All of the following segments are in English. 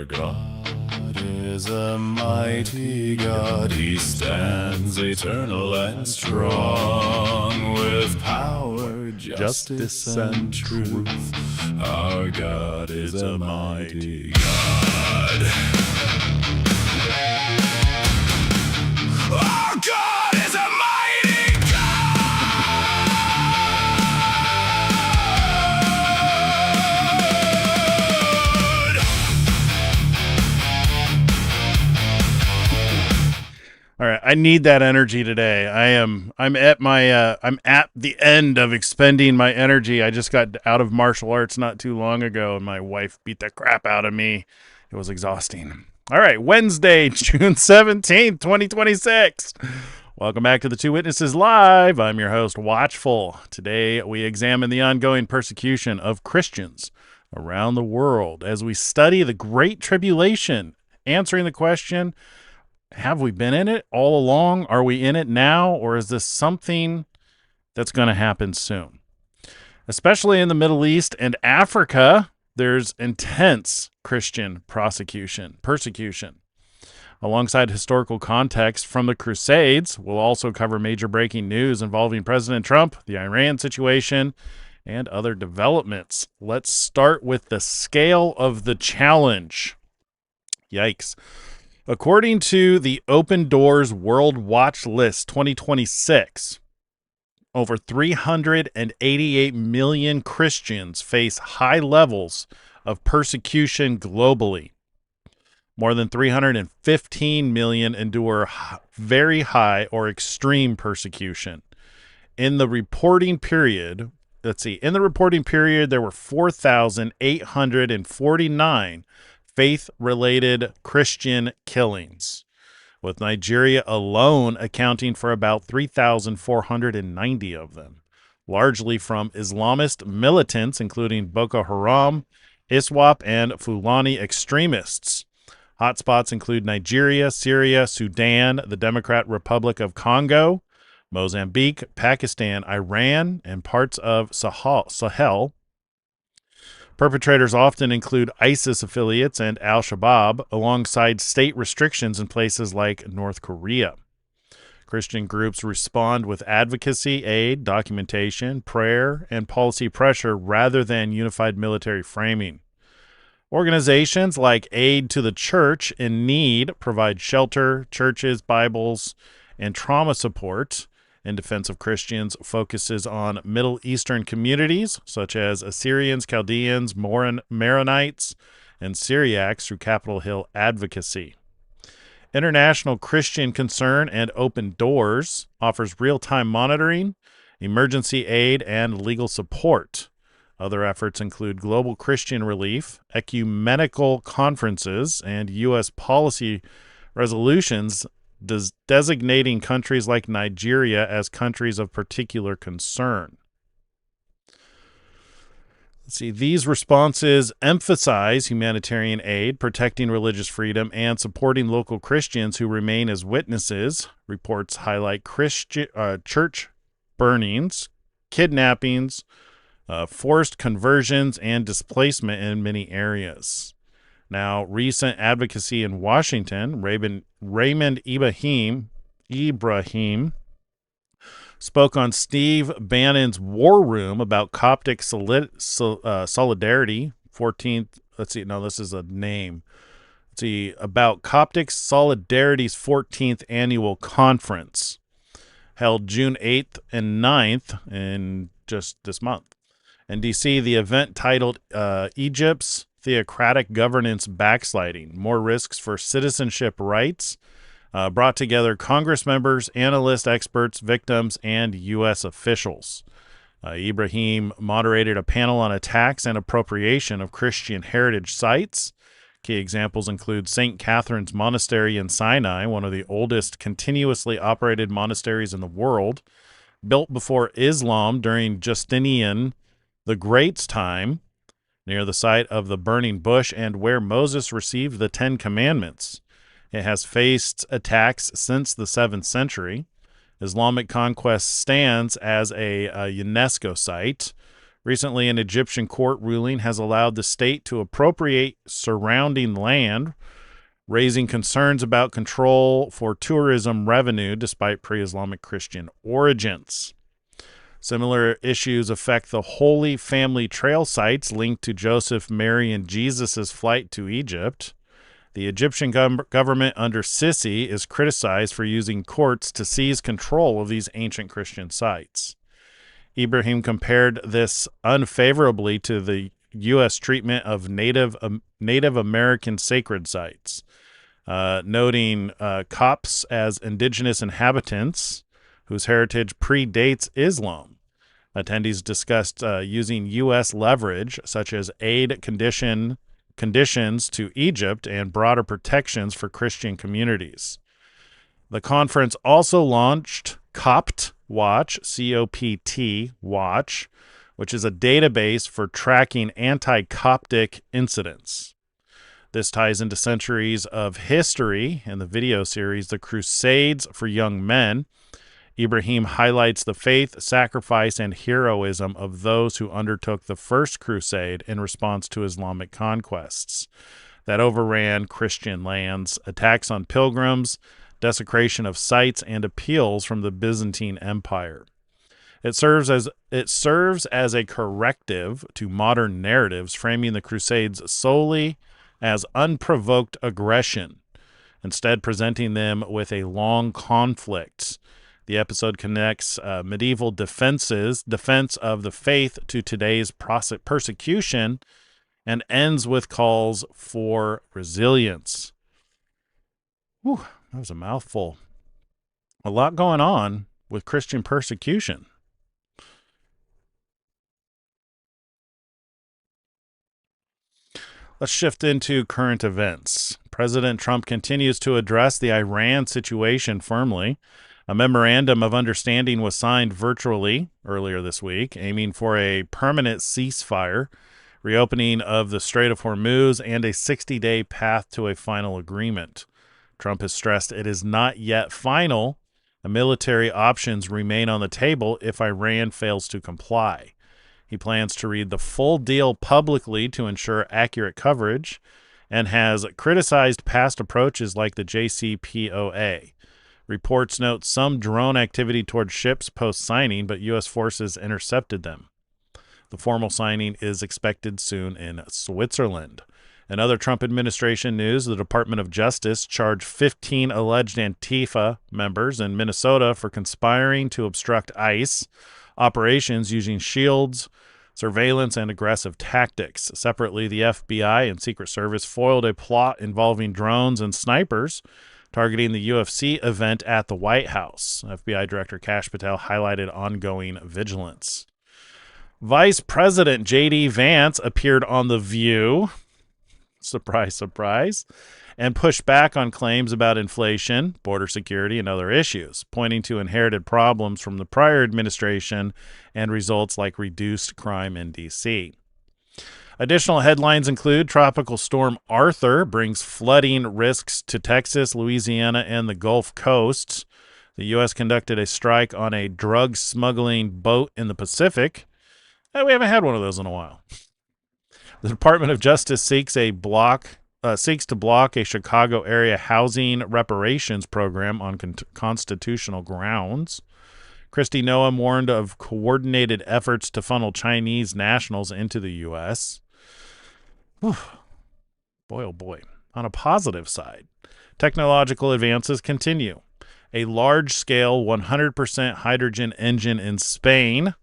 Our God is a mighty God. He stands eternal and strong, with power, justice, and truth. Our God is a mighty God. Our God is a mighty God. All right, I need that energy today. I'm at the end of expending my energy. I just got out of martial arts not too long ago, and my wife beat the crap out of me. It was exhausting. All right, Wednesday, June 17th, 2026. Welcome back to the Two Witnesses Live. I'm your host, Watchful. Today, we examine the ongoing persecution of Christians around the world as we study the Great Tribulation, answering the question, have we been in it all along? Are we in it now? Or is this something that's going to happen soon? Especially in the Middle East and Africa, there's intense Christian persecution. Alongside historical context from the Crusades, we'll also cover major breaking news involving President Trump, the Iran situation, and other developments. Let's start with the scale of the challenge. Yikes. According to the Open Doors World Watch List 2026, over 388 million Christians face high levels of persecution globally. More than 315 million endure very high or extreme persecution. In the reporting period, there were 4,849 faith-related Christian killings, with Nigeria alone accounting for about 3,490 of them, largely from Islamist militants, including Boko Haram, ISWAP, and Fulani extremists. Hotspots include Nigeria, Syria, Sudan, the Democratic Republic of Congo, Mozambique, Pakistan, Iran, and parts of Sahel. Perpetrators often include ISIS affiliates and al-Shabaab, alongside state restrictions in places like North Korea. Christian groups respond with advocacy, aid, documentation, prayer, and policy pressure rather than unified military framing. Organizations like Aid to the Church in Need provide shelter, churches, Bibles, and trauma support. In Defense of Christians focuses on Middle Eastern communities such as Assyrians, Chaldeans, Maronites, and Syriacs through Capitol Hill advocacy. International Christian Concern and Open Doors offers real-time monitoring, emergency aid, and legal support. Other efforts include Global Christian Relief, ecumenical conferences, and U.S. policy resolutions designating countries like Nigeria as countries of particular concern. Let's see. These responses emphasize humanitarian aid, protecting religious freedom, and supporting local Christians who remain as witnesses. Reports highlight church burnings, kidnappings, forced conversions, and displacement in many areas. Now, recent advocacy in Washington, Raymond Ibrahim spoke on Steve Bannon's War Room about Coptic Solidarity. 14th, this is a name. About Coptic Solidarity's 14th annual conference, held June 8th and 9th in just this month. In D.C., the event titled Egypt's Theocratic Governance Backsliding, More Risks for Citizenship Rights, brought together Congress members, analysts, experts, victims, and U.S. officials. Ibrahim moderated a panel on attacks and appropriation of Christian heritage sites. Key examples include St. Catherine's Monastery in Sinai, one of the oldest continuously operated monasteries in the world, built before Islam during Justinian the Great's time, near the site of the burning bush and where Moses received the Ten Commandments. It has faced attacks since the 7th century. Islamic conquest stands as a UNESCO site. Recently, an Egyptian court ruling has allowed the state to appropriate surrounding land, raising concerns about control for tourism revenue despite pre-Islamic Christian origins. Similar issues affect the Holy Family Trail sites linked to Joseph, Mary, and Jesus' flight to Egypt. The Egyptian government under Sisi is criticized for using courts to seize control of these ancient Christian sites. Ibrahim compared this unfavorably to the U.S. treatment of Native American sacred sites, noting Copts as indigenous inhabitants whose heritage predates Islam. Attendees discussed using U.S. leverage, such as aid conditions to Egypt and broader protections for Christian communities. The conference also launched Copt Watch, C-O-P-T Watch, which is a database for tracking anti-Coptic incidents. This ties into centuries of history in the video series The Crusades for Young Men. Ibrahim highlights the faith, sacrifice, and heroism of those who undertook the first crusade in response to Islamic conquests that overran Christian lands, attacks on pilgrims, desecration of sites, and appeals from the Byzantine Empire. It serves as a corrective to modern narratives, framing the Crusades solely as unprovoked aggression, instead presenting them with a long conflict. The episode connects medieval defense of the faith to today's persecution and ends with calls for resilience. Whew, that was a mouthful. A lot going on with Christian persecution. Let's shift into current events. President Trump continues to address the Iran situation firmly. A memorandum of understanding was signed virtually earlier this week, aiming for a permanent ceasefire, reopening of the Strait of Hormuz, and a 60-day path to a final agreement. Trump has stressed it is not yet final. Military options remain on the table if Iran fails to comply. He plans to read the full deal publicly to ensure accurate coverage and has criticized past approaches like the JCPOA. Reports note some drone activity toward ships post-signing, but U.S. forces intercepted them. The formal signing is expected soon in Switzerland. In other Trump administration news, the Department of Justice charged 15 alleged Antifa members in Minnesota for conspiring to obstruct ICE operations using shields, surveillance, and aggressive tactics. Separately, the FBI and Secret Service foiled a plot involving drones and snipers targeting the UFC event at the White House. FBI Director Kash Patel highlighted ongoing vigilance. Vice President J.D. Vance appeared on The View, surprise, surprise, and pushed back on claims about inflation, border security, and other issues, pointing to inherited problems from the prior administration and results like reduced crime in D.C. Additional headlines include Tropical Storm Arthur brings flooding risks to Texas, Louisiana, and the Gulf Coast. The U.S. conducted a strike on a drug smuggling boat in the Pacific. We haven't had one of those in a while. The Department of Justice seeks to block a Chicago area housing reparations program on constitutional grounds. Kristi Noem warned of coordinated efforts to funnel Chinese nationals into the U.S. Whew. Boy, oh boy. On a positive side, technological advances continue. A large-scale 100% hydrogen engine in Spain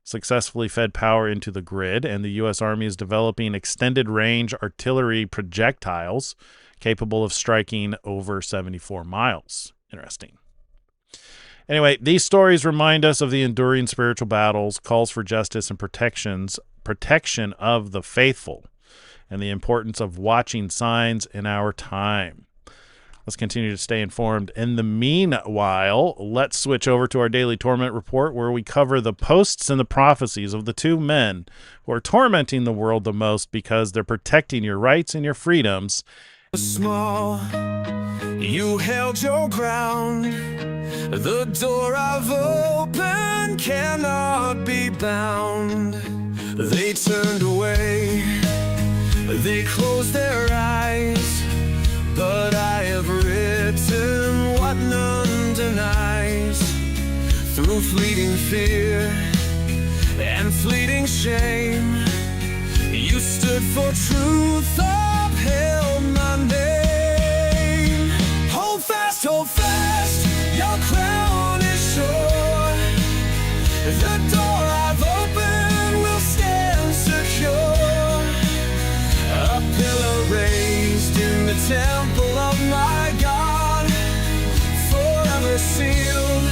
successfully fed power into the grid, and the U.S. Army is developing extended-range artillery projectiles capable of striking over 74 miles. Interesting. Anyway, these stories remind us of the enduring spiritual battles, calls for justice, and protection of the faithful, and the importance of watching signs in our time. Let's continue to stay informed. In the meanwhile, let's switch over to our Daily Torment Report, where we cover the posts and the prophecies of the two men who are tormenting the world the most because they're protecting your rights and your freedoms. Small, you held your ground. The door I've opened cannot be bound. They turned away, they closed their eyes, but I have written what none denies. Through fleeting fear and fleeting shame, you stood for truth, upheld my name. Hold fast, your crown is sure. The door I've opened will stand secure. A pillar raised in the temple of my God, forever sealed,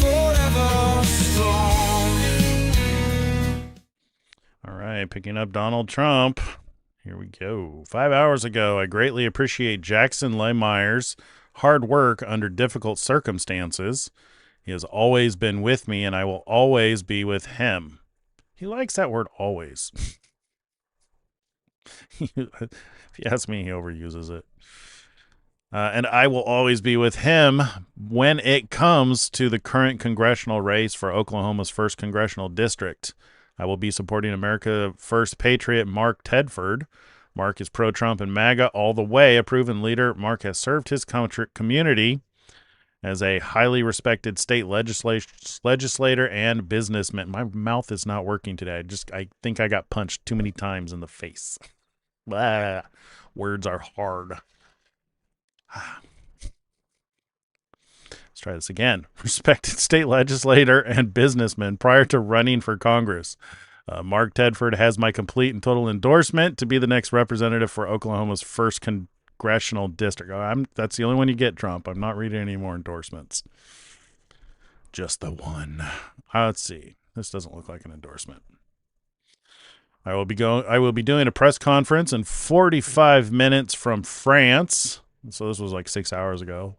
forever strong. All right, picking up Donald Trump. Here we go. 5 hours ago, I greatly appreciate Jackson Lemeyer's hard work under difficult circumstances. He has always been with me, and I will always be with him. He likes that word always. If you ask me, he overuses it. And I will always be with him when it comes to the current congressional race for Oklahoma's 1st Congressional District. I will be supporting America First Patriot Mark Tedford. Mark is pro-Trump and MAGA all the way, a proven leader. Mark has served his community as a highly respected state legislator and businessman. My mouth is not working today. I think I got punched too many times in the face. Blah. Words are hard. Let's try this again. Respected state legislator and businessman prior to running for Congress. Mark Tedford has my complete and total endorsement to be the next representative for Oklahoma's 1st Congressional District. That's the only one you get, Trump. I'm not reading any more endorsements. Just the one. Let's see. This doesn't look like an endorsement. I will be doing a press conference in 45 minutes from France. So this was like 6 hours ago.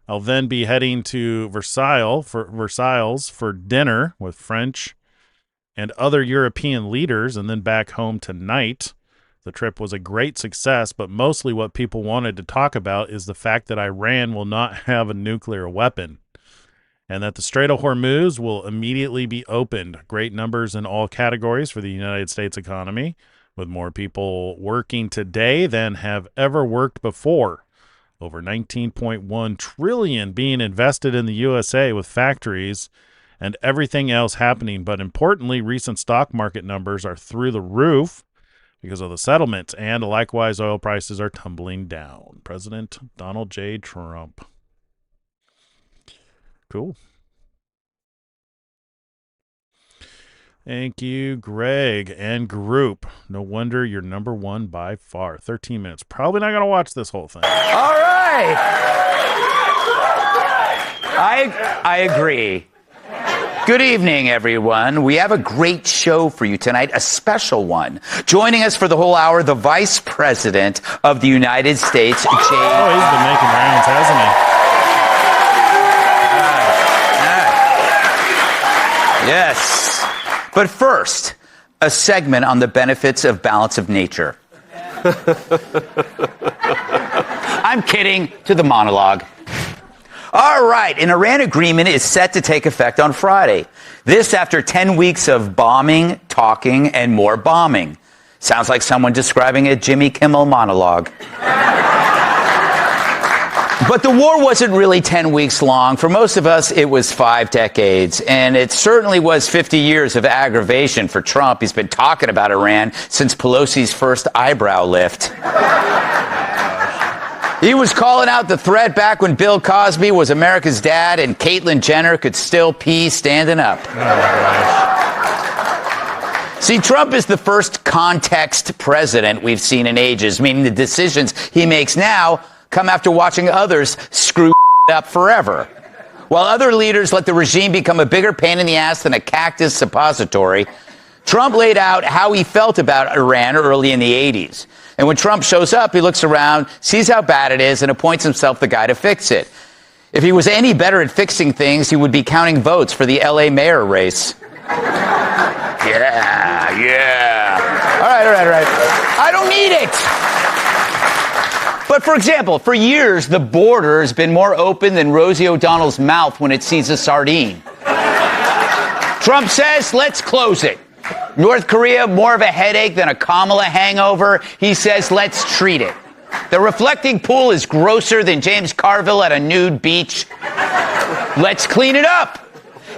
I'll then be heading to Versailles for dinner with French and other European leaders, and then back home tonight. The trip was a great success, but mostly what people wanted to talk about is the fact that Iran will not have a nuclear weapon and that the Strait of Hormuz will immediately be opened. Great numbers in all categories for the United States economy, with more people working today than have ever worked before. Over $19.1 trillion being invested in the USA with factories and everything else happening. But importantly, recent stock market numbers are through the roof because of the settlements, and likewise oil prices are tumbling down. President Donald J. Trump. Cool. Thank you, Greg and group. No wonder you're number one by far. 13 minutes. Probably not going to watch this whole thing. All right. I agree. Good evening, everyone. We have a great show for you tonight, a special one. Joining us for the whole hour, the Vice President of the United States, Jay. Oh, he's been making rounds, hasn't he? Yes. But first, a segment on the benefits of balance of nature. I'm kidding. To the monologue. All right, an Iran agreement is set to take effect on Friday. This after 10 weeks of bombing, talking, and more bombing. Sounds like someone describing a Jimmy Kimmel monologue. But the war wasn't really 10 weeks long. For most of us, it was 5 decades. And it certainly was 50 years of aggravation for Trump. He's been talking about Iran since Pelosi's first eyebrow lift. He was calling out the threat back when Bill Cosby was America's dad and Caitlyn Jenner could still pee standing up. See, Trump is the first context president we've seen in ages, meaning the decisions he makes now come after watching others screw up forever. While other leaders let the regime become a bigger pain in the ass than a cactus suppository, Trump laid out how he felt about Iran early in the 80s. And when Trump shows up, he looks around, sees how bad it is, and appoints himself the guy to fix it. If he was any better at fixing things, he would be counting votes for the LA mayor race. Yeah. All right. I don't need it. But for example, for years, the border has been more open than Rosie O'Donnell's mouth when it sees a sardine. Trump says, let's close it. North Korea, more of a headache than a Kamala hangover. He says, let's treat it. The reflecting pool is grosser than James Carville at a nude beach. Let's clean it up.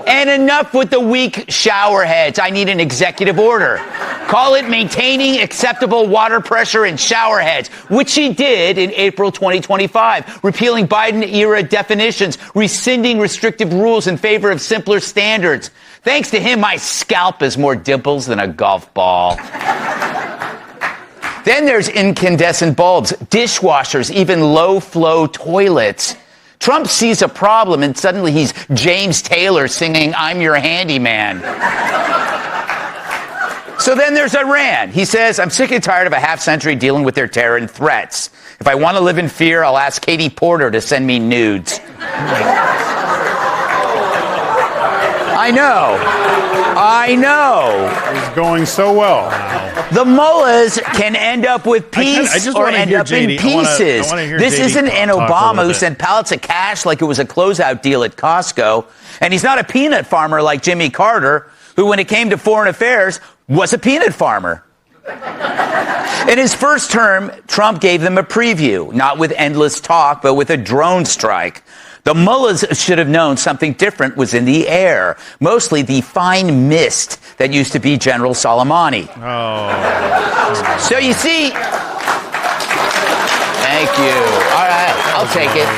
And enough with the weak shower heads. I need an executive order. Call it maintaining acceptable water pressure in shower heads, which he did in April 2025, repealing Biden-era definitions, rescinding restrictive rules in favor of simpler standards. Thanks to him, my scalp has more dimples than a golf ball. Then there's incandescent bulbs, dishwashers, even low-flow toilets. Trump sees a problem and suddenly he's James Taylor singing, I'm your handyman. So then there's Iran. He says, I'm sick and tired of a half-century dealing with their terror and threats. If I want to live in fear, I'll ask Katie Porter to send me nudes. I know. It's going so well. The mullahs can end up with peace or end up in pieces. This isn't an Obama who sent pallets of cash like it was a closeout deal at Costco. And he's not a peanut farmer like Jimmy Carter, who, when it came to foreign affairs, was a peanut farmer. In his first term, Trump gave them a preview, not with endless talk, but with a drone strike. The mullahs should have known something different was in the air, mostly the fine mist that used to be General Soleimani. Oh. So you see, thank you. All right, I'll take it.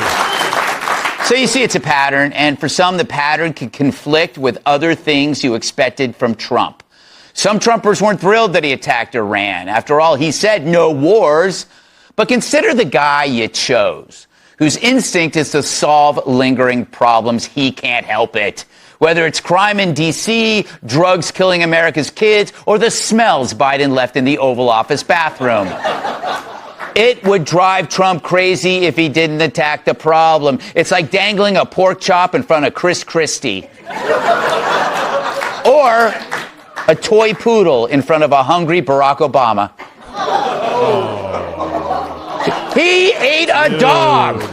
So you see, it's a pattern, and for some, the pattern can conflict with other things you expected from Trump. Some Trumpers weren't thrilled that he attacked Iran. After all, he said no wars. But consider the guy you chose, whose instinct is to solve lingering problems. He can't help it. Whether it's crime in D.C., drugs killing America's kids, or the smells Biden left in the Oval Office bathroom. It would drive Trump crazy if he didn't attack the problem. It's like dangling a pork chop in front of Chris Christie. Or a toy poodle in front of a hungry Barack Obama. He ate a dog.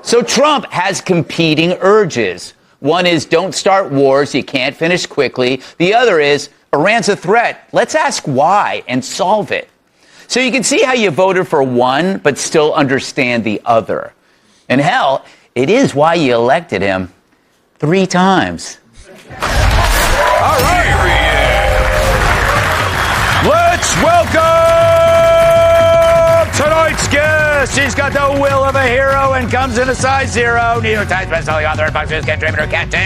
So Trump has competing urges. One is don't start wars you can't finish quickly. The other is Iran's a threat. Let's ask why and solve it. So you can see how you voted for one but still understand the other. And hell, it is why you elected him 3 times. All right. Let's welcome tonight's guest. He's got the will of a hero and comes in a size 0. New York Times bestselling author and boxers can't dream it or can't tip.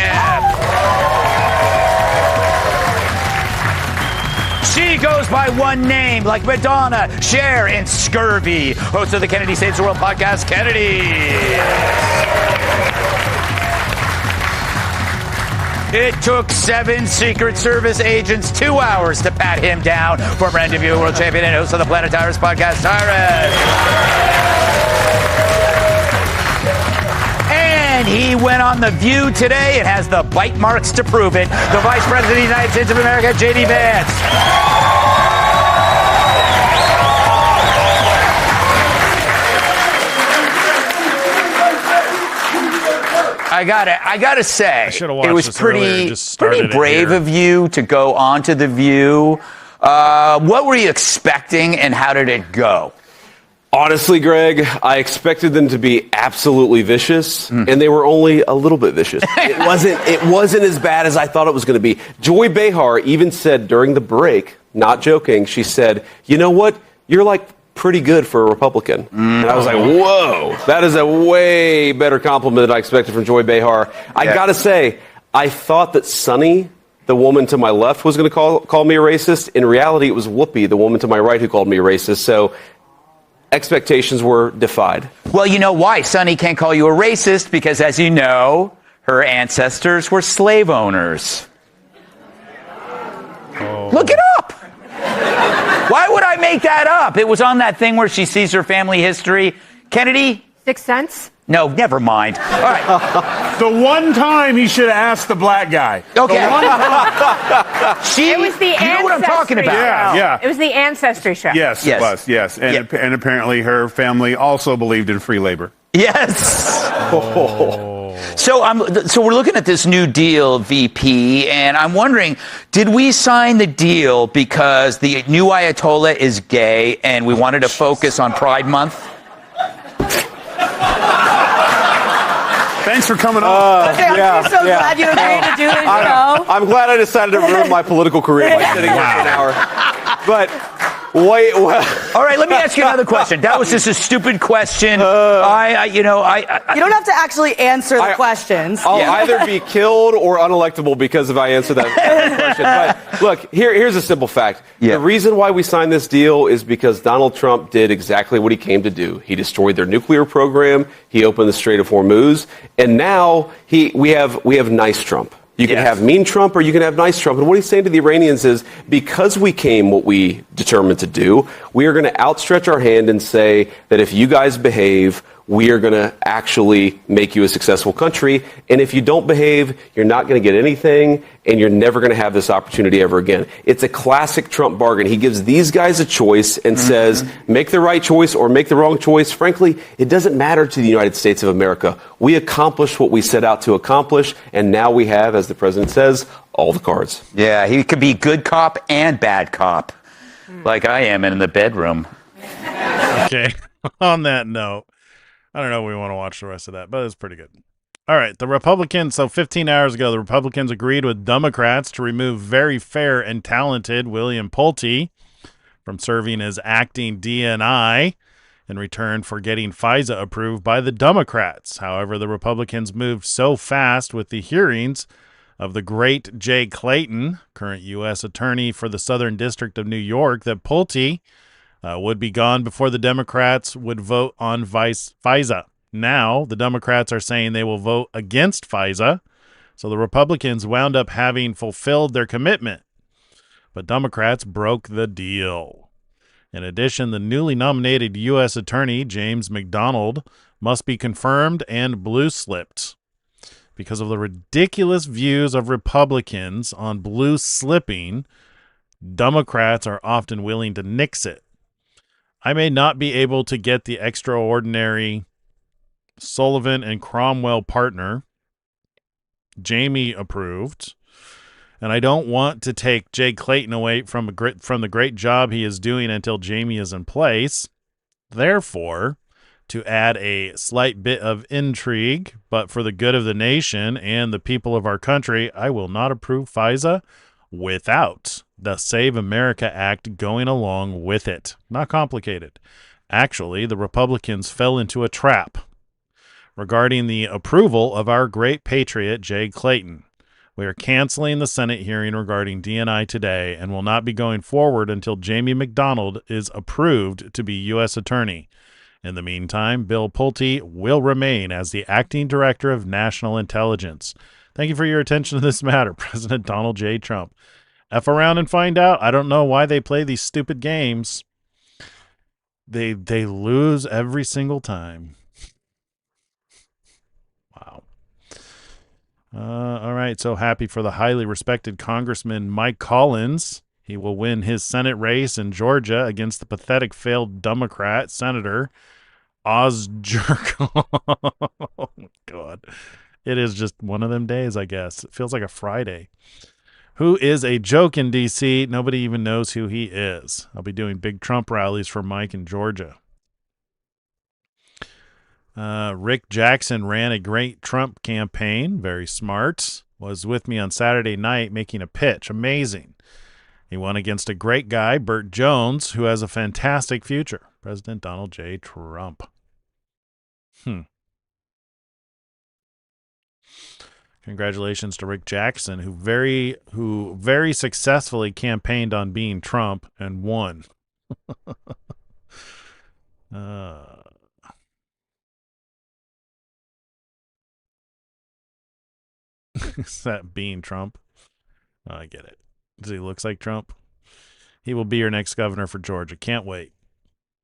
She goes by one name, like Madonna, Cher, and Scurvy. Host of the Kennedy Saves the World podcast, Kennedy. It took 7 Secret Service agents 2 hours to pat him down. Former NWA World Champion and host of the Planet Tyrus podcast, Tyrus. And he went on The View today and has the bite marks to prove it. The Vice President of the United States of America, J.D. Vance. I gotta say, it was pretty brave of you to go on to The View. What were you expecting, and how did it go? Honestly, Greg, I expected them to be absolutely vicious, and they were only a little bit vicious. It wasn't as bad as I thought it was going to be. Joy Behar even said during the break, not joking, she said, "You know what? You're like pretty good for a Republican." And I was like, whoa, that is a way better compliment than I expected from Joy Behar. I got to say, I thought that Sunny, the woman to my left, was going to call me a racist. In reality, it was Whoopi, the woman to my right, who called me a racist. So expectations were defied. Well, you know why Sunny can't call you a racist? Because, as you know, her ancestors were slave owners. Oh. Look it up. Why would I make that up? It was on that thing where she sees her family history. Kennedy? 6 cents? No, never mind. All right. The one time he should have asked the black guy. Okay. It was the ancestry. You know what I'm talking about. Yeah. It was the ancestry show. Yes, it was, yes. And apparently her family also believed in free labor. Yes. So we're looking at this new deal, VP, and I'm wondering, did we sign the deal because the new Ayatollah is gay and we wanted to focus on Pride Month? Thanks for coming on. I'm so glad you agreed to do this show. I'm glad I decided to ruin my political career by sitting here for an hour. But wait. All right, let me ask you another question. That was just a stupid question. You don't have to actually answer the questions. I'll either be killed or unelectable because if I answer that question. But look, here's a simple fact. Yeah. The reason why we signed this deal is because Donald Trump did exactly what he came to do. He destroyed their nuclear program. He opened the Strait of Hormuz, and now we have nice Trump. You can have mean Trump or you can have nice Trump. And what he's saying to the Iranians is, because we came what we determined to do, we are going to outstretch our hand and say that if you guys behave, we are going to actually make you a successful country. And if you don't behave, you're not going to get anything, and you're never going to have this opportunity ever again. It's a classic Trump bargain. He gives these guys a choice and says, make the right choice or make the wrong choice. Frankly, it doesn't matter to the United States of America. We accomplished what we set out to accomplish, and now we have, as the president says, all the cards. Yeah, he could be good cop and bad cop, like I am in the bedroom. Okay, on that note, I don't know if we want to watch the rest of that, but it's pretty good. All right, the Republicans, so 15 hours ago, the Republicans agreed with Democrats to remove very fair and talented William Pulte from serving as acting DNI in return for getting FISA approved by the Democrats. However, the Republicans moved so fast with the hearings of the great Jay Clayton, current U.S. Attorney for the Southern District of New York, that Pulte would be gone before the Democrats would vote on FISA. Now, the Democrats are saying they will vote against FISA, so the Republicans wound up having fulfilled their commitment. But Democrats broke the deal. In addition, the newly nominated U.S. Attorney, James McDonald, must be confirmed and blue-slipped. Because of the ridiculous views of Republicans on blue-slipping, Democrats are often willing to nix it. I may not be able to get the extraordinary Sullivan and Cromwell partner, Jamie, approved, and I don't want to take Jay Clayton away from the great job he is doing until Jamie is in place. Therefore, to add a slight bit of intrigue, but for the good of the nation and the people of our country, I will not approve FISA without the Save America Act going along with it. Not complicated. Actually, the Republicans fell into a trap regarding the approval of our great patriot, Jay Clayton. We are canceling the Senate hearing regarding DNI today and will not be going forward until Jamie McDonald is approved to be U.S. Attorney. In the meantime, Bill Pulte will remain as the acting director of national intelligence. Thank you for your attention to this matter, President Donald J. Trump. F around and find out. I don't know why they play these stupid games. They lose every single time. Wow. All right, so happy for the highly respected Congressman Mike Collins. He will win his Senate race in Georgia against the pathetic failed Democrat Senator Oz Jerk. Oh, my God. It is just one of them days, I guess. It feels like a Friday. Who is a joke in D.C. Nobody even knows who he is. I'll be doing big Trump rallies for Mike in Georgia. Rick Jackson ran a great Trump campaign. Very smart. Was with me on Saturday night making a pitch. Amazing. He won against a great guy, Burt Jones, who has a fantastic future. President Donald J. Trump. Congratulations to Rick Jackson, who very successfully campaigned on being Trump and won. Is that being Trump? Oh, I get it. Does he looks like Trump? He will be your next governor for Georgia. Can't wait.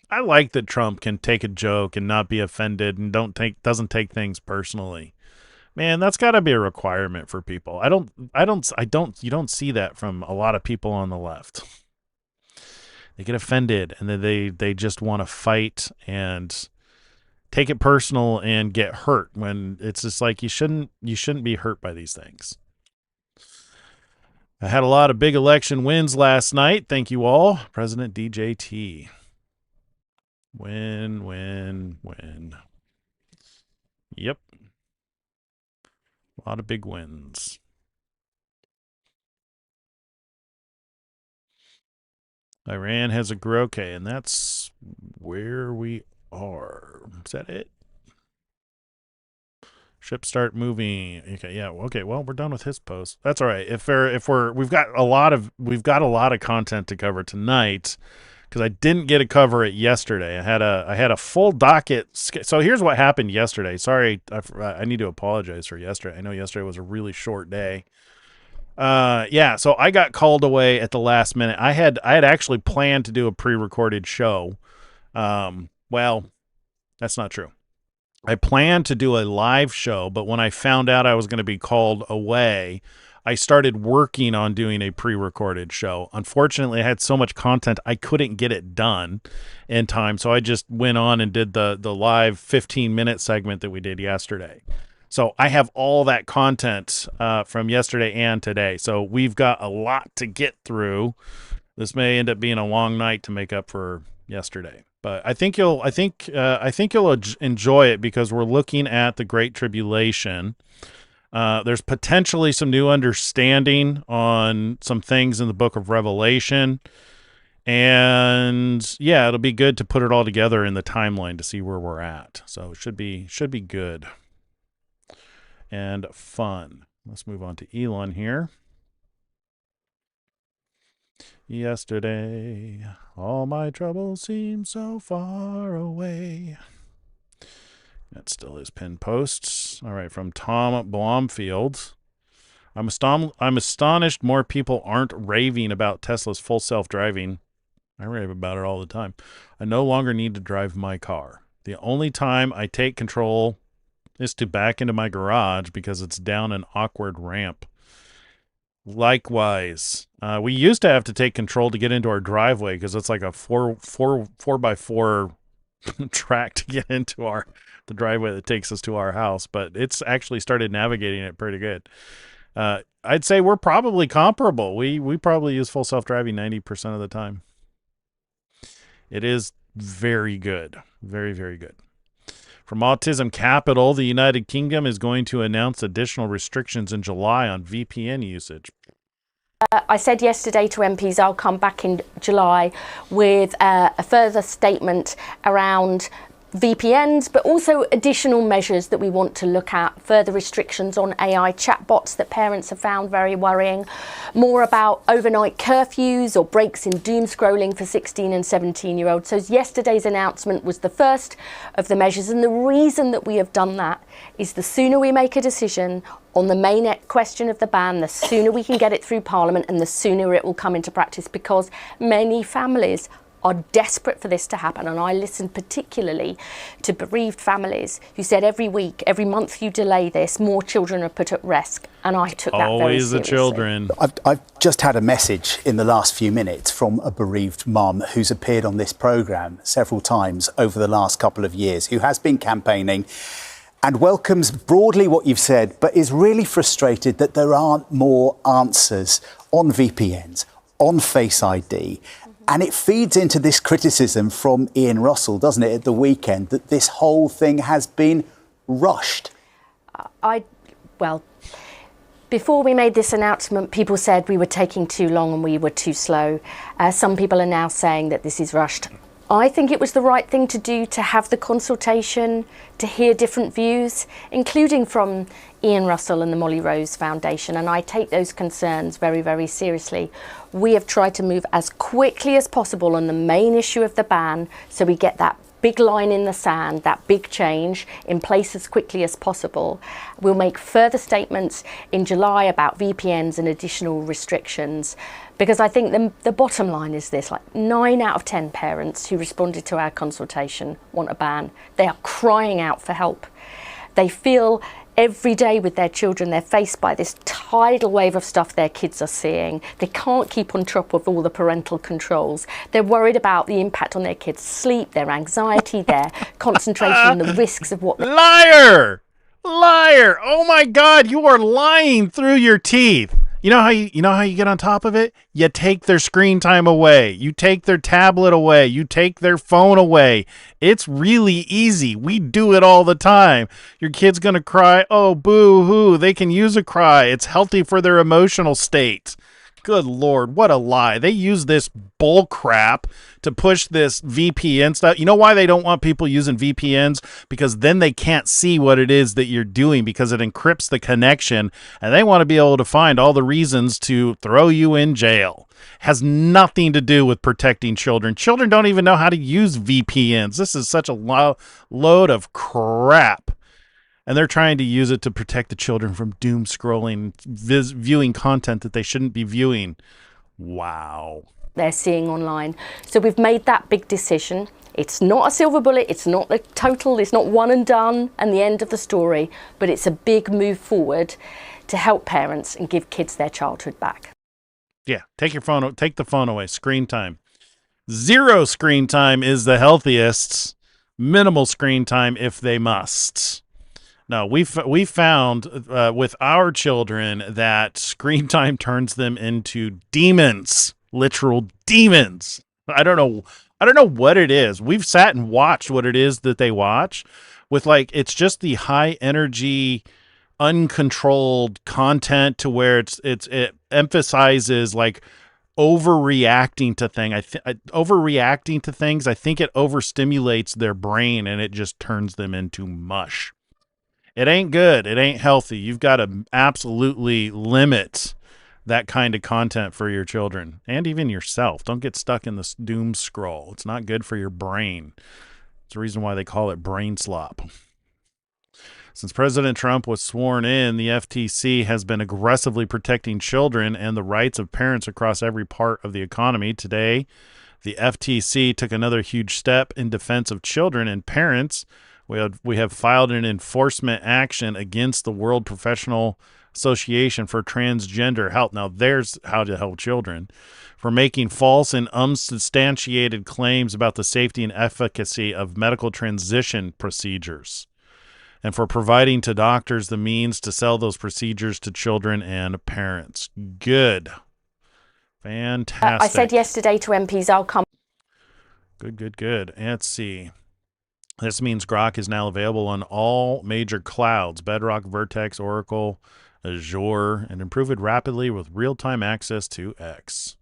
I like that Trump can take a joke and not be offended and doesn't take things personally. Man, that's got to be a requirement for people. You don't see that from a lot of people on the left. They get offended and then they just want to fight and take it personal and get hurt when it's just like you shouldn't be hurt by these things. I had a lot of big election wins last night. Thank you all. President DJT. Win. Yep. A lot of big wins. Iran has a okay, and that's where we are. Is that it? Ships start moving. Okay, yeah. Okay, well, we're done with his post. That's all right. We've got a lot of content to cover tonight because I didn't get to cover it yesterday. I had a full docket. So here's what happened yesterday. Sorry, I need to apologize for yesterday. I know yesterday was a really short day. So I got called away at the last minute. I had actually planned to do a pre-recorded show. Well, that's not true. I planned to do a live show, but when I found out I was going to be called away, I started working on doing a pre-recorded show. Unfortunately, I had so much content, I couldn't get it done in time. So I just went on and did the live 15-minute segment that we did yesterday. So I have all that content from yesterday and today. So we've got a lot to get through. This may end up being a long night to make up for yesterday. But I think you'll enjoy it because we're looking at the Great Tribulation. There's potentially some new understanding on some things in the book of Revelation. And yeah, it'll be good to put it all together in the timeline to see where we're at. So it should be good and fun. Let's move on to Elon here. Yesterday, all my troubles seem so far away. That's still his pinned posts. All right, from Tom Blomfield. I'm astonished more people aren't raving about Tesla's full self-driving. I rave about it all the time. I no longer need to drive my car. The only time I take control is to back into my garage because it's down an awkward ramp. Likewise, we used to have to take control to get into our driveway because it's like a 4x4 track to get into the driveway that takes us to our house, but it's actually started navigating it pretty good. I'd say we're probably comparable. We probably use full self-driving 90% of the time. It is very good. Very, very good. From Autism Capital, the United Kingdom is going to announce additional restrictions in July on VPN usage. I said yesterday to MPs I'll come back in July with a further statement around VPNs, but also additional measures that we want to look at, further restrictions on AI chatbots that parents have found very worrying, more about overnight curfews or breaks in doom scrolling for 16 and 17-year-olds. So yesterday's announcement was the first of the measures, and the reason that we have done that is the sooner we make a decision on the main question of the ban, the sooner we can get it through Parliament and the sooner it will come into practice, because many families are desperate for this to happen. And I listened particularly to bereaved families who said every week, every month you delay this, more children are put at risk. And I took that very seriously. Always the children. I've just had a message in the last few minutes from a bereaved mum who's appeared on this programme several times over the last couple of years, who has been campaigning and welcomes broadly what you've said, but is really frustrated that there aren't more answers on VPNs, on Face ID. And it feeds into this criticism from Ian Russell, doesn't it, at the weekend, that this whole thing has been rushed. Well, before we made this announcement, people said we were taking too long and we were too slow. Some people are now saying that this is rushed. I think it was the right thing to do, to have the consultation, to hear different views, including from Ian Russell and the Molly Rose Foundation, and I take those concerns very, very seriously. We have tried to move as quickly as possible on the main issue of the ban, so we get that big line in the sand, that big change in place as quickly as possible. We'll make further statements in July about VPNs and additional restrictions, because I think the bottom line is this: like 9 out of 10 parents who responded to our consultation want a ban. They are crying out for help. They feel every day with their children, they're faced by this tidal wave of stuff their kids are seeing. They can't keep on top of all the parental controls. They're worried about the impact on their kids' sleep, their anxiety, their concentration, the risks of what... Liar! Liar! Oh my God, you are lying through your teeth. You know how you get on top of it? You take their screen time away. You take their tablet away. You take their phone away. It's really easy. We do it all the time. Your kid's going to cry. Oh, boo-hoo. They can use a cry. It's healthy for their emotional state. Good Lord, what a lie. They use this bull crap to push this VPN stuff. You know why they don't want people using VPNs? Because then they can't see what it is that you're doing because it encrypts the connection, and they want to be able to find all the reasons to throw you in jail. Has nothing to do with protecting children. Children don't even know how to use VPNs. This is such a load of crap. And they're trying to use it to protect the children from doom scrolling, viewing content that they shouldn't be viewing. Wow. They're seeing online. So we've made that big decision. It's not a silver bullet. It's not the total. It's not one and done and the end of the story. But it's a big move forward to help parents and give kids their childhood back. Yeah, take the phone away. Screen time. 0 screen time is the healthiest. Minimal screen time if they must. No, we found with our children that screen time turns them into demons, literal demons. I don't know what it is. We've sat and watched what it is that they watch with, like, it's just the high energy, uncontrolled content to where it emphasizes like overreacting to things. I think it overstimulates their brain and it just turns them into mush. It ain't good. It ain't healthy. You've got to absolutely limit that kind of content for your children and even yourself. Don't get stuck in this doom scroll. It's not good for your brain. It's the reason why they call it brain slop. Since President Trump was sworn in, the FTC has been aggressively protecting children and the rights of parents across every part of the economy. Today, the FTC took another huge step in defense of children and parents. We have filed an enforcement action against the World Professional Association for Transgender Health. Now, there's how to help children. For making false and unsubstantiated claims about the safety and efficacy of medical transition procedures, and for providing to doctors the means to sell those procedures to children and parents. Good. Fantastic. I said yesterday to MPs, I'll come. Good. Let's see. This means Grok is now available on all major clouds, Bedrock, Vertex, Oracle, Azure, and improved rapidly with real-time access to X.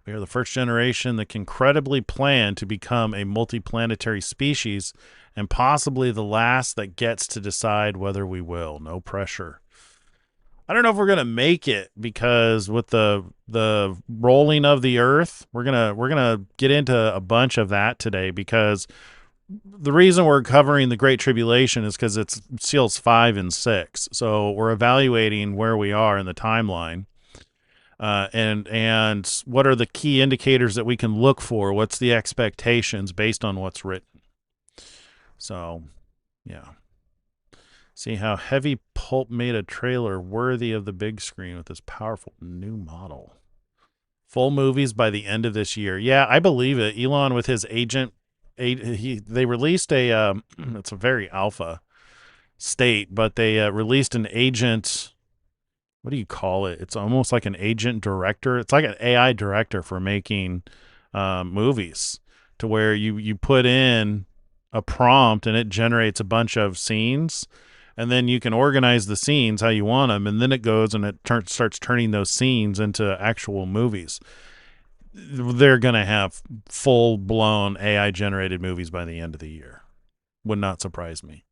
We are the first generation that can credibly plan to become a multiplanetary species and possibly the last that gets to decide whether we will. No pressure. I don't know if we're going to make it because with the rolling of the earth, we're going to get into a bunch of that today because the reason we're covering the Great Tribulation is because it's seals 5 and 6. So we're evaluating where we are in the timeline. And what are the key indicators that we can look for? What's the expectations based on what's written? So, yeah. See how Heavy Pulp made a trailer worthy of the big screen with this powerful new model. Full movies by the end of this year. Yeah, I believe it. Elon with his agent, they released it's a very alpha state, but they released an agent. What do you call it? It's almost like an agent director. It's like an AI director for making movies, to where you put in a prompt and it generates a bunch of scenes, and then you can organize the scenes how you want them, and then it goes and it starts turning those scenes into actual movies. They're going to have full-blown AI-generated movies by the end of the year. Would not surprise me.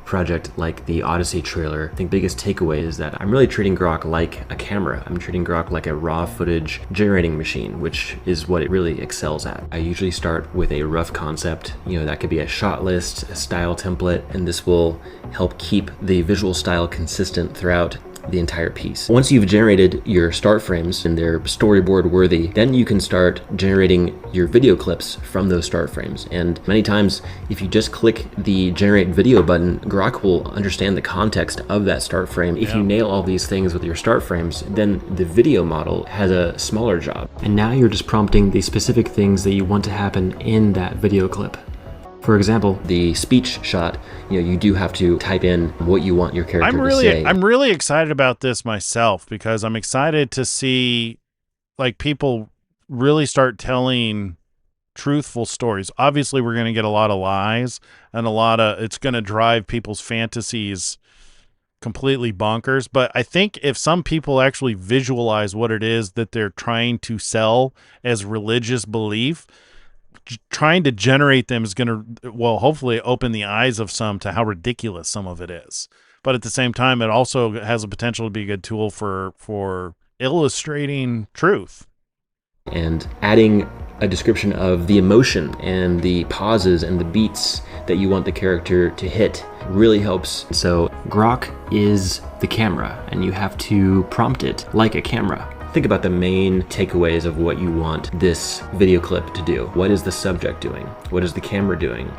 Project like the Odyssey trailer, I think biggest takeaway is that I'm really treating Grok like a camera. I'm treating Grok like a raw footage generating machine, which is what it really excels at. I usually start with a rough concept, that could be a shot list, a style template, and this will help keep the visual style consistent throughout. the entire piece. Once you've generated your start frames and they're storyboard worthy, then you can start generating your video clips from those start frames. And many times, if you just click the generate video button, Grok will understand the context of that start frame. If you nail all these things with your start frames, then the video model has a smaller job. And now you're just prompting the specific things that you want to happen in that video clip. For example, the speech shot, you do have to type in what you want your character to say. I'm really excited about this myself, because I'm excited to see like people really start telling truthful stories. Obviously, we're going to get a lot of lies, and it's going to drive people's fantasies completely bonkers. But I think if some people actually visualize what it is that they're trying to sell as religious belief, trying to generate them is going to, hopefully open the eyes of some to how ridiculous some of it is. But at the same time, it also has a potential to be a good tool for illustrating truth. And adding a description of the emotion and the pauses and the beats that you want the character to hit really helps. So Grok is the camera, and you have to prompt it like a camera. Think about the main takeaways of what you want this video clip to do. What is the subject doing? What is the camera doing?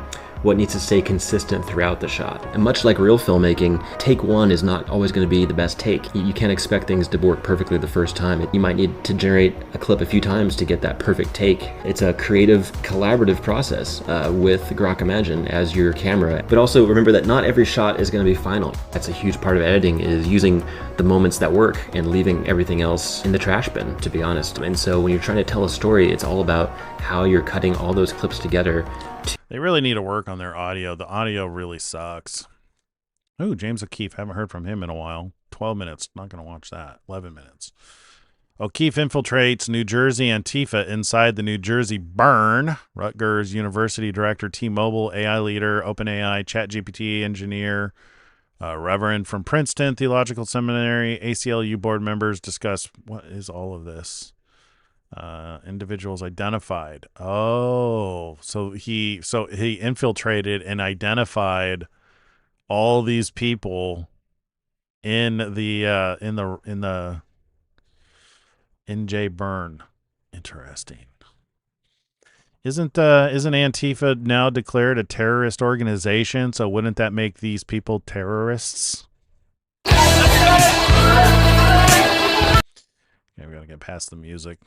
What needs to stay consistent throughout the shot? And much like real filmmaking, take one is not always going to be the best take. You can't expect things to work perfectly the first time. You might need to generate a clip a few times to get that perfect take. It's a creative, collaborative process with Grok Imagine as your camera. But also remember that not every shot is going to be final. That's a huge part of editing, is using the moments that work and leaving everything else in the trash bin, to be honest. And so when you're trying to tell a story, it's all about how you're cutting all those clips together. They really need to work on their audio. The audio really sucks. Oh, James O'Keefe. Haven't heard from him in a while. 12 minutes. Not going to watch that. 11 minutes. O'Keefe infiltrates New Jersey Antifa inside the New Jersey burn. Rutgers University director, T-Mobile, AI leader, OpenAI, ChatGPT engineer, Reverend from Princeton Theological Seminary, ACLU board members discuss what is all of this. Individuals identified. Oh, so he infiltrated and identified all these people in the NJ burn. Interesting. Isn't Antifa now declared a terrorist organization? So wouldn't that make these people terrorists? Okay, we gotta get past the music.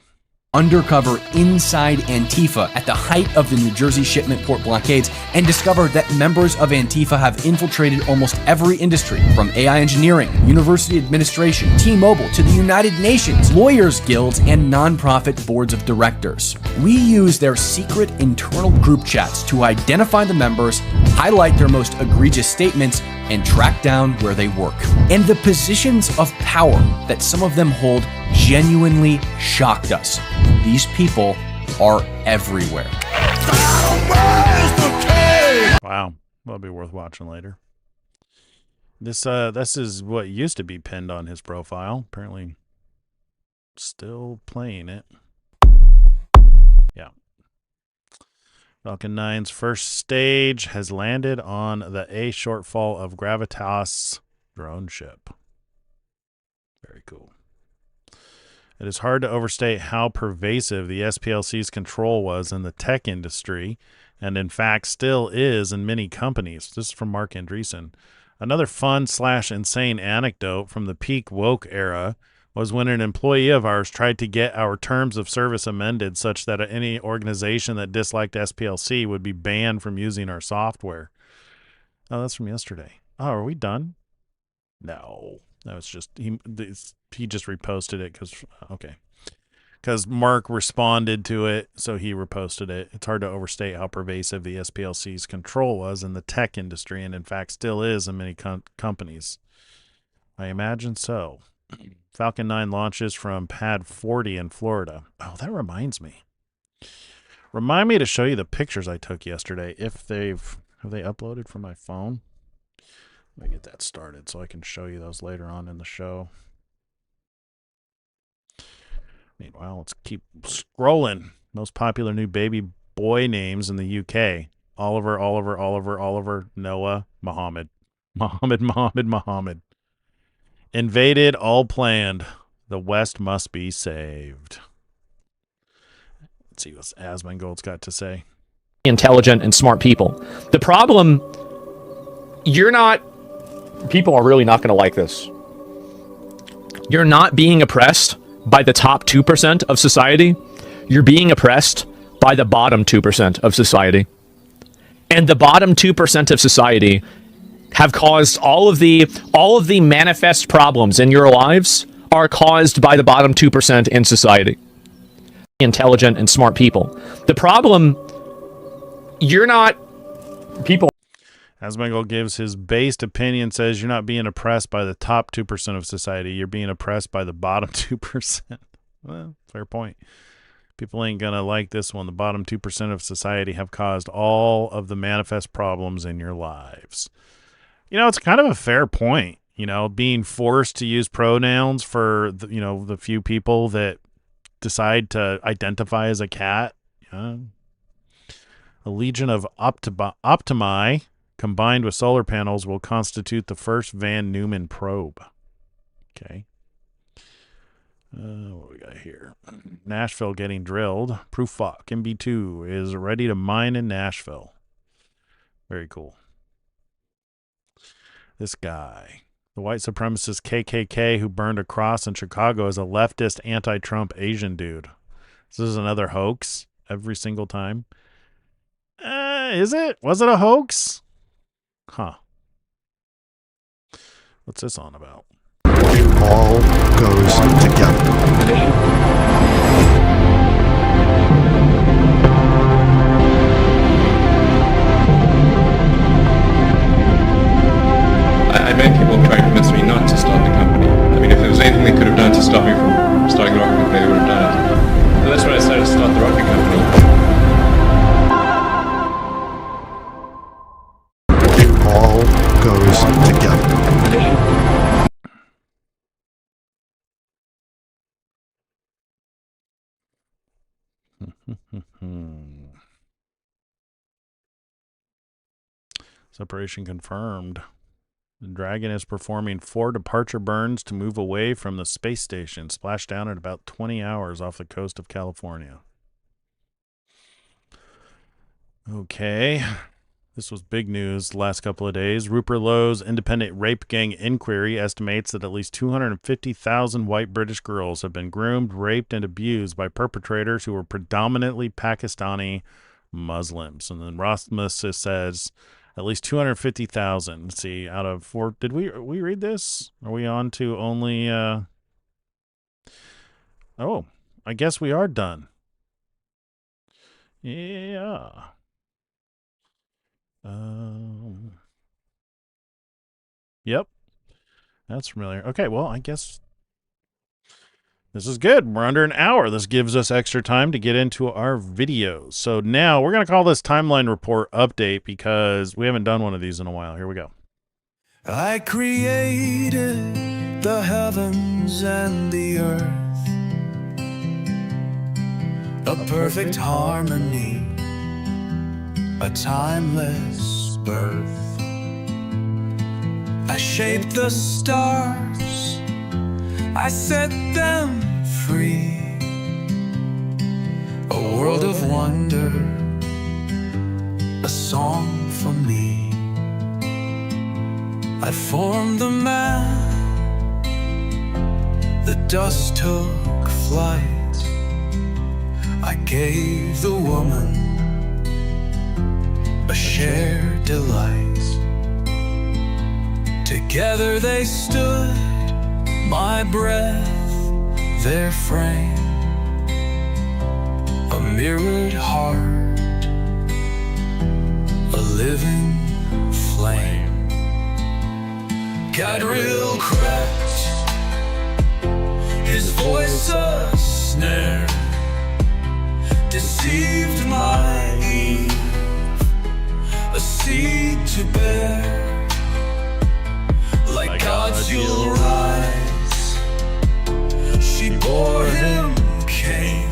Undercover inside Antifa at the height of the New Jersey shipment port blockades, and discovered that members of Antifa have infiltrated almost every industry, from AI engineering, university administration, T-Mobile, to the United Nations, lawyers' guilds, and nonprofit boards of directors. We use their secret internal group chats to identify the members, highlight their most egregious statements, and track down where they work. And the positions of power that some of them hold genuinely shocked us. These people are everywhere. Wow, that'll be worth watching later. This is what used to be pinned on his profile. Apparently, still playing it. Yeah. Falcon 9's first stage has landed on the A shortfall of Gravitas drone ship. Very cool. It is hard to overstate how pervasive the SPLC's control was in the tech industry, and in fact still is in many companies. This is from Mark Andreessen. Another fun/insane anecdote from the peak woke era was when an employee of ours tried to get our terms of service amended such that any organization that disliked SPLC would be banned from using our software. Oh, that's from yesterday. Oh, are we done? No. That was just, he just reposted it because Mark responded to it, so he reposted it. It's hard to overstate how pervasive the SPLC's control was in the tech industry, and in fact still is in many companies. I imagine so. Falcon 9 launches from Pad 40 in Florida. Oh, that reminds me. Remind me to show you the pictures I took yesterday. Have they uploaded from my phone? Let me get that started so I can show you those later on in the show. Meanwhile, let's keep scrolling. Most popular new baby boy names in the UK. Oliver, Noah, Muhammad. Invaded, all planned. The West must be saved. Let's see what Asmongold's got to say. Intelligent and smart people. The problem, people are really not going to like this. You're not being oppressed by the top 2% of society. You're being oppressed by the bottom 2% of society. And the bottom 2% of society have caused all of the manifest problems in your lives are caused by the bottom 2% in society. Intelligent and smart people. The problem, people. Asmongold gives his based opinion, says you're not being oppressed by the top 2% of society. You're being oppressed by the bottom 2%. Well, fair point. People ain't going to like this one. The bottom 2% of society have caused all of the manifest problems in your lives. It's kind of a fair point. Being forced to use pronouns for, the few people that decide to identify as a cat. A legion of optimi combined with solar panels will constitute the first Van Neumann probe. Okay. What we got here? Nashville getting drilled. Proof Fuck MB2 is ready to mine in Nashville. Very cool. This guy, the white supremacist KKK who burned a cross in Chicago, is a leftist anti-Trump Asian dude. This is another hoax every single time. Is it? Was it a hoax? Huh. What's this on about? It all goes together. I met people trying to convince me not to start the company. I mean, if there was anything they could have done to stop me from starting the rocket company, they would have done it. So that's when I decided to start the rocket company. It all goes together. Separation confirmed. The Dragon is performing 4 departure burns to move away from the space station. Splashdown at about 20 hours off the coast of California. Okay. This was big news the last couple of days. Rupert Lowe's independent rape gang inquiry estimates that at least 250,000 white British girls have been groomed, raped, and abused by perpetrators who were predominantly Pakistani Muslims. And then Rasmus says at least 250,000. Let's see, out of 4. Did we read this? Are we on to only... Oh, I guess we are done. Yeah. Yep. That's familiar. Okay, well, I guess this is good. We're under an hour. This gives us extra time to get into our videos. So now we're going to call this timeline report update because we haven't done one of these in a while. Here we go. I created the heavens and the earth, a perfect harmony, a timeless birth. I shaped the stars, I set them free, a world of wonder, a song for me. I formed the man, the dust took flight, I gave the woman a shared delight. Together they stood, my breath, their frame, a mirrored heart, a living flame. Got real cracked, his voice a snare, deceived my Eve, a seed to bear. Like God's you'll rise, she bore him Cain,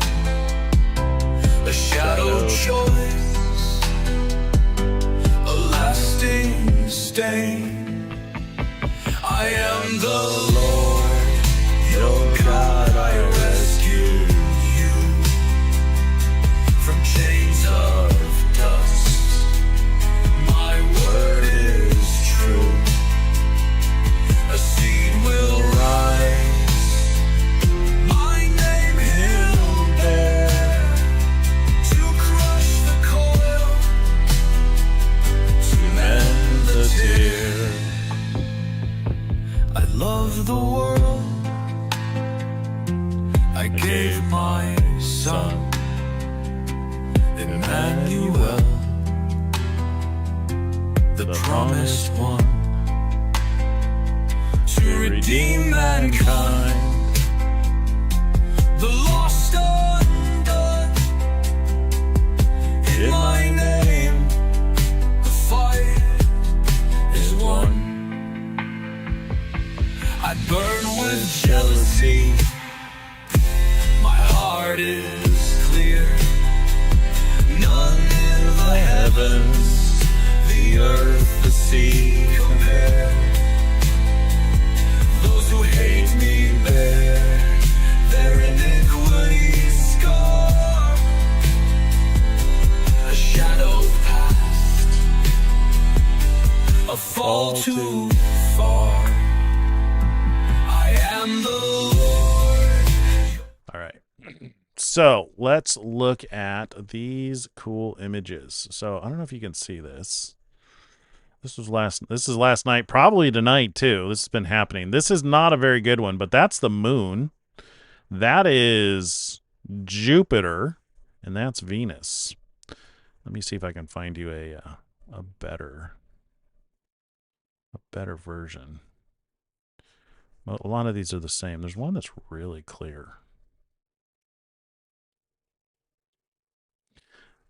a shadow choice, a lasting stain. I am the Lord. of the world, I gave my son, Emmanuel, the promised one, to redeem mankind, the lost undone. In my name, the fight is won. I burn with jealousy, my heart is clear. None in the heavens, the earth, the sea compare. Those who hate me bear their iniquity scar. A shadow past, a fall too far. I am the Lord. All right. So let's look at these cool images. So I don't know if you can see this. This is last night, probably tonight too. This has been happening. This is not a very good one, but that's the moon. That is Jupiter, and that's Venus. Let me see if I can find you a better version. Well, a lot of these are the same. There's one that's really clear.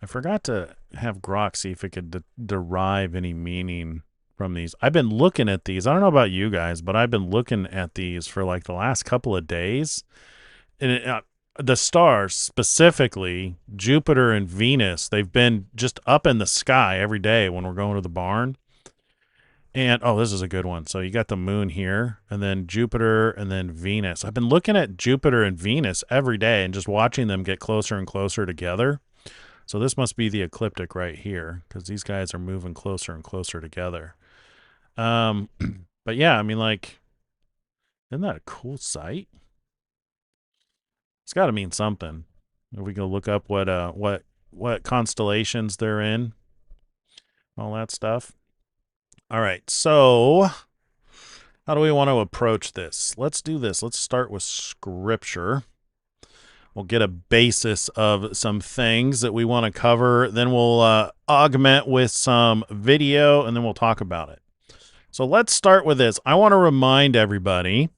I forgot to have Grok see if it could derive any meaning from these. I've been looking at these. I don't know about you guys, but I've been looking at these for like the last couple of days. And the stars, specifically Jupiter and Venus, they've been just up in the sky every day when we're going to the barn. And, oh, this is a good one. So you got the moon here, and then Jupiter, and then Venus. I've been looking at Jupiter and Venus every day and just watching them get closer and closer together. So this must be the ecliptic right here, because these guys are moving closer and closer together. But yeah, I mean, like, isn't that a cool sight? It's got to mean something. If we go look up what constellations they're in, all that stuff. All right, so how do we want to approach this? Let's do this. Let's start with scripture. We'll get a basis of some things that we want to cover. Then we'll augment with some video, and then we'll talk about it. So let's start with this. I want to remind everybody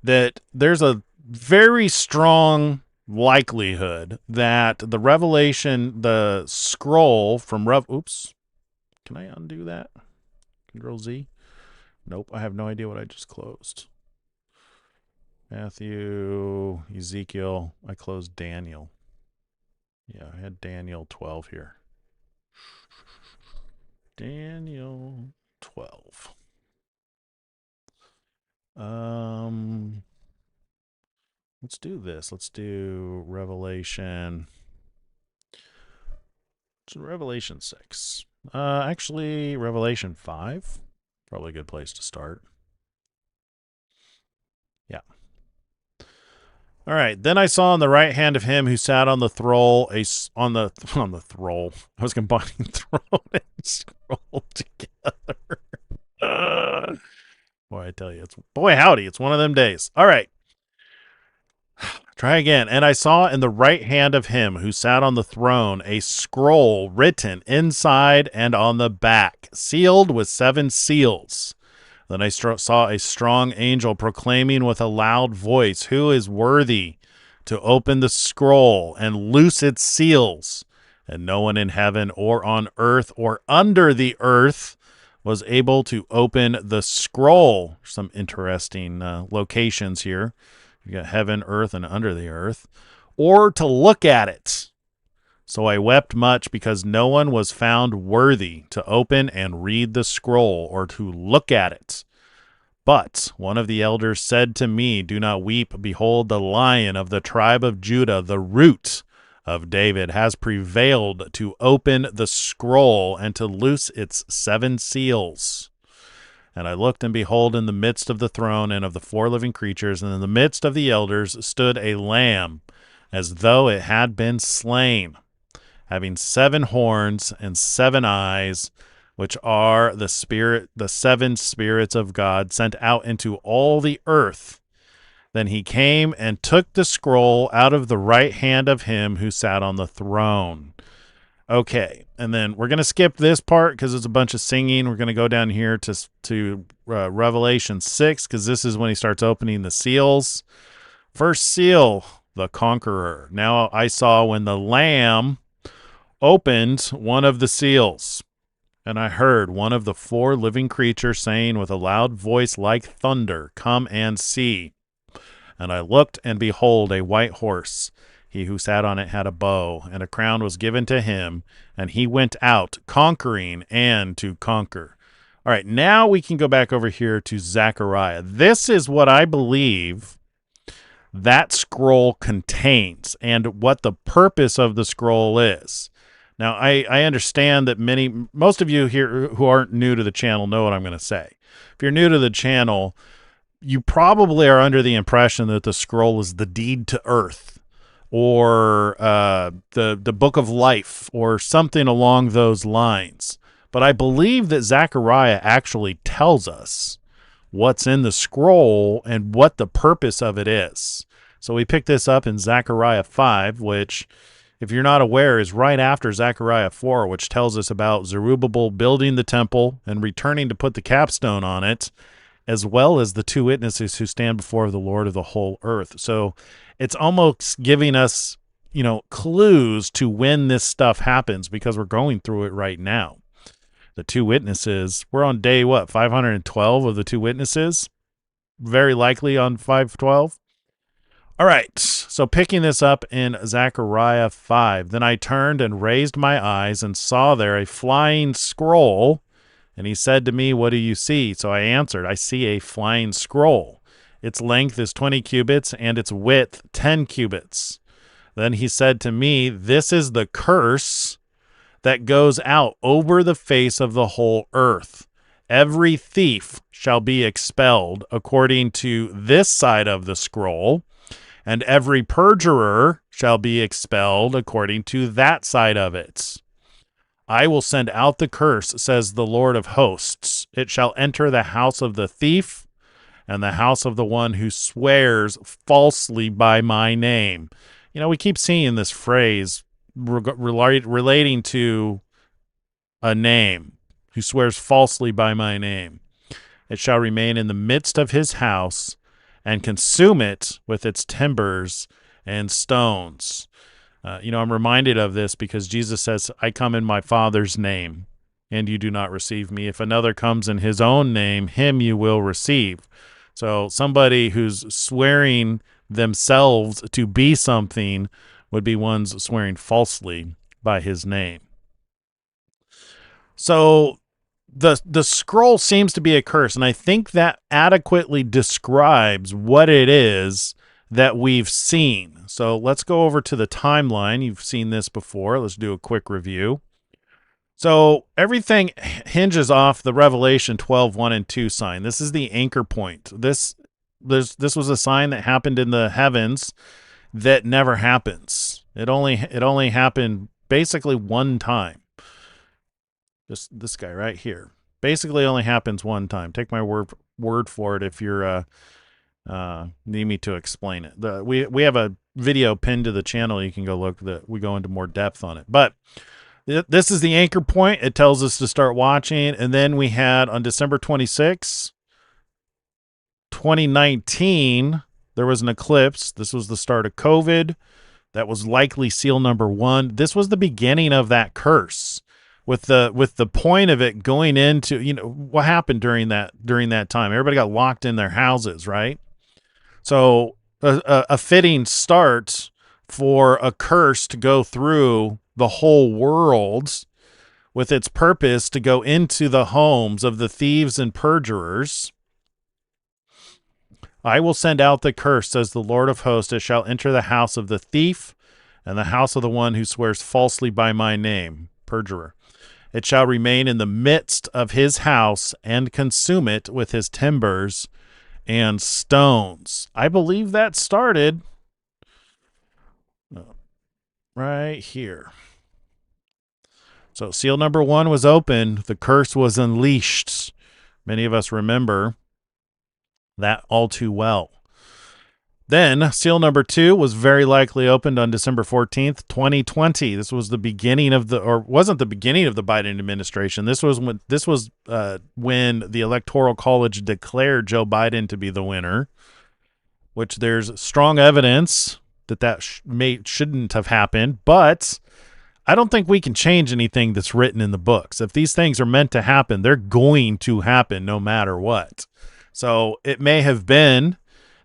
that there's a very strong likelihood that the revelation, the scroll from oops. Can I undo that? Control Z? Nope, I have no idea what I just closed. Matthew, Ezekiel, I closed Daniel. Yeah, I had Daniel 12 here. Daniel 12. Let's do this. Let's do Revelation. It's Revelation 6. Actually, Revelation 5. Probably a good place to start. Yeah. All right. Then I saw on the right hand of him who sat on the throne on the throne. I was combining throne and scroll together. Boy, I tell you, boy howdy, it's one of them days. All right. Try again. And I saw in the right hand of him who sat on the throne a scroll written inside and on the back, sealed with 7 seals. Then I saw a strong angel proclaiming with a loud voice, "Who is worthy to open the scroll and loose its seals?" And no one in heaven or on earth or under the earth was able to open the scroll. Some interesting locations here. You got heaven, earth, and under the earth. Or to look at it. So I wept much because no one was found worthy to open and read the scroll or to look at it. But one of the elders said to me, "Do not weep. Behold, the Lion of the tribe of Judah, the Root of David, has prevailed to open the scroll and to loose its 7 seals." And I looked, and behold, in the midst of the throne and of the 4 living creatures, and in the midst of the elders, stood a lamb, as though it had been slain, having 7 horns and 7 eyes, which are the seven spirits of God sent out into all the earth. Then he came and took the scroll out of the right hand of him who sat on the throne. Okay, and then we're going to skip this part because it's a bunch of singing. We're going to go down here to Revelation 6 because this is when he starts opening the seals. First seal, the conqueror. Now I saw when the Lamb opened one of the seals, and I heard one of the four living creatures saying with a loud voice like thunder, "Come and see." And I looked, and behold, a white horse. He who sat on it had a bow, and a crown was given to him, and he went out conquering and to conquer. All right, now we can go back over here to Zechariah. This is what I believe that scroll contains and what the purpose of the scroll is. Now, I understand that most of you here who aren't new to the channel know what I'm going to say. If you're new to the channel, you probably are under the impression that the scroll is the deed to earth, or the book of life, or something along those lines. But I believe that Zechariah actually tells us what's in the scroll and what the purpose of it is. So we pick this up in Zechariah 5, which, if you're not aware, is right after Zechariah 4, which tells us about Zerubbabel building the temple and returning to put the capstone on it, as well as the two witnesses who stand before the Lord of the whole earth. So it's almost giving us, clues to when this stuff happens, because we're going through it right now. The two witnesses, we're on day, 512 of the two witnesses? Very likely on 512. All right, so picking this up in Zechariah 5, then I turned and raised my eyes and saw there a flying scroll, and he said to me, "What do you see?" So I answered, "I see a flying scroll. Its length is 20 cubits, and its width 10 cubits. Then he said to me, "This is the curse that goes out over the face of the whole earth. Every thief shall be expelled according to this side of the scroll, and every perjurer shall be expelled according to that side of it. I will send out the curse, says the Lord of hosts. It shall enter the house of the thief and the house of the one who swears falsely by my name." We keep seeing this phrase relating to a name, who swears falsely by my name. It shall remain in the midst of his house and consume it with its timbers and stones. I'm reminded of this because Jesus says, "I come in my Father's name, and you do not receive me. If another comes in his own name, him you will receive." So somebody who's swearing themselves to be something would be ones swearing falsely by his name. So the scroll seems to be a curse, and I think that adequately describes what it is that we've seen. So let's go over to the timeline. You've seen this before. Let's do a quick review. So everything hinges off the Revelation 12:1 and 2 sign. This is the anchor point. This was a sign that happened in the heavens that never happens. It only happened basically one time. This guy right here basically only happens one time. Take my word for it if you're need me to explain it. We have a video pinned to the channel. You can go look. We go into more depth on it. But this is the anchor point. It tells us to start watching. And then we had on December 26, 2019, there was an eclipse. This was the start of COVID. That was likely seal number 1. This was the beginning of that curse, with the point of it going into, what happened during that time. Everybody got locked in their houses, right? So a fitting start for a curse to go through the whole world, with its purpose to go into the homes of the thieves and perjurers. I will send out the curse, says the Lord of hosts. It shall enter the house of the thief and the house of the one who swears falsely by my name, perjurer. It shall remain in the midst of his house and consume it with his timbers and stones. I believe that started right here. So seal number 1 was opened. The curse was unleashed. Many of us remember that all too well. Then seal number 2 was very likely opened on December 14th, 2020. This was the beginning of wasn't the beginning of the Biden administration. This was when the Electoral College declared Joe Biden to be the winner, which there's strong evidence that shouldn't have happened, but I don't think we can change anything that's written in the books. If these things are meant to happen, they're going to happen no matter what. So it may have been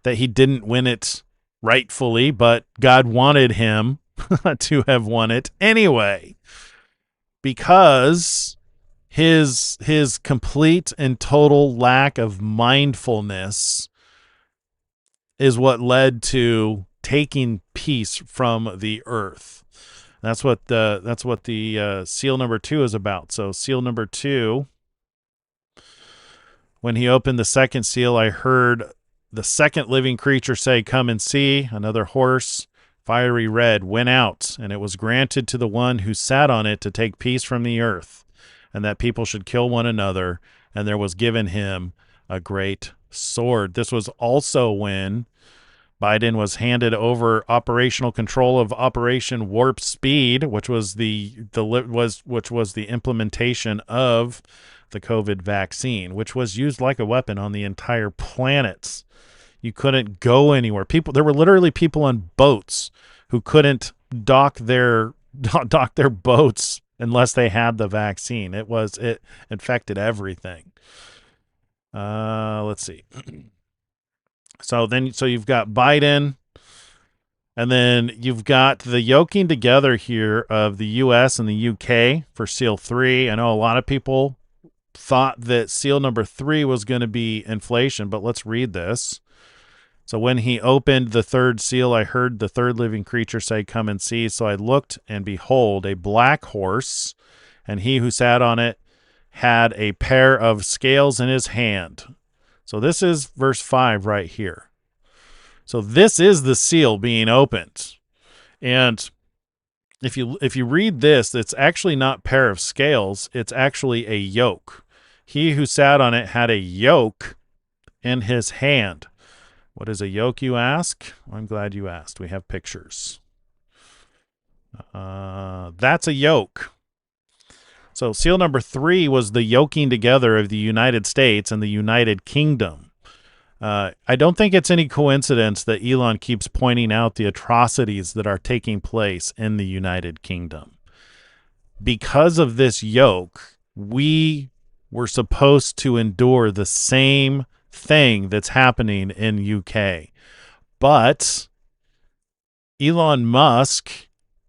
that he didn't win it rightfully, but God wanted him to have won it anyway, because his complete and total lack of mindfulness is what led to taking peace from the earth. That's what the seal number 2 is about. So seal number 2, when he opened the second seal, I heard the second living creature say, "Come and see." Another horse, fiery red, went out, and it was granted to the one who sat on it to take peace from the earth, and that people should kill one another, and there was given him a great sword. This was also when Biden was handed over operational control of Operation Warp Speed, which was the implementation of the COVID vaccine, which was used like a weapon on the entire planet. You couldn't go anywhere. There were literally people on boats who couldn't dock their boats unless they had the vaccine. It infected everything. Let's see. So you've got Biden, and then you've got the yoking together here of the U.S. and the U.K. for seal 3. I know a lot of people thought that seal number 3 was going to be inflation, but let's read this. So when he opened the third seal, I heard the third living creature say, "Come and see." So I looked, and behold, a black horse, and he who sat on it had a pair of scales in his hand. So this is verse 5 right here. So this is the seal being opened. And if you read this, it's actually not pair of scales. It's actually a yoke. He who sat on it had a yoke in his hand. What is a yoke, you ask? Well, I'm glad you asked. We have pictures. That's a yoke. So seal number 3 was the yoking together of the United States and the United Kingdom. I don't think it's any coincidence that Elon keeps pointing out the atrocities that are taking place in the United Kingdom. Because of this yoke, we were supposed to endure the same thing that's happening in UK. But Elon Musk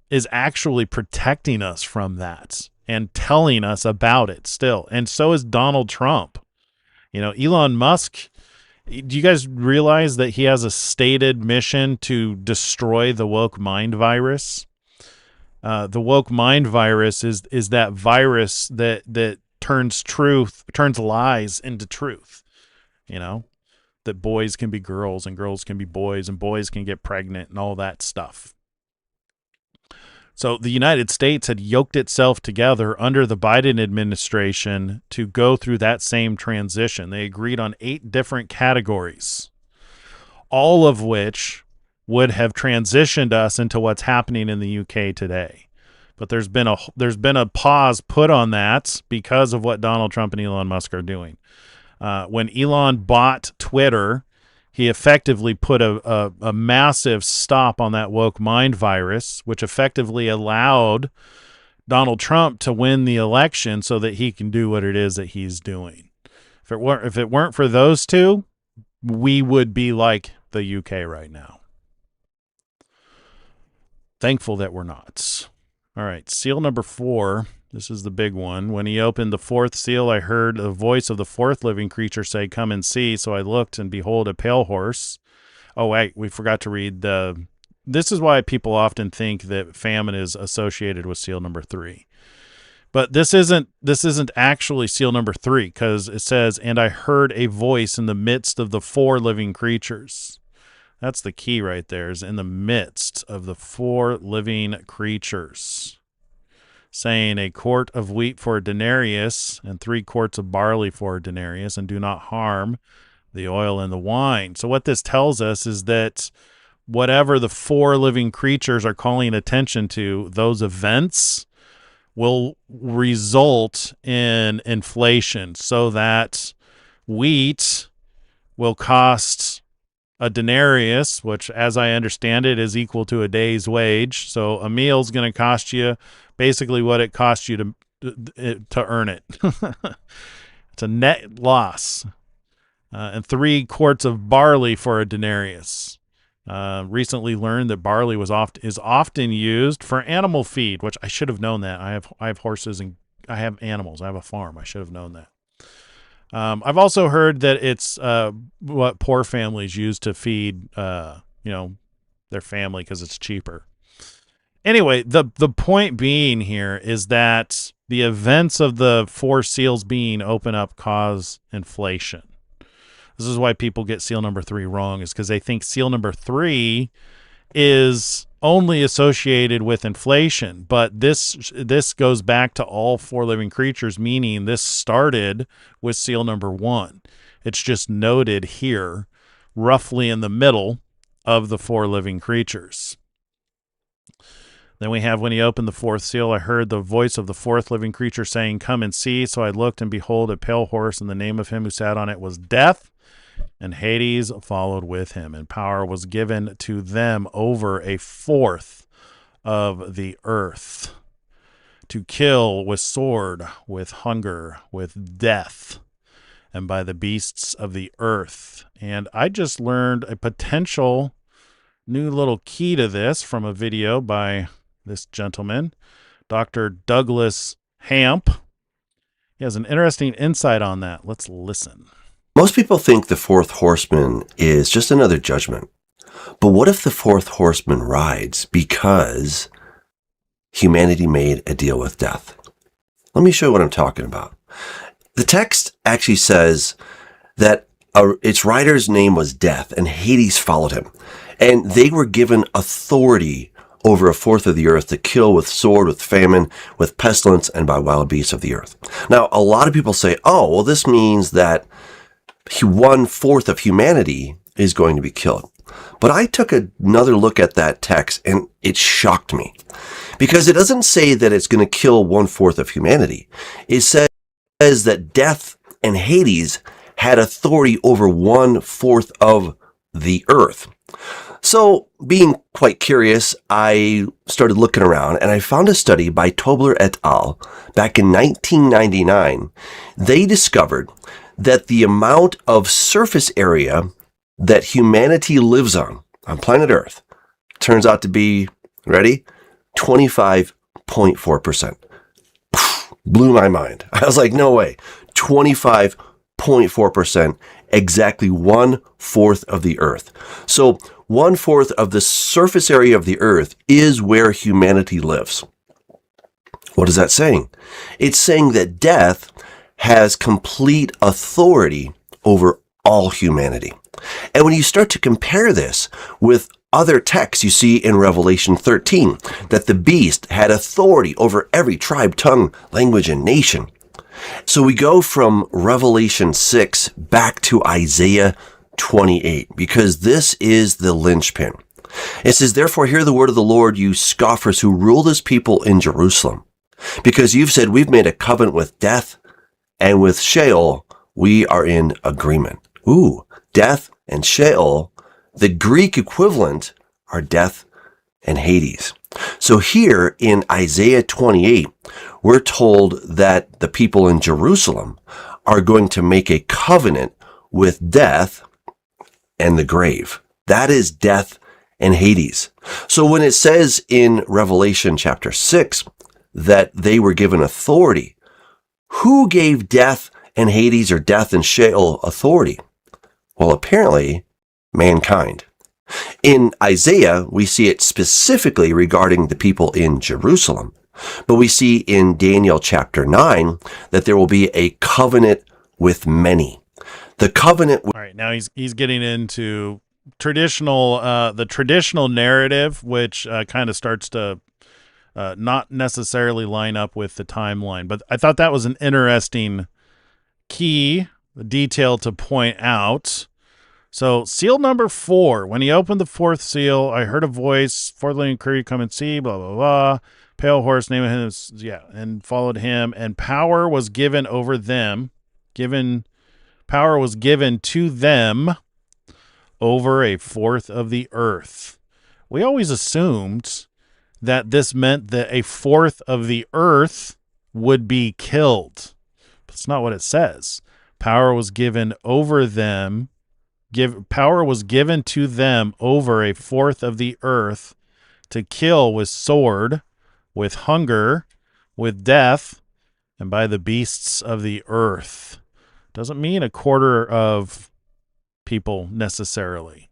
is actually protecting us from that and telling us about it still. And so is Donald Trump. Elon Musk, do you guys realize that he has a stated mission to destroy the woke mind virus? The woke mind virus is that virus that turns lies into truth. That boys can be girls and girls can be boys and boys can get pregnant and all that stuff. So the United States had yoked itself together under the Biden administration to go through that same transition. They agreed on 8 different categories, all of which would have transitioned us into what's happening in the UK today. But there's been a pause put on that because of what Donald Trump and Elon Musk are doing. When Elon bought Twitter, he effectively put a massive stop on that woke mind virus, which effectively allowed Donald Trump to win the election so that he can do what it is that he's doing. If it weren't for those two, we would be like the UK right now. Thankful that we're not. All right, seal number 4. This is the big one. When he opened the 4th seal, I heard the voice of the 4th living creature say, "Come and see." So I looked, and behold, a pale horse. Oh, wait, we forgot to read the... This is why people often think that famine is associated with seal number 3. But this isn't actually seal number 3, because it says, "And I heard a voice in the midst of the 4 living creatures." That's the key right there, is in the midst of the 4 living creatures. saying a quart of wheat for a denarius and 3 quarts of barley for a denarius, and do not harm the oil and the wine. So what this tells us is that whatever the 4 living creatures are calling attention to, those events will result in inflation, so that wheat will cost a denarius, which, as I understand it, is equal to a day's wage. So a meal's going to cost you basically what it costs you to earn it. It's a net loss. And 3 quarts of barley for a denarius. Recently learned that barley is often used for animal feed, which I should have known that. I have horses and I have animals. I have a farm. I should have known that. I've also heard that it's what poor families use to feed their family because it's cheaper. Anyway, the point being here is that the events of the 4 seals being open up cause inflation. This is why people get seal number 3 wrong, is because they think seal number 3 is only associated with inflation. But this goes back to all 4 living creatures, meaning this started with seal number 1. It's just noted here, roughly in the middle of the 4 living creatures. Then we have, when he opened the 4th seal, I heard the voice of the 4th living creature saying, "Come and see." So I looked, and behold, a pale horse, and the name of him who sat on it was Death. And Hades followed with him, and power was given to them over 1/4 of the earth, to kill with sword, with hunger, with death, and by the beasts of the earth. And I just learned a potential new little key to this from a video by this gentleman, Dr. Douglas Hamp. He has an interesting insight on that. Let's listen. Most people think the 4th horseman is just another judgment. But what if the 4th horseman rides because humanity made a deal with death? Let me show you what I'm talking about. The text actually says that its rider's name was Death, and Hades followed him. And they were given authority over 1/4 of the earth to kill with sword, with famine, with pestilence, and by wild beasts of the earth. Now, a lot of people say, oh, well, this means that 1/4 of humanity is going to be killed. But I took another look at that text, and it shocked me, because it doesn't say that it's going to kill 1/4 of humanity. It says that Death and Hades had authority over 1/4 of the earth. So, being quite curious, I started looking around, and I found a study by Tobler et al. Back in 1999. They discovered that the amount of surface area that humanity lives on planet Earth turns out to be, ready, 25.4%. Blew my mind. I was like, no way. 25.4%, exactly 1/4 of the Earth. So 1/4 of the surface area of the Earth is where humanity lives. What is that saying? It's saying that death has complete authority over all humanity. And when you start to compare this with other texts, you see in Revelation 13 that the beast had authority over every tribe, tongue, language, and nation. So we go from Revelation 6 back to Isaiah 28, because this is the linchpin. It says, "Therefore hear the word of the Lord, you scoffers who rule this people in Jerusalem. Because you've said, we've made a covenant with death, and with Sheol, we are in agreement." Ooh, death and Sheol, the Greek equivalent, are death and Hades. So here in Isaiah 28, we're told that the people in Jerusalem are going to make a covenant with death and the grave. That is death and Hades. So when it says in Revelation chapter 6 that they were given authority, who gave death and Hades, or death and Sheol, authority? Well, apparently, mankind. In Isaiah, we see it specifically regarding the people in Jerusalem. But we see in Daniel chapter 9 that there will be a covenant with many. The covenant. All right, now he's getting into the traditional narrative, which kind of starts to not necessarily line up with the timeline. But I thought that was an interesting key detail to point out. So seal number 4, when he opened the 4th seal, I heard a voice, 4th living creature, come and see, blah, blah, blah. Pale horse, name of him, and followed him, and power was given over them. Power was given to them over a 4th of the earth. We always assumed that this meant that a 4th of the earth would be killed. That's not what it says. Power was given over them. Power was given to them over a 4th of the earth to kill with sword, with hunger, with death, and by the beasts of the earth. Doesn't mean a quarter of people necessarily.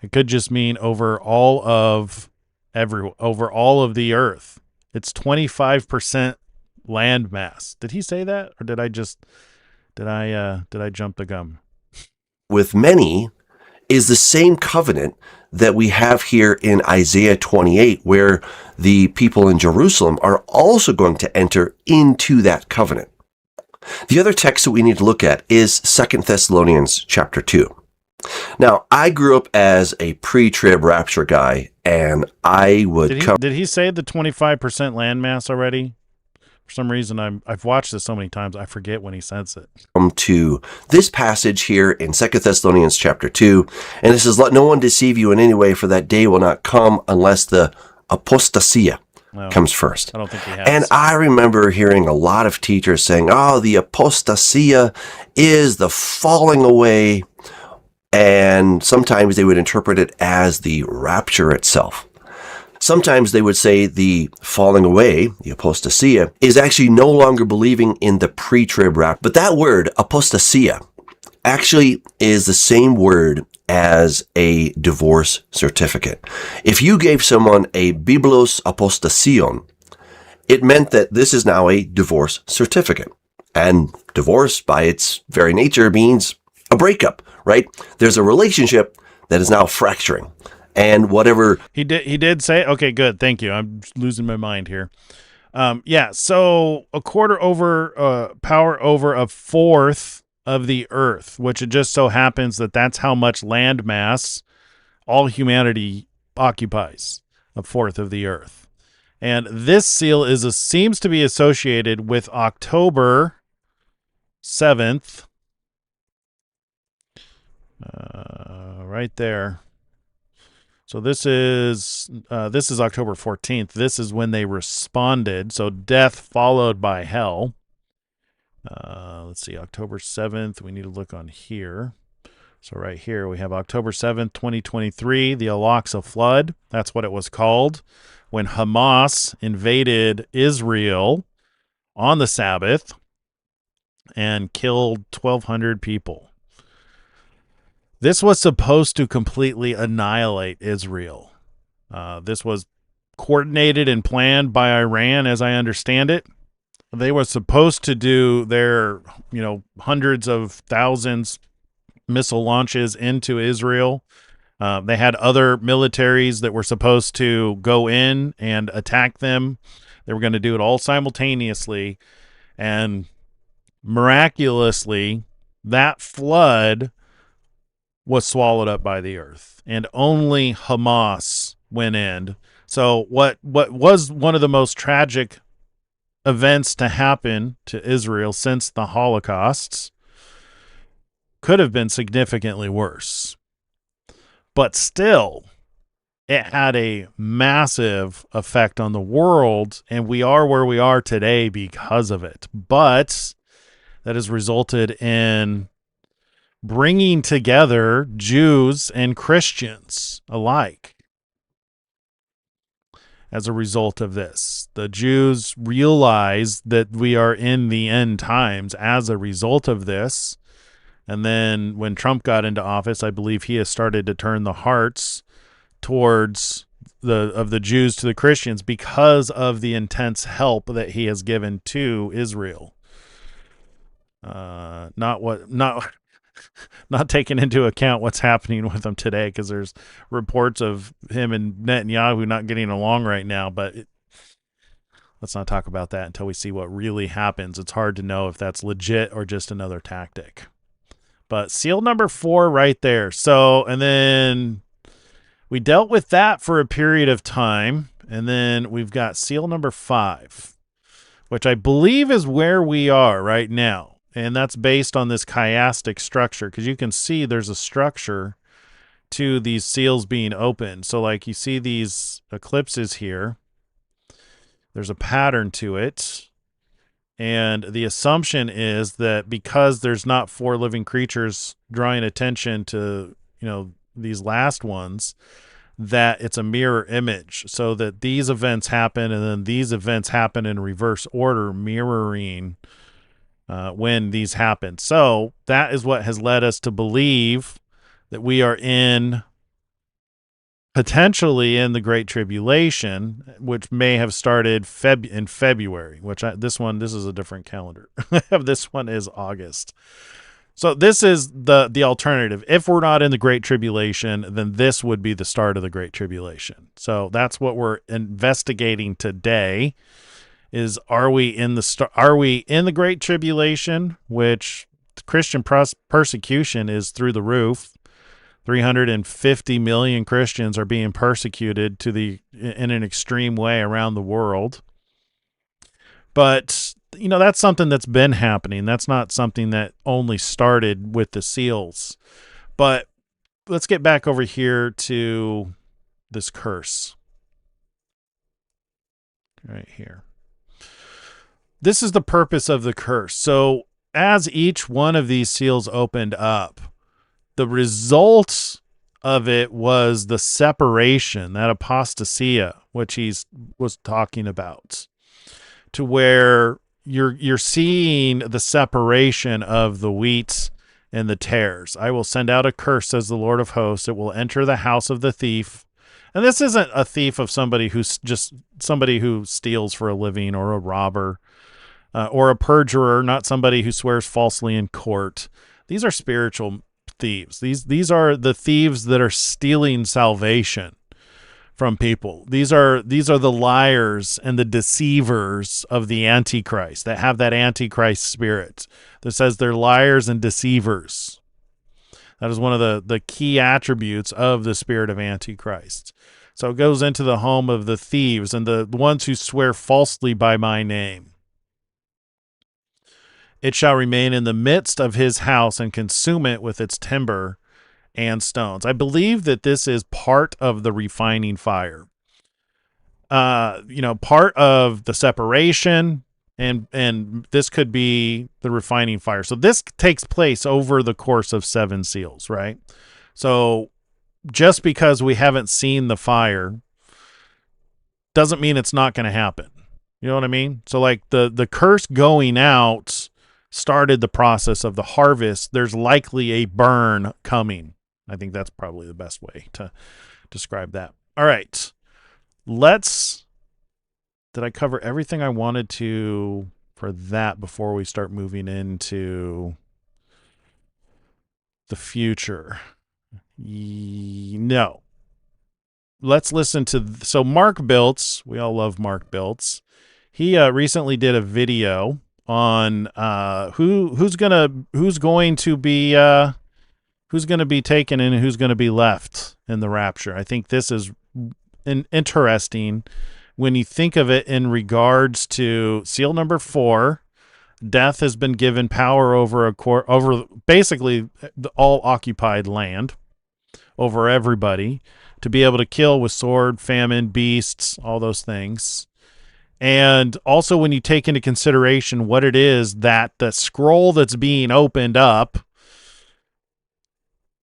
It could just mean over all of the earth. It's 25% land mass. Did he say that, or did I jump the gun? With many is the same covenant that we have here in Isaiah 28, where the people in Jerusalem are also going to enter into that covenant. The other text that we need to look at is 2 Thessalonians chapter 2. Now, I grew up as a pre-trib rapture guy, and I would Did he say the 25% landmass already? For some reason, I've watched this so many times, I forget when he says it. To this passage here in 2 Thessalonians chapter 2, and it says, "Let no one deceive you in any way, for that day will not come unless the apostasia comes first." I don't think he has. And I remember hearing a lot of teachers saying, the apostasia is the falling away, and sometimes they would interpret it as the rapture itself. Sometimes they would say the falling away, the apostasia, is actually no longer believing in the pre-trib rapture. But that word, apostasia, actually is the same word as a divorce certificate. If you gave someone a biblos apostasion, it meant that this is now a divorce certificate. And divorce, by its very nature, means a breakup, right? There's a relationship that is now fracturing. And whatever he did say, okay, good, thank you. I'm losing my mind here. So a quarter over, power over a 4th of the earth, which it just so happens that that's how much land mass all humanity occupies, a 4th of the earth. And this seal seems to be associated with October 7th, right there. So this is October 14th. This is when they responded. So death followed by hell. Let's see, October 7th. We need to look on here. So right here we have October 7th, 2023, the Al-Aqsa flood. That's what it was called when Hamas invaded Israel on the Sabbath and killed 1,200 people. This was supposed to completely annihilate Israel. This was coordinated and planned by Iran, as I understand it. They were supposed to do their, hundreds of thousands missile launches into Israel. They had other militaries that were supposed to go in and attack them. They were going to do it all simultaneously. And miraculously, that flood was swallowed up by the earth, and only Hamas went in. So what was one of the most tragic events to happen to Israel since the Holocausts could have been significantly worse. But still, it had a massive effect on the world, and we are where we are today because of it. But that has resulted in bringing together Jews and Christians alike. As a result of this, the Jews realize that we are in the end times as a result of this. And then when Trump got into office, I believe he has started to turn the hearts towards the Jews to the Christians because of the intense help that he has given to Israel. Not taking into account what's happening with them today, because there's reports of him and Netanyahu not getting along right now. But let's not talk about that until we see what really happens. It's hard to know if that's legit or just another tactic. But seal number 4 right there. So, and then we dealt with that for a period of time. And then we've got seal number 5, which I believe is where we are right now. And that's based on this chiastic structure, because you can see there's a structure to these seals being opened. So like you see these eclipses here. There's a pattern to it. And the assumption is that because there's not 4 living creatures drawing attention to, these last ones, that it's a mirror image, so that these events happen and then these events happen in reverse order, mirroring when these happen. So that is what has led us to believe that we are potentially in the Great Tribulation, which may have started in February, this is a different calendar. This one is August. So this is the alternative. If we're not in the Great Tribulation, then this would be the start of the Great Tribulation. So that's what we're investigating today. Are we in the Great Tribulation, which Christian persecution is through the roof. 350 million Christians are being persecuted in an extreme way around the world. But, that's something that's been happening. That's not something that only started with the seals. But let's get back over here to this curse. Right here. This is the purpose of the curse. So as each one of these seals opened up, the result of it was the separation, that apostasia, which he was talking about, to where you're seeing the separation of the wheat and the tares. I will send out a curse, says the Lord of hosts. It will enter the house of the thief. And this isn't a thief of somebody who's just somebody who steals for a living, or a robber, or a perjurer, not somebody who swears falsely in court. These are spiritual thieves. These are the thieves that are stealing salvation from people. These are the liars and the deceivers of the Antichrist, that have that Antichrist spirit that says they're liars and deceivers. That is one of the key attributes of the spirit of Antichrist. So it goes into the home of the thieves and the ones who swear falsely by my name. It shall remain in the midst of his house and consume it with its timber and stones. I believe that this is part of the refining fire. Part of the separation, and this could be the refining fire. So this takes place over the course of 7 seals, right? So just because we haven't seen the fire doesn't mean it's not going to happen. You know what I mean? So like the curse going out started the process of the harvest. There's likely a burn coming. I think that's probably the best way to describe that. All right. Did I cover everything I wanted to for that before we start moving into the future? No. Let's listen to, so Mark Biltz, we all love Mark Biltz. He recently did a video on who's going to be taken and who's going to be left in the rapture. I think this is interesting when you think of it in regards to seal number 4. Death has been given power over basically all occupied land, over everybody, to be able to kill with sword, famine, beasts, all those things. And also when you take into consideration what it is that the scroll that's being opened up,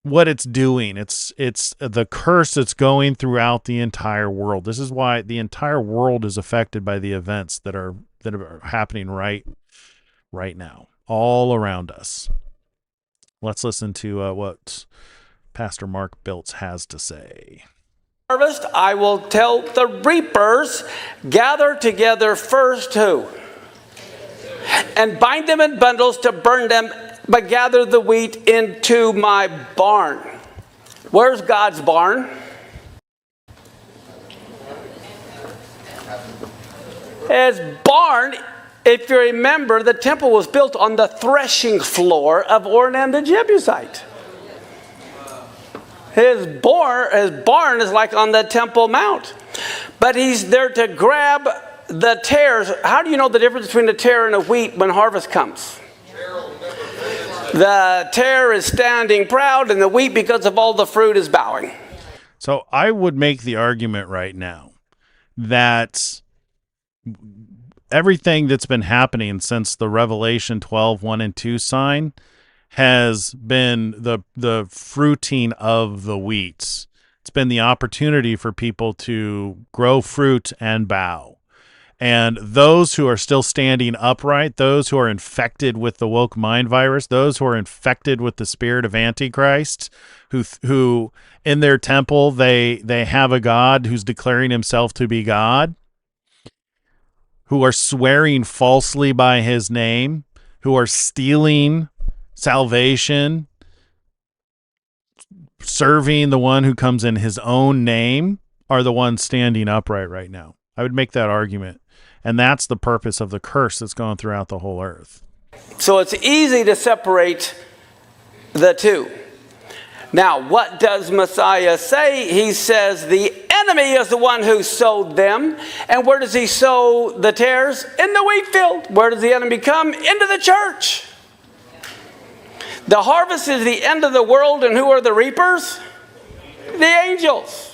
what it's doing, it's the curse that's going throughout the entire world. This is why the entire world is affected by the events that are happening right now, all around us. Let's listen to what Pastor Mark Biltz has to say. Harvest, I will tell the reapers, gather together first who? And bind them in bundles to burn them, but gather the wheat into my barn. Where's God's barn? His barn, if you remember, the temple was built on the threshing floor of Ornan the Jebusite. His barn is like on the Temple Mount. But he's there to grab the tares. How do you know the difference between a tare and a wheat when harvest comes? The tare is standing proud, and the wheat, because of all the fruit, is bowing. So I would make the argument right now that everything that's been happening since the Revelation 12:1 and 2 sign has been the fruiting of the wheats. It's been the opportunity for people to grow fruit and bow. And those who are still standing upright, those who are infected with the woke mind virus, those who are infected with the spirit of Antichrist, who in their temple they have a God who's declaring himself to be God, who are swearing falsely by his name, who are stealing salvation, serving the one who comes in his own name, are the ones standing upright right now. I would make that argument. And that's the purpose of the curse that's going throughout the whole earth. So it's easy to separate the two. Now, what does Messiah say? He says the enemy is the one who sowed them. And where does he sow the tares? In the wheat field. Where does the enemy come? Into the church. The harvest is the end of the world, and who are the reapers? The angels.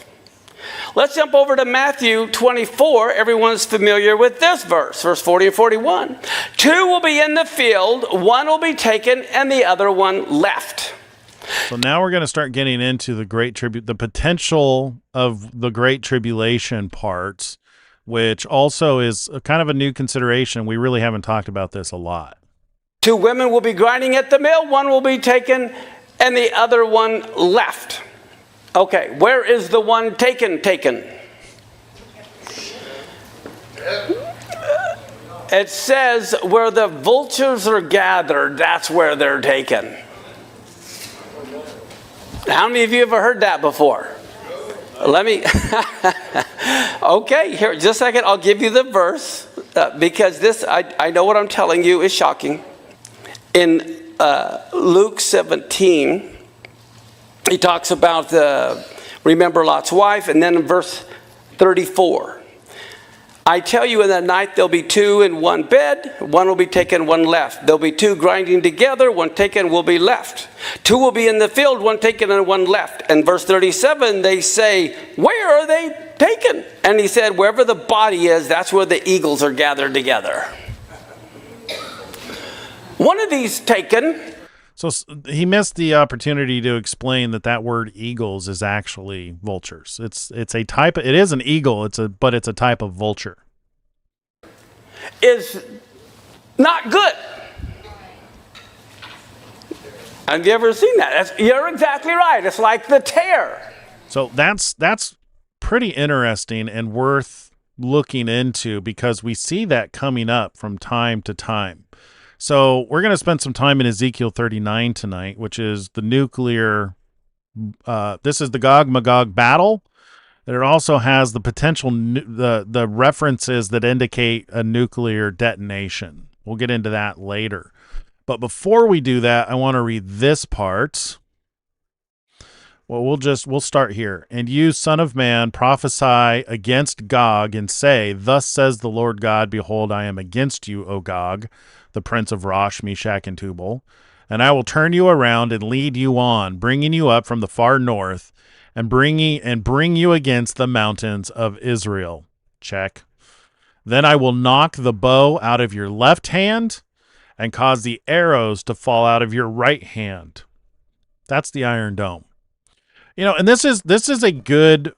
Let's jump over to Matthew 24. Everyone's familiar with this verse 40 and 41. 2 will be in the field, 1 will be taken, and the other one left. So now we're going to start getting into the potential of the Great Tribulation parts, which also is kind of a new consideration. We really haven't talked about this a lot. 2 women will be grinding at the mill, 1 will be taken, and the other one left. Okay, where is the one taken? It says where the vultures are gathered, that's where they're taken. How many of you ever heard that before? Let me, okay, here, just a second, I'll give you the verse, because this, I know what I'm telling you is shocking. In Luke 17, he talks about remember Lot's wife, and then in verse 34, I tell you in that night there'll be 2 in one bed, 1 will be taken, 1 left. There'll be 2 grinding together, 1 taken will be left. 2 will be in the field, 1 taken and 1 left. And verse 37, they say, where are they taken? And he said, wherever the body is, that's where the eagles are gathered together. One of these taken. So he missed the opportunity to explain that word eagles is actually vultures. It's a type. It is an eagle. But it's a type of vulture. Is not good. Have you ever seen that? You're exactly right. It's like the tare. So that's pretty interesting and worth looking into, because we see that coming up from time to time. So we're going to spend some time in Ezekiel 39 tonight, which is the nuclear, this is the Gog-Magog battle. And it also has the potential, the references that indicate a nuclear detonation. We'll get into that later. But before we do that, I want to read this part. Well, we'll start here. And you, son of man, prophesy against Gog and say, thus says the Lord God, behold, I am against you, O Gog, the prince of Rosh, Meshach, and Tubal, and I will turn you around and lead you on, bringing you up from the far north, and bring you against the mountains of Israel. Check. Then I will knock the bow out of your left hand, and cause the arrows to fall out of your right hand. That's the Iron Dome. And this is a good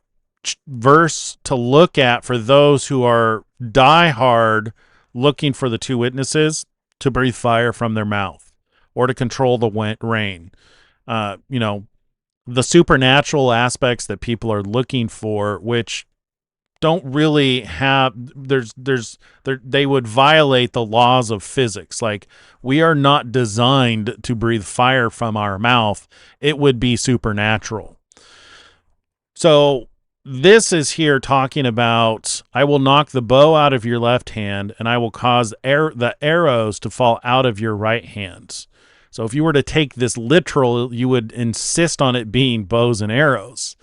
verse to look at for those who are diehard looking for the 2 witnesses to breathe fire from their mouth or to control the rain. The supernatural aspects that people are looking for, which don't really have, they would violate the laws of physics. Like, we are not designed to breathe fire from our mouth. It would be supernatural. So this is here talking about, I will knock the bow out of your left hand, and I will cause the arrows to fall out of your right hand. So if you were to take this literal, you would insist on it being bows and arrows.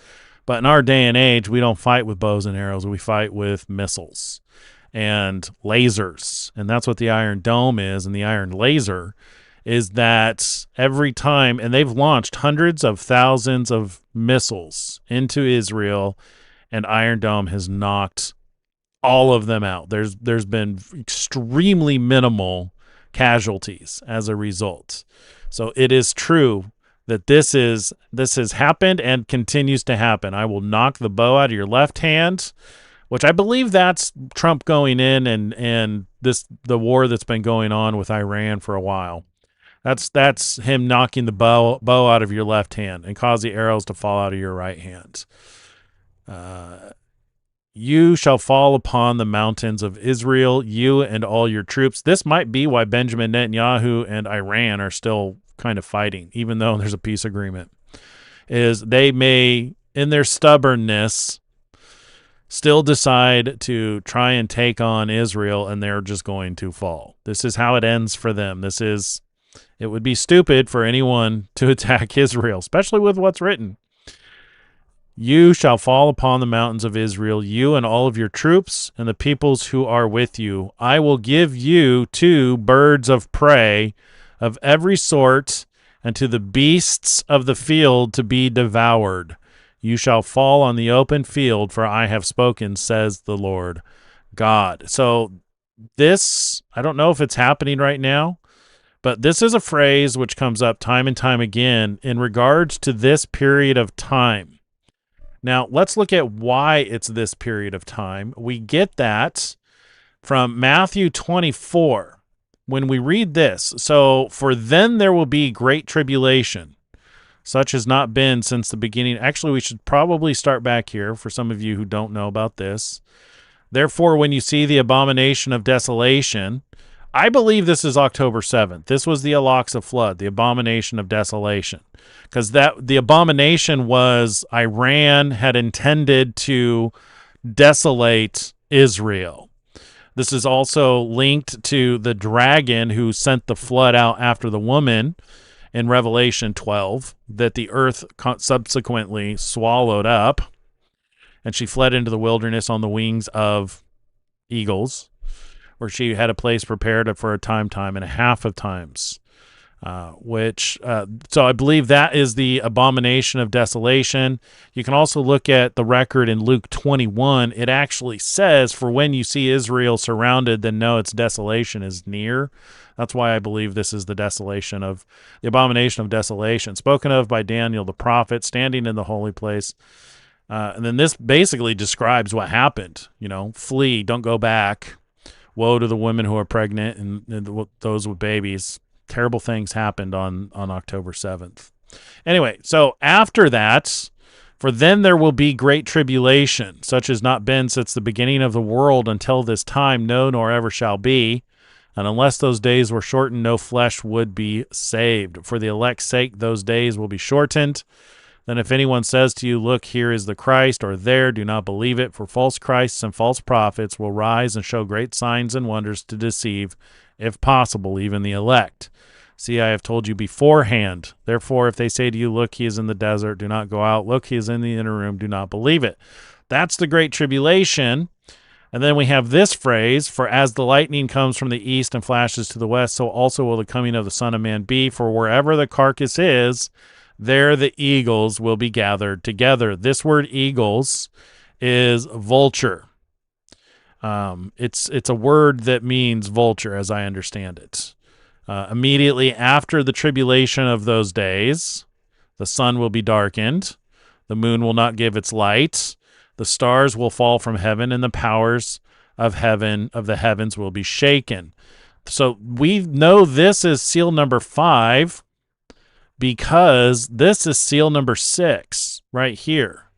But in our day and age, we don't fight with bows and arrows. We fight with missiles and lasers. And that's what the Iron Dome is, and the Iron Laser is that every time, and they've launched hundreds of thousands of missiles into Israel, and Iron Dome has knocked all of them out. There's been extremely minimal casualties as a result. So it is true that this has happened and continues to happen. I will knock the bow out of your left hand, which I believe that's Trump going in and the war that's been going on with Iran for a while. That's him knocking the bow out of your left hand and cause the arrows to fall out of your right hand. You shall fall upon the mountains of Israel, you and all your troops. This might be why Benjamin Netanyahu and Iran are still kind of fighting, even though there's a peace agreement, is they may, in their stubbornness, still decide to try and take on Israel, and they're just going to fall. This is how it ends for them. It would be stupid for anyone to attack Israel, especially with what's written. You shall fall upon the mountains of Israel, you and all of your troops and the peoples who are with you. I will give you to birds of prey of every sort, and to the beasts of the field to be devoured. You shall fall on the open field, for I have spoken, says the Lord God. So this, I don't know if it's happening right now, but this is a phrase which comes up time and time again in regards to this period of time. Now, let's look at why it's this period of time. We get that from Matthew 24. When we read this, so for then there will be great tribulation, such has not been since the beginning. Actually, we should probably start back here for some of you who don't know about this. Therefore, when you see the abomination of desolation, I believe this is October 7th. This was the Al-Aqsa flood, the abomination of desolation, because the abomination was Iran had intended to desolate Israel. This is also linked to the dragon who sent the flood out after the woman in Revelation 12 that the earth subsequently swallowed up, and she fled into the wilderness on the wings of eagles, where she had a place prepared for a time and a half of times. So I believe that is the abomination of desolation. You can also look at the record in Luke 21. It actually says, for when you see Israel surrounded, then know its desolation is near. That's why I believe this is the abomination of desolation, spoken of by Daniel the prophet, standing in the holy place. And then this basically describes what happened. Flee, don't go back. Woe to the women who are pregnant and those with babies. Terrible things happened on October 7th. Anyway, so after that, for then there will be great tribulation, such has not been since the beginning of the world until this time, no, nor ever shall be. And unless those days were shortened, no flesh would be saved. For the elect's sake, those days will be shortened. Then if anyone says to you, look, here is the Christ, or there, do not believe it. For false Christs and false prophets will rise and show great signs and wonders to deceive, if possible, even the elect. See, I have told you beforehand. Therefore, if they say to you, look, he is in the desert, do not go out. Look, he is in the inner room, do not believe it. That's the great tribulation. And then we have this phrase, for as the lightning comes from the east and flashes to the west, so also will the coming of the Son of Man be. For wherever the carcass is, there the eagles will be gathered together. This word eagles is vulture. It's a word that means vulture, as I understand it. Immediately after the tribulation of those days, the sun will be darkened, the moon will not give its light, the stars will fall from heaven, and the powers of the heavens will be shaken. So we know this is seal number 5 because this is seal number 6 right here.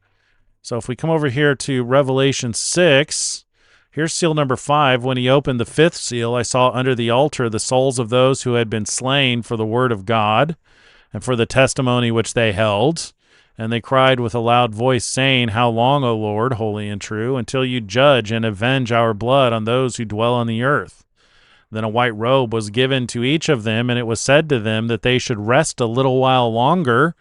So if we come over here to Revelation 6, here's seal number 5. When he opened the 5th seal, I saw under the altar the souls of those who had been slain for the word of God and for the testimony which they held. And they cried with a loud voice, saying, How long, O Lord, holy and true, until you judge and avenge our blood on those who dwell on the earth? Then a white robe was given to each of them, and it was said to them that they should rest a little while longer,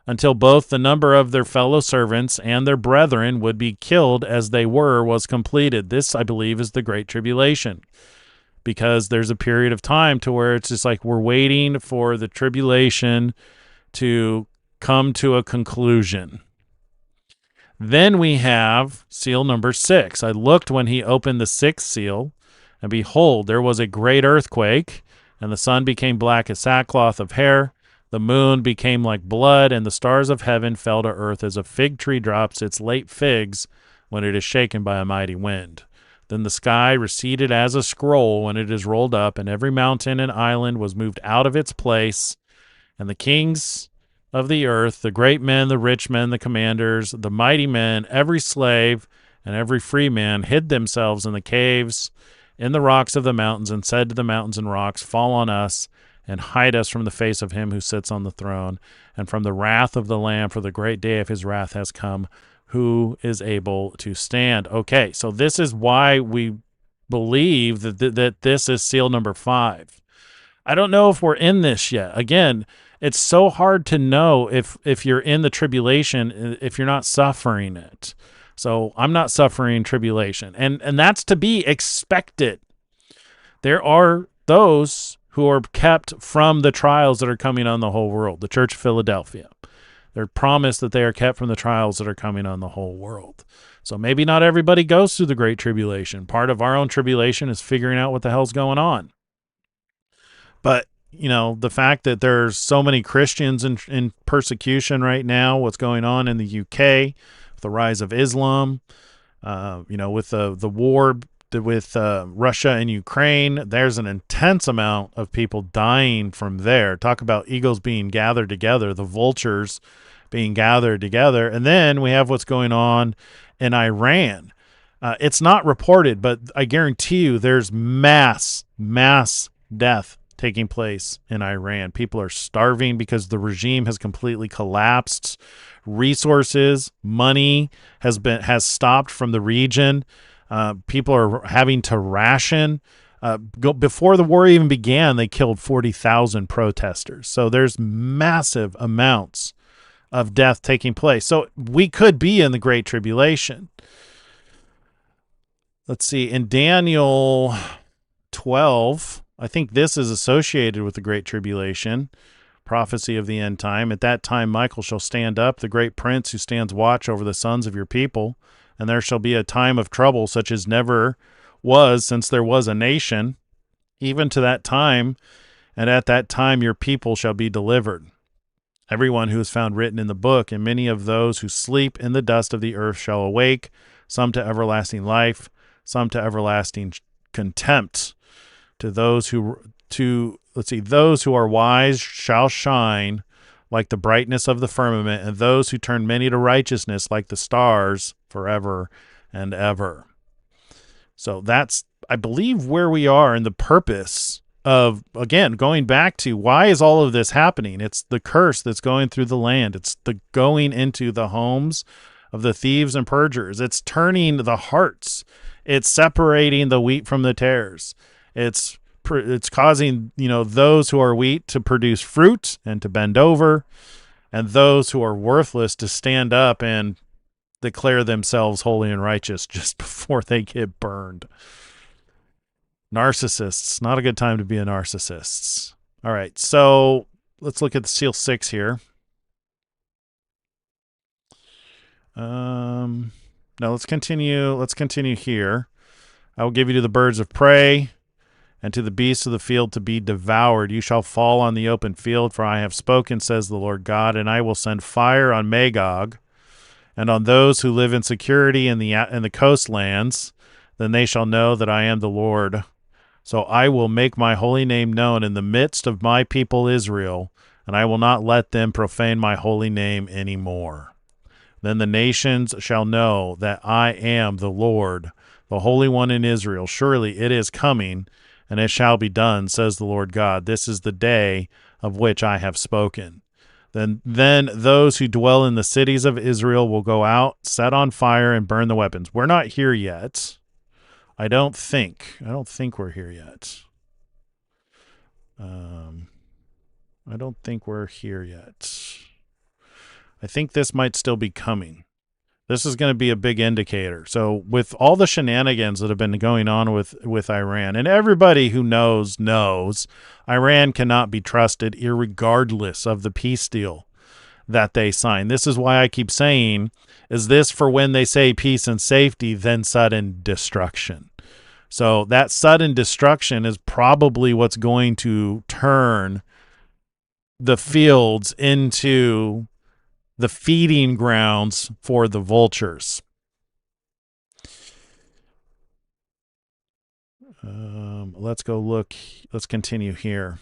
until both the number of their fellow servants and their brethren would be killed as they were was completed. This, I believe, is the Great Tribulation, because there's a period of time to where it's just like we're waiting for the tribulation to come to a conclusion. Then we have seal number 6. I looked when he opened the 6th seal, and behold, there was a great earthquake, and the sun became black as sackcloth of hair. The moon became like blood, and the stars of heaven fell to earth as a fig tree drops its late figs when it is shaken by a mighty wind. Then the sky receded as a scroll when it is rolled up, and every mountain and island was moved out of its place, and the kings of the earth, the great men, the rich men, the commanders, the mighty men, every slave and every free man hid themselves in the caves, in the rocks of the mountains, and said to the mountains and rocks, Fall on us, and hide us from the face of him who sits on the throne, and from the wrath of the Lamb, for the great day of his wrath has come. Who is able to stand? Okay, so this is why we believe that this is seal number 5. I don't know if we're in this yet. Again, it's so hard to know if you're in the tribulation, if you're not suffering it. So I'm not suffering tribulation. And that's to be expected. There are those who are kept from the trials that are coming on the whole world. The Church of Philadelphia. They're promised that they are kept from the trials that are coming on the whole world. So maybe not everybody goes through the Great Tribulation. Part of our own tribulation is figuring out what the hell's going on. But, you know, the fact that there's so many Christians in persecution right now, what's going on in the UK, the rise of Islam, with the war with Russia and Ukraine, there's an intense amount of people dying from there. Talk about eagles being gathered together, the vultures being gathered together. And then we have what's going on in Iran. It's not reported, but I guarantee you there's mass death taking place in Iran. People are starving because the regime has completely collapsed. Resources, money has stopped from the region. People are having to ration. Before the war even began, they killed 40,000 protesters. So there's massive amounts of death taking place. So we could be in the Great Tribulation. Let's see. In Daniel 12, I think this is associated with the Great Tribulation. Prophecy of the end time. At that time, Michael shall stand up, the great prince who stands watch over the sons of your people. And there shall be a time of trouble such as never was since there was a nation, even to that time, and at that time your people shall be delivered. Everyone who is found written in the book, and many of those who sleep in the dust of the earth shall awake, some to everlasting life, some to everlasting contempt. To those who are wise shall shine like the brightness of the firmament, and those who turn many to righteousness like the stars forever and ever. So that's, I believe, where we are in the purpose of, again, going back to why is all of this happening? It's the curse that's going through the land. It's the going into the homes of the thieves and perjurers. It's turning the hearts. It's separating the wheat from the tares. It's causing, those who are wheat to produce fruit and to bend over, and those who are worthless to stand up and declare themselves holy and righteous just before they get burned. Narcissists. Not a good time to be a narcissist. All right, so let's look at the seal 6 here. Now let's continue. Let's continue here. I will give you to the birds of prey, and to the beasts of the field to be devoured. You shall fall on the open field, for I have spoken, says the Lord God, and I will send fire on Magog, and on those who live in security in the coastlands. Then they shall know that I am the Lord. So I will make my holy name known in the midst of my people Israel, and I will not let them profane my holy name any more. Then the nations shall know that I am the Lord, the Holy One in Israel. Surely it is coming, and it shall be done, says the Lord God. This is the day of which I have spoken. Then those who dwell in the cities of Israel will go out, set on fire, and burn the weapons. We're not here yet. I don't think we're here yet. I don't think we're here yet. I think this might still be coming. This is going to be a big indicator. So with all the shenanigans that have been going on with Iran, and everybody who knows, Iran cannot be trusted irregardless of the peace deal that they sign. This is why I keep saying, is this for when they say peace and safety, then sudden destruction? So that sudden destruction is probably what's going to turn the fields into the feeding grounds for the vultures. Let's go look. Let's continue here.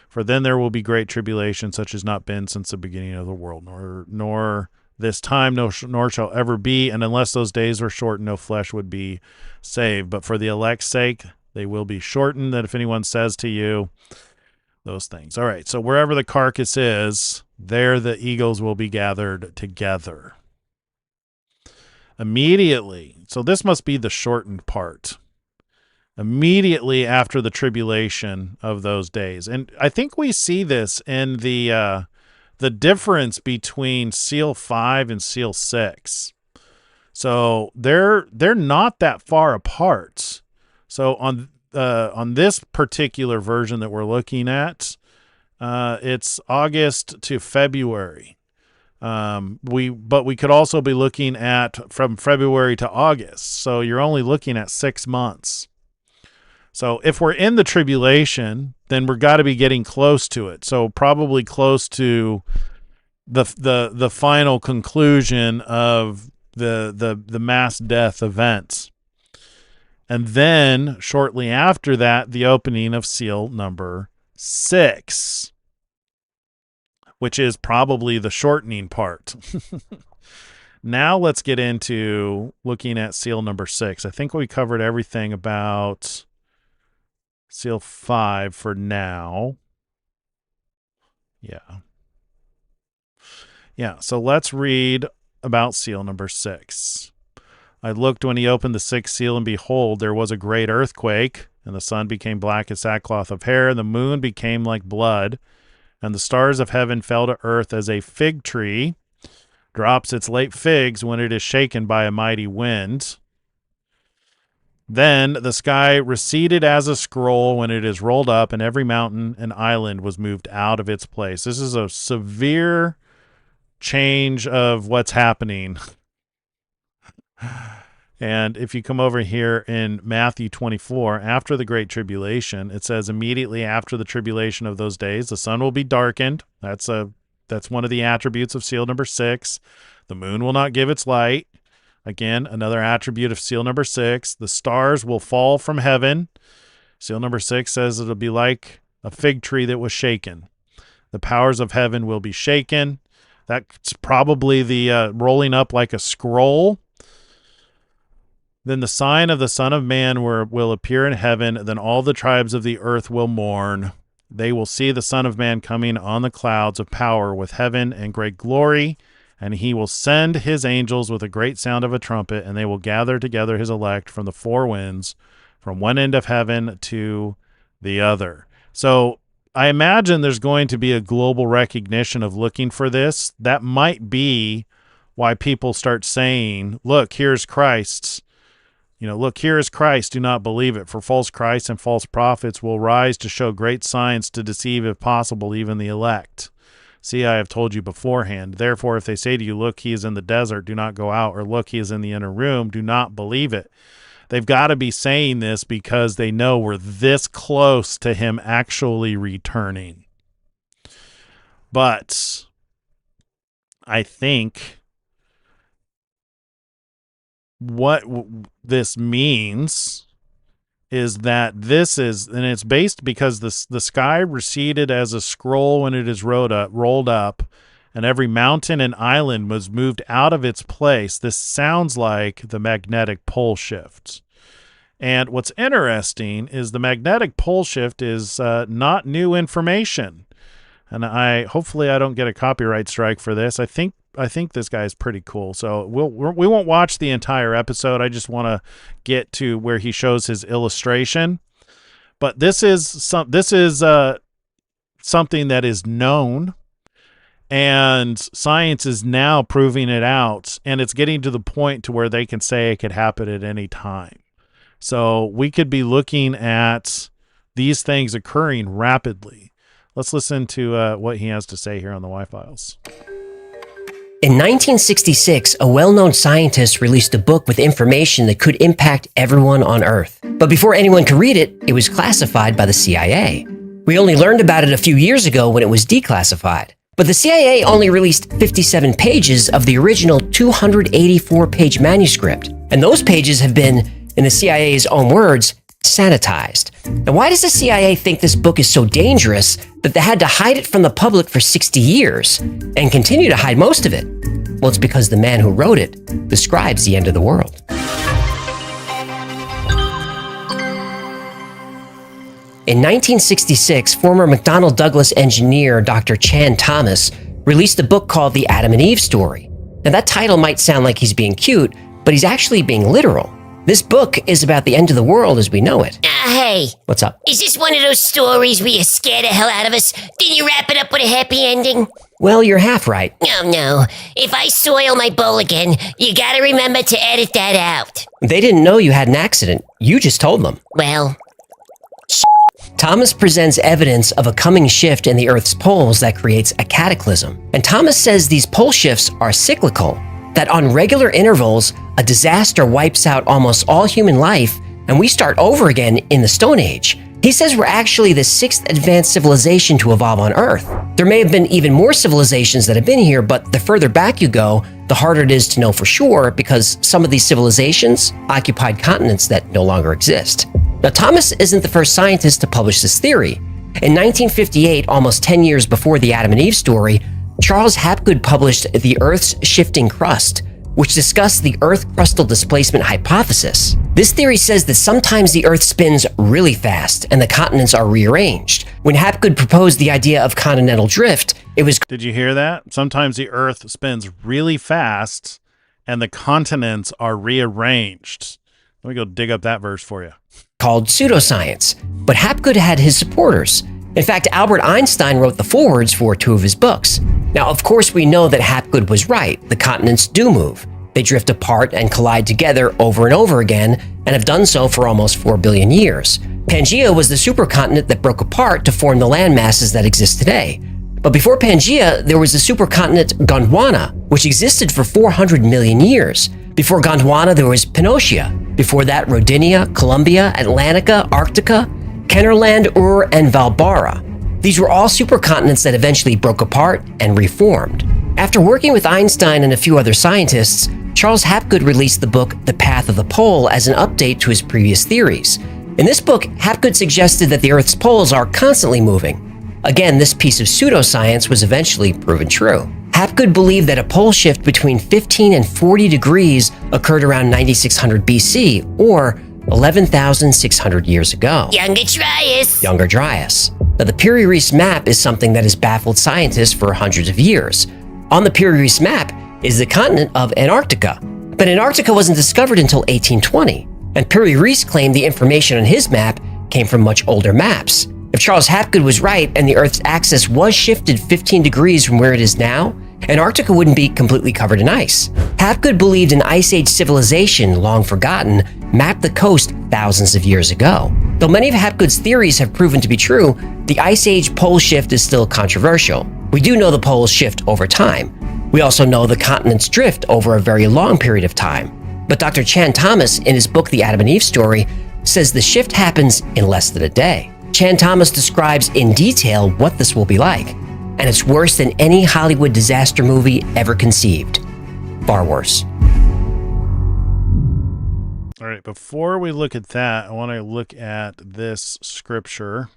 For then there will be great tribulation, such as not been since the beginning of the world, nor this time, nor shall ever be. And unless those days were shortened, no flesh would be saved. But for the elect's sake, they will be shortened. That if anyone says to you those things. All right. So wherever the carcass is, there the eagles will be gathered together. Immediately. So this must be the shortened part. Immediately after the tribulation of those days. And I think we see this in the difference between seal 5 and seal 6. So they're not that far apart. So on this particular version that we're looking at, it's August to February. But we could also be looking at from February to August. So you're only looking at 6 months. So if we're in the tribulation, then we're got to be getting close to it. So probably close to the final conclusion of the mass death events. And then shortly after that, the opening of seal number 6, which is probably the shortening part. Now let's get into looking at seal number 6. I think we covered everything about seal 5 for now. Yeah, so let's read about seal number 6. I looked when he opened the 6th seal, and behold, there was a great earthquake, and the sun became black as sackcloth of hair, and the moon became like blood, and the stars of heaven fell to earth as a fig tree drops its late figs when it is shaken by a mighty wind. Then the sky receded as a scroll when it is rolled up, and every mountain and island was moved out of its place. This is a severe change of what's happening. And if you come over here in Matthew 24, after the great tribulation, it says immediately after the tribulation of those days, the sun will be darkened. That's one of the attributes of seal number 6. The moon will not give its light. Again, another attribute of seal number 6. The stars will fall from heaven. Seal number 6 says it'll be like a fig tree that was shaken. The powers of heaven will be shaken. That's probably the rolling up like a scroll. Then the sign of the Son of Man will appear in heaven. Then all the tribes of the earth will mourn. They will see the Son of Man coming on the clouds of power with heaven and great glory. And he will send his angels with a great sound of a trumpet, and they will gather together his elect from the four winds, from one end of heaven to the other. So I imagine there's going to be a global recognition of looking for this. That might be why people start saying, look, here's Christ. Look, here is Christ. Do not believe it. For false Christs and false prophets will rise to show great signs to deceive, if possible, even the elect. See, I have told you beforehand. Therefore, if they say to you, look, he is in the desert, do not go out. Or look, he is in the inner room, do not believe it. They've got to be saying this because they know we're this close to him actually returning. But I think what this means is that this is, and it's based because the sky receded as a scroll when it is rolled up, and every mountain and island was moved out of its place. This sounds like the magnetic pole shift. And what's interesting is the magnetic pole shift is not new information. And hopefully I don't get a copyright strike for this. I think this guy is pretty cool. So we won't watch the entire episode. I just want to get to where he shows his illustration. But this is something that is known, and science is now proving it out, and it's getting to the point to where they can say it could happen at any time. So we could be looking at these things occurring rapidly. Let's listen to what he has to say here on the Y-Files. In 1966, a well-known scientist released a book with information that could impact everyone on Earth. But before anyone could read it, it was classified by the CIA. We only learned about it a few years ago when it was declassified. But the CIA only released 57 pages of the original 284-page manuscript. And those pages have been, in the CIA's own words, sanitized. Now, why does the CIA think this book is so dangerous that they had to hide it from the public for 60 years and continue to hide most of it? Well, it's because the man who wrote it describes the end of the world. In 1966, former McDonnell Douglas engineer Dr. Chan Thomas released a book called The Adam and Eve Story. Now, that title might sound like he's being cute, but he's actually being literal. This book is about the end of the world as we know it. Hey. What's up? Is this one of those stories where you scare the hell out of us? Then you wrap it up with a happy ending? Well, you're half right. Oh, no. If I soil my bowl again, you gotta remember to edit that out. They didn't know you had an accident. You just told them. Well... Thomas presents evidence of a coming shift in the Earth's poles that creates a cataclysm. And Thomas says these pole shifts are cyclical, that on regular intervals, a disaster wipes out almost all human life, and we start over again in the Stone Age. He says we're actually the 6th advanced civilization to evolve on Earth. There may have been even more civilizations that have been here, but the further back you go, the harder it is to know for sure because some of these civilizations occupied continents that no longer exist. Now, Thomas isn't the first scientist to publish this theory. In 1958, almost 10 years before the Adam and Eve story, Charles Hapgood published The Earth's Shifting Crust, which discussed the Earth crustal displacement hypothesis. This theory says that sometimes the Earth spins really fast and the continents are rearranged. When Hapgood proposed the idea of continental drift, it was... Did you hear that? Sometimes the Earth spins really fast and the continents are rearranged. Let me go dig up that verse for you. Called pseudoscience, but Hapgood had his supporters. In fact, Albert Einstein wrote the forewords for 2 of his books. Now, of course, we know that Hapgood was right. The continents do move. They drift apart and collide together over and over again, and have done so for almost 4 billion years. Pangaea was the supercontinent that broke apart to form the land masses that exist today. But before Pangaea, there was the supercontinent Gondwana, which existed for 400 million years. Before Gondwana, there was Pannotia. Before that, Rodinia, Columbia, Atlantica, Arctica, Kennerland, Ur, and Valbara. These were all supercontinents that eventually broke apart and reformed. After working with Einstein and a few other scientists, Charles Hapgood released the book The Path of the Pole as an update to his previous theories. In this book, Hapgood suggested that the Earth's poles are constantly moving. Again, this piece of pseudoscience was eventually proven true. Hapgood believed that a pole shift between 15 and 40 degrees occurred around 9600 BC, or 11,600 years ago. Younger Dryas. Now, the Piri-Reis map is something that has baffled scientists for hundreds of years. On the Piri-Reis map is the continent of Antarctica. But Antarctica wasn't discovered until 1820, and Piri-Reis claimed the information on his map came from much older maps. If Charles Hapgood was right and the Earth's axis was shifted 15 degrees from where it is now, Antarctica wouldn't be completely covered in ice. Hapgood believed an Ice Age civilization, long forgotten, mapped the coast thousands of years ago. Though many of Hapgood's theories have proven to be true, the Ice Age pole shift is still controversial. We do know the poles shift over time. We also know the continents drift over a very long period of time. But Dr. Chan Thomas, in his book The Adam and Eve Story, says the shift happens in less than a day. Chan Thomas describes in detail what this will be like, and it's worse than any Hollywood disaster movie ever conceived. Far worse. All right, before we look at that, I want to look at this scripture.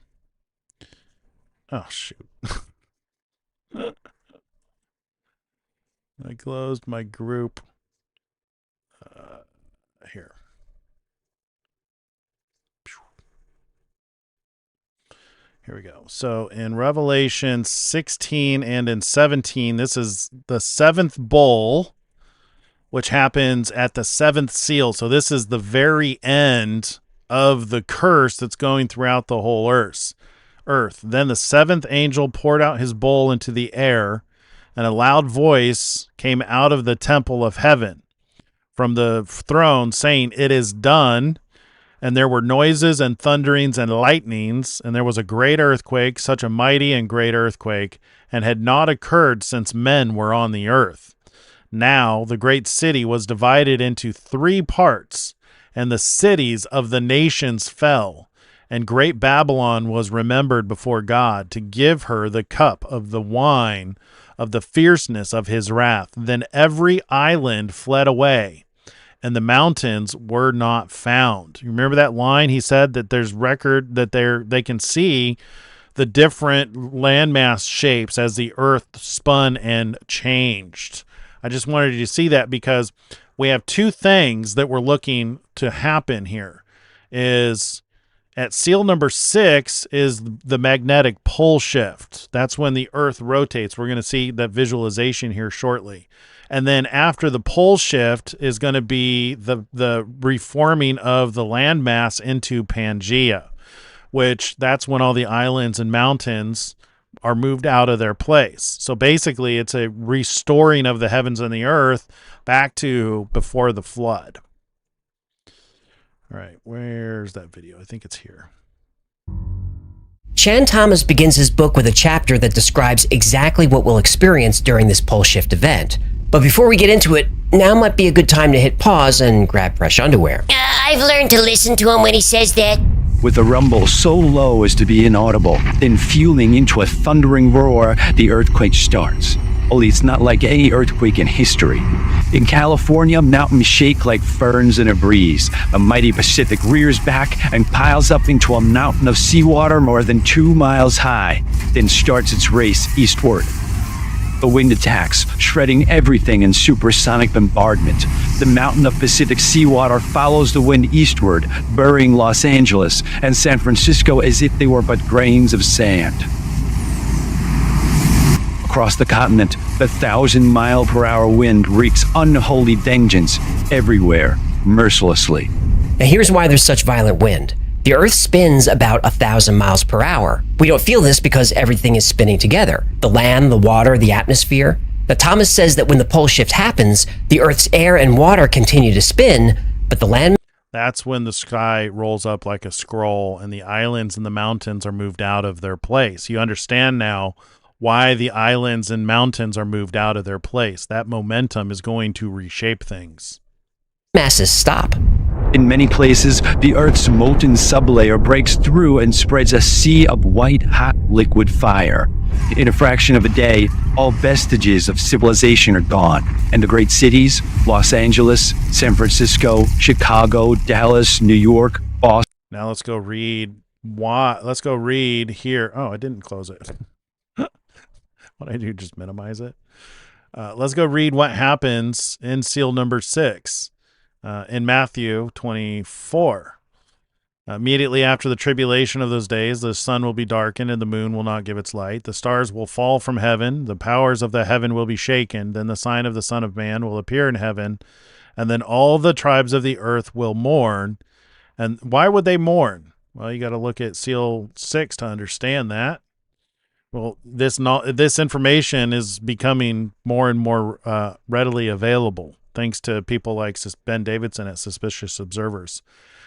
Oh, shoot. I closed my group. Here. Here we go. So in Revelation 16 and in 17, this is the seventh bowl, which happens at the seventh seal. So this is the very end of the curse that's going throughout the whole earth. Then the seventh angel poured out his bowl into the air, and a loud voice came out of the temple of heaven from the throne saying, "It is done." And there were noises and thunderings and lightnings, and there was a great earthquake, such a mighty and great earthquake, and had not occurred since men were on the earth. Now the great city was divided into 3 parts, and the cities of the nations fell. And great Babylon was remembered before God to give her the cup of the wine of the fierceness of his wrath. Then every island fled away, and the mountains were not found. You remember that line? He said that there's record that they can see the different landmass shapes as the earth spun and changed. I just wanted you to see that because we have 2 things that we're looking to happen here. Is at seal number 6 is the magnetic pole shift. That's when the earth rotates. We're going to see that visualization here shortly. And then after the pole shift is going to be the reforming of the landmass into Pangea, which that's when all the islands and mountains are moved out of their place. So basically it's a restoring of the heavens and the earth back to before the flood. All right, where's that video? I think it's here. Chan Thomas begins his book with a chapter that describes exactly what we'll experience during this pole shift event. But before we get into it, now might be a good time to hit pause and grab fresh underwear. I've learned to listen to him when he says that. With a rumble so low as to be inaudible, then fueling into a thundering roar, the earthquake starts. Only it's not like any earthquake in history. In California, mountains shake like ferns in a breeze. The mighty Pacific rears back and piles up into a mountain of seawater more than 2 miles high, then starts its race eastward. The wind attacks, shredding everything in supersonic bombardment. The mountain of Pacific seawater follows the wind eastward, burying Los Angeles and San Francisco as if they were but grains of sand. Across the continent, the 1,000-mile-per-hour wind wreaks unholy vengeance everywhere, mercilessly. Now here's why there's such violent wind. The Earth spins about 1,000 miles per hour. We don't feel this because everything is spinning together. The land, the water, the atmosphere. Now Thomas says that when the pole shift happens, the Earth's air and water continue to spin, but the land... That's when the sky rolls up like a scroll and the islands and the mountains are moved out of their place. You understand now why the islands and mountains are moved out of their place. That momentum is going to reshape things. Masses stop. In many places, the Earth's molten sublayer breaks through and spreads a sea of white, hot liquid fire. In a fraction of a day, all vestiges of civilization are gone, and the great cities, Los Angeles, San Francisco, Chicago, Dallas, New York, Boston. Now let's go read here. Oh, I didn't close it. What I do, just minimize it. Let's go read what happens in seal number 6. In Matthew 24. Immediately after the tribulation of those days, the sun will be darkened and the moon will not give its light. The stars will fall from heaven. The powers of the heaven will be shaken. Then the sign of the Son of Man will appear in heaven. And then all the tribes of the earth will mourn. And why would they mourn? Well, you got to look at seal 6 to understand that. Well, this information is becoming more and more readily available, thanks to people like Ben Davidson at Suspicious Observers.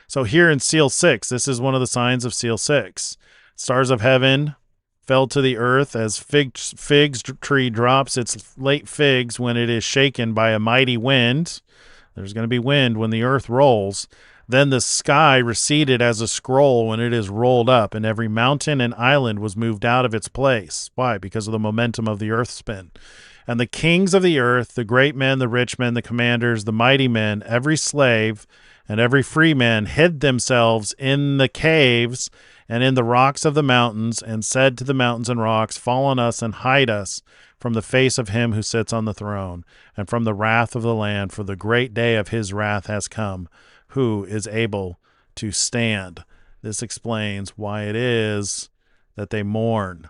So here in seal 6, this is one of the signs of seal 6. Stars of heaven fell to the earth as figs tree drops its late figs when it is shaken by a mighty wind. There's going to be wind when the earth rolls. Then the sky receded as a scroll when it is rolled up, and every mountain and island was moved out of its place. Why? Because of the momentum of the earth spin. And the kings of the earth, the great men, the rich men, the commanders, the mighty men, every slave and every free man hid themselves in the caves and in the rocks of the mountains, and said to the mountains and rocks, fall on us and hide us from the face of him who sits on the throne, and from the wrath of the Lamb, for the great day of his wrath has come. Who is able to stand? This explains why it is that they mourn.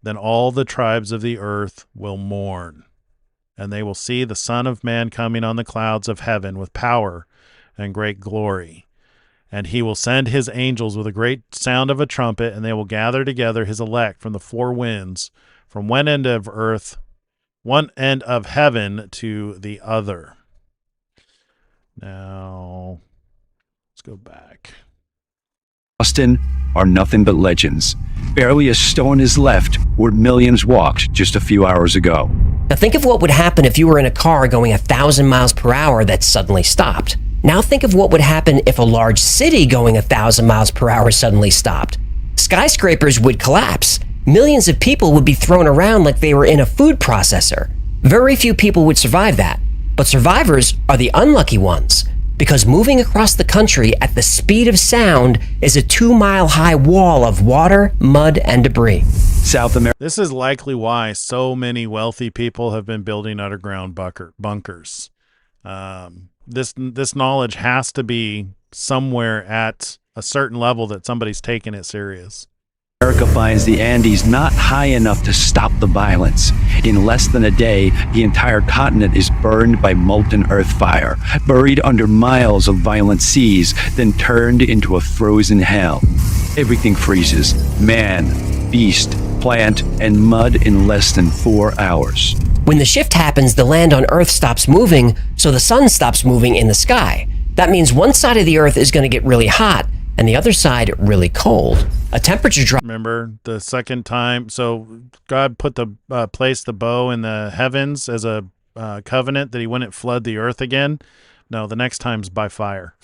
Then all the tribes of the earth will mourn, and they will see the Son of Man coming on the clouds of heaven with power and great glory. And he will send his angels with a great sound of a trumpet, and they will gather together his elect from the four winds, from one end of earth, one end of heaven to the other. Now, let's go back. Austin are nothing but legends. Barely a stone is left where millions walked just a few hours ago. Now think of what would happen if you were in a car going 1,000 miles per hour that suddenly stopped. Now think of what would happen if a large city going 1,000 miles per hour suddenly stopped. Skyscrapers would collapse. Millions of people would be thrown around like they were in a food processor. Very few people would survive that. But survivors are the unlucky ones, because moving across the country at the speed of sound is a 2-mile-high wall of water, mud, and debris. South America. This is likely why so many wealthy people have been building underground bunkers. This knowledge has to be somewhere at a certain level that somebody's taking it serious. America finds the Andes not high enough to stop the violence. In less than a day, the entire continent is burned by molten earth fire, buried under miles of violent seas, then turned into a frozen hell. Everything freezes: man, beast, plant, and mud in less than 4 hours. When the shift happens, the land on Earth stops moving, so the sun stops moving in the sky. That means one side of the Earth is going to get really hot, and the other side really cold. A temperature drop. Remember the second time? So God put placed the bow in the heavens as a covenant that he wouldn't flood the earth again. No, the next time's by fire.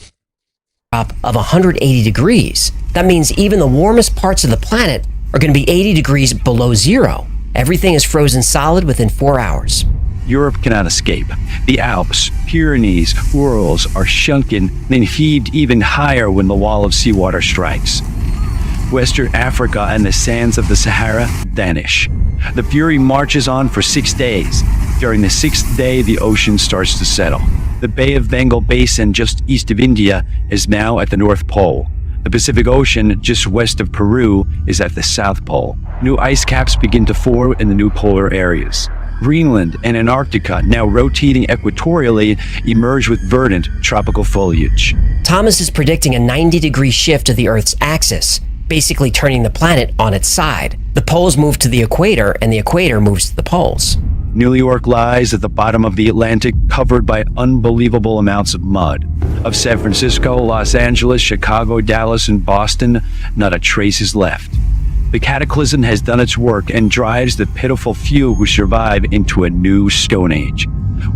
Of 180 degrees. That means even the warmest parts of the planet are going to be 80 degrees below zero. Everything is frozen solid within 4 hours. Europe cannot escape. The Alps, Pyrenees, Urals are sunken, then heaved even higher when the wall of seawater strikes. Western Africa and the sands of the Sahara vanish. The fury marches on for 6 days. During the 6th day, the ocean starts to settle. The Bay of Bengal Basin just east of India is now at the North Pole. The Pacific Ocean just west of Peru is at the South Pole. New ice caps begin to form in the new polar areas. Greenland and Antarctica, now rotating equatorially, emerge with verdant tropical foliage. Thomas is predicting a 90-degree shift of the Earth's axis, basically turning the planet on its side. The poles move to the equator, and the equator moves to the poles. New York lies at the bottom of the Atlantic, covered by unbelievable amounts of mud. Of San Francisco, Los Angeles, Chicago, Dallas, and Boston, not a trace is left. The cataclysm has done its work and drives the pitiful few who survive into a new Stone Age.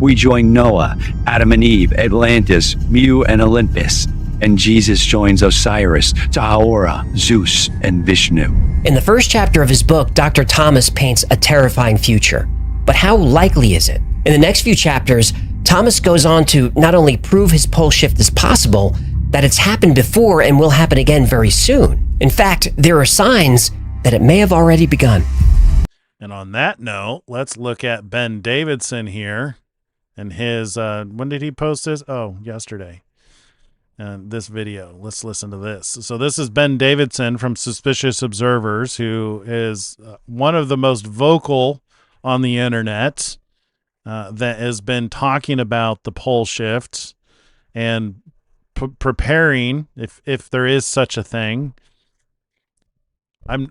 We join Noah, Adam and Eve, Atlantis, Mu and Olympus, and Jesus joins Osiris, Tahora, Zeus, and Vishnu. In the first chapter of his book, Dr. Thomas paints a terrifying future. But how likely is it? In the next few chapters, Thomas goes on to not only prove his pole shift is possible, that it's happened before and will happen again very soon. In fact, there are signs that it may have already begun. And on that note, let's look at Ben Davidson here and his, when did he post this? Oh, yesterday. This video. Let's listen to this. So this is Ben Davidson from Suspicious Observers, who is one of the most vocal on the internet that has been talking about the pole shift and preparing, if there is such a thing.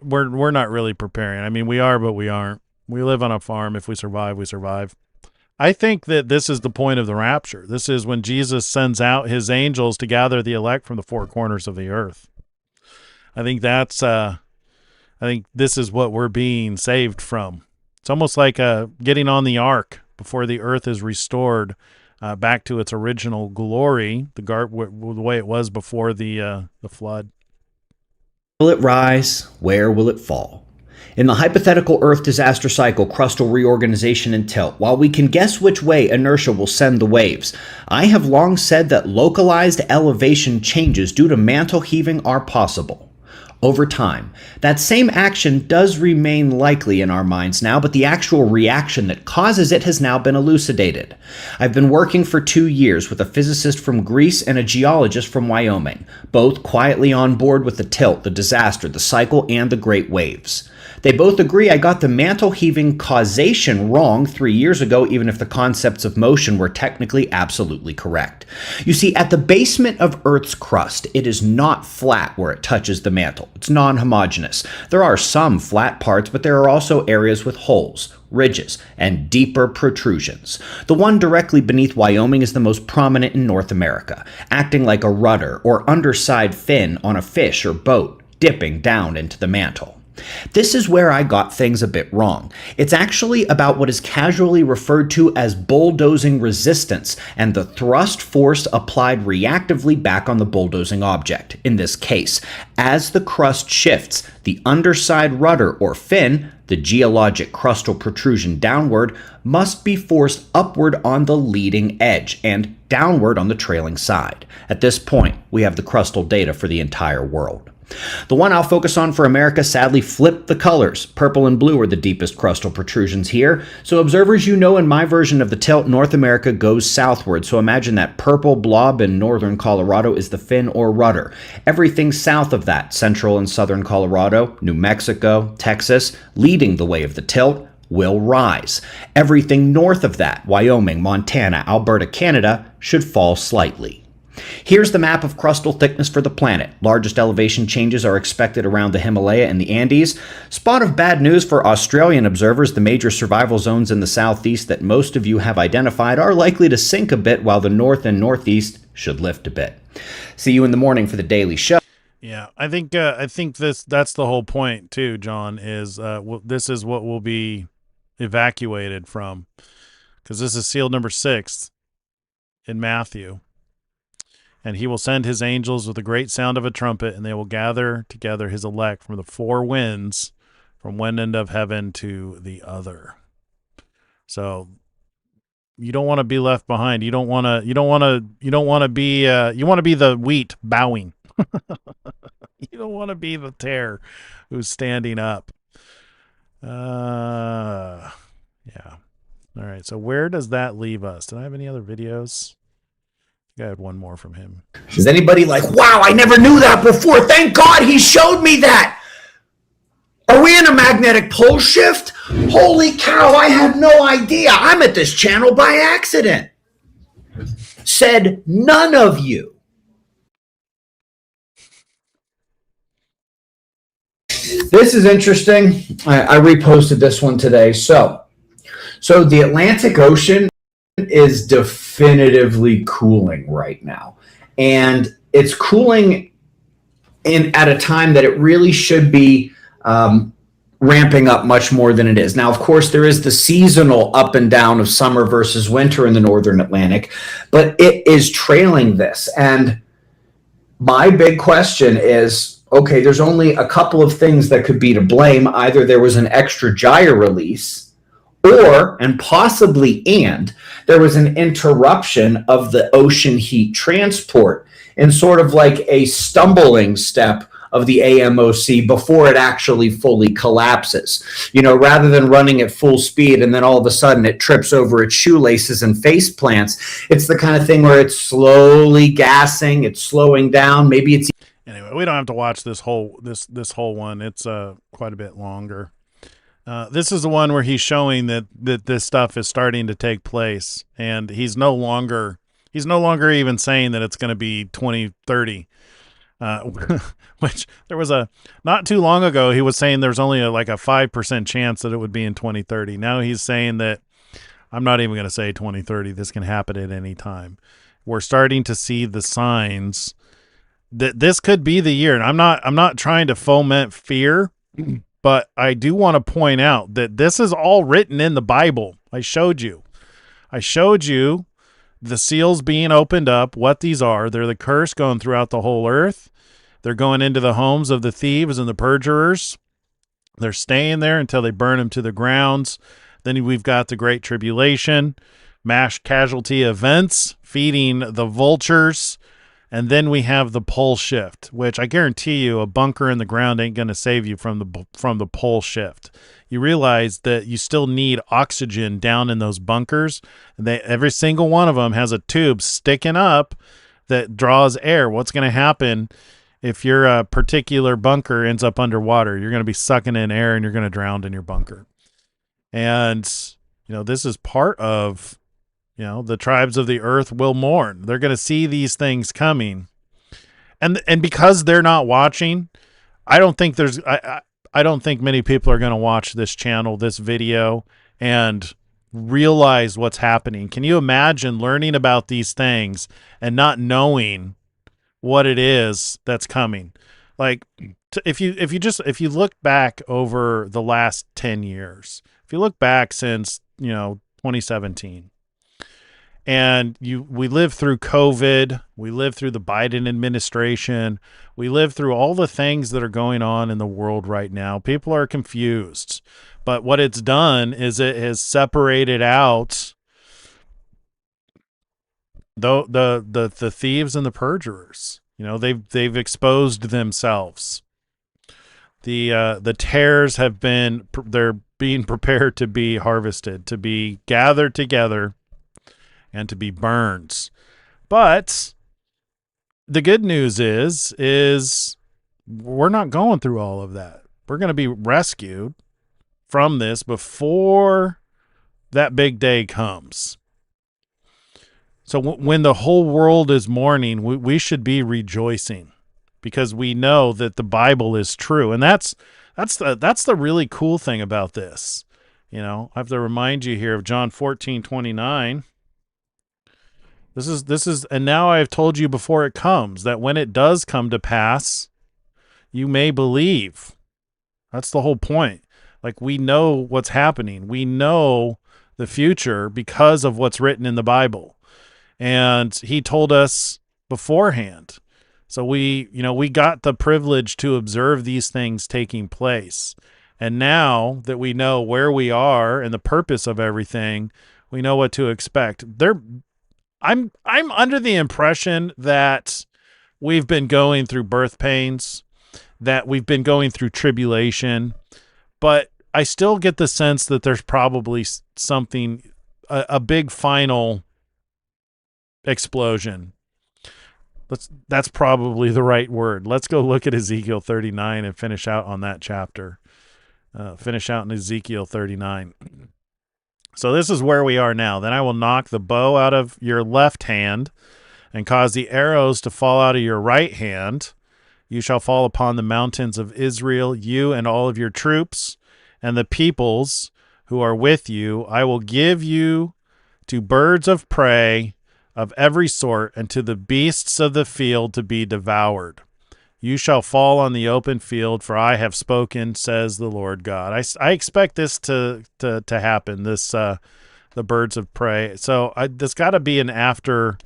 We're not really preparing. I mean, we are, but we aren't. We live on a farm. If we survive, we survive. I think that this is the point of the rapture. This is when Jesus sends out his angels to gather the elect from the four corners of the earth. I think that's, I think this is what we're being saved from. It's almost like getting on the ark before the earth is restored back to its original glory, the way it was before the flood. Will it rise? Where will it fall? In the hypothetical Earth disaster cycle, crustal reorganization and tilt, while we can guess which way inertia will send the waves, I have long said that localized elevation changes due to mantle heaving are possible. over time. That same action does remain likely in our minds now, but the actual reaction that causes it has now been elucidated. I've been working for 2 years with a physicist from Greece and a geologist from Wyoming, both quietly on board with the tilt, the disaster, the cycle, and the great waves. They both agree I got the mantle-heaving causation wrong 3 years ago, even if the concepts of motion were technically absolutely correct. You see, at the basement of Earth's crust, it is not flat where it touches the mantle. It's non-homogeneous. There are some flat parts, but there are also areas with holes, ridges, and deeper protrusions. The one directly beneath Wyoming is the most prominent in North America, acting like a rudder or underside fin on a fish or boat, dipping down into the mantle. This is where I got things a bit wrong. It's actually about what is casually referred to as bulldozing resistance and the thrust force applied reactively back on the bulldozing object. In this case, as the crust shifts, the underside rudder or fin, the geologic crustal protrusion downward, must be forced upward on the leading edge and downward on the trailing side. At this point, we have the crustal data for the entire world. The one I'll focus on for America sadly flipped the colors. Purple and blue are the deepest crustal protrusions here. So observers, you know in my version of the tilt, North America goes southward. So imagine that purple blob in northern Colorado is the fin or rudder. Everything south of that, central and southern Colorado, New Mexico, Texas, leading the way of the tilt, will rise. Everything north of that, Wyoming, Montana, Alberta, Canada, should fall slightly. Here's the map of crustal thickness for the planet. Largest elevation changes are expected around the Himalaya and the Andes. Spot of bad news for Australian observers. The major survival zones in the southeast that most of you have identified are likely to sink a bit, while the north and northeast should lift a bit. See you in the morning for the Daily Show. Yeah, I think that's the whole point too, John, is this is what will be evacuated from, because this is seal number 6 in Matthew. And he will send his angels with a great sound of a trumpet, and they will gather together his elect from the 4 winds, from one end of heaven to the other. So you don't want to be left behind. You want to be the wheat bowing. You don't want to be the tare who's standing up. Yeah. All right. So where does that leave us? Did I have any other videos? I had one more from him. Is anybody like, wow, I never knew that before. Thank God he showed me that. Are we in a magnetic pole shift? Holy cow, I had no idea. I'm at this channel by accident. Said none of you. This is interesting. I reposted this one today. So the Atlantic Ocean is definitively cooling right now, and it's cooling at a time that it really should be ramping up much more than it is. Now, of course, there is the seasonal up and down of summer versus winter in the northern Atlantic, but it is trailing this. And my big question is, okay, there's only a couple of things that could be to blame. Either there was an extra gyre release, or, and possibly, there was an interruption of the ocean heat transport in sort of like a stumbling step of the AMOC before it actually fully collapses. You know, rather than running at full speed and then all of a sudden it trips over its shoelaces and face plants, it's the kind of thing where it's slowly gassing, it's slowing down, maybe it's... Anyway, we don't have to watch this whole one. It's quite a bit longer. This is the one where he's showing that this stuff is starting to take place, and he's no longer even saying that it's going to be 2030, which there was not too long ago he was saying there's only a 5% chance that it would be in 2030. Now he's saying that I'm not even going to say 2030. This can happen at any time. We're starting to see the signs that this could be the year, and I'm not trying to foment fear. But I do want to point out that this is all written in the Bible. I showed you the seals being opened up, what these are. They're the curse going throughout the whole earth. They're going into the homes of the thieves and the perjurers. They're staying there until they burn them to the grounds. Then we've got the Great Tribulation, mass casualty events, feeding the vultures, And then we have the pole shift, which I guarantee you a bunker in the ground ain't going to save you from the pole shift. You realize that you still need oxygen down in those bunkers. Every single one of them has a tube sticking up that draws air. What's going to happen if your particular bunker ends up underwater? You're going to be sucking in air and you're going to drown in your bunker. And, this is part of, the tribes of the earth will mourn. They're going to see these things coming. And because they're not watching, I don't think many people are going to watch this channel, this video, and realize what's happening. Can you imagine learning about these things and not knowing what it is that's coming? Like, if you look back over the last 10 years, if you look back since 2017, and we lived through COVID, we lived through the Biden administration, we lived through all the things that are going on in the world right now. People are confused, but what it's done is it has separated out the thieves and the perjurers. They've exposed themselves. The tares they're being prepared to be harvested, to be gathered together, and to be burned. But the good news is we're not going through all of that. We're going to be rescued from this before that big day comes. So when the whole world is mourning, we should be rejoicing, because we know that the Bible is true. And that's the really cool thing about this. I have to remind you here of John 14:29. This is, and now I have told you before it comes, that when it does come to pass, you may believe. That's the whole point. Like, we know what's happening. We know the future because of what's written in the Bible. And he told us beforehand. So we got the privilege to observe these things taking place. And now that we know where we are and the purpose of everything, we know what to expect. I'm under the impression that we've been going through birth pains, that we've been going through tribulation, but I still get the sense that there's probably something, a big final explosion. That's probably the right word. Let's go look at Ezekiel 39 and finish out on that chapter. Finish out in Ezekiel 39. So this is where we are now. Then I will knock the bow out of your left hand and cause the arrows to fall out of your right hand. You shall fall upon the mountains of Israel, you and all of your troops, and the peoples who are with you. I will give you to birds of prey of every sort, and to the beasts of the field to be devoured. You shall fall on the open field, for I have spoken, says the Lord God. I expect this to happen, the birds of prey. So there's got to be an after.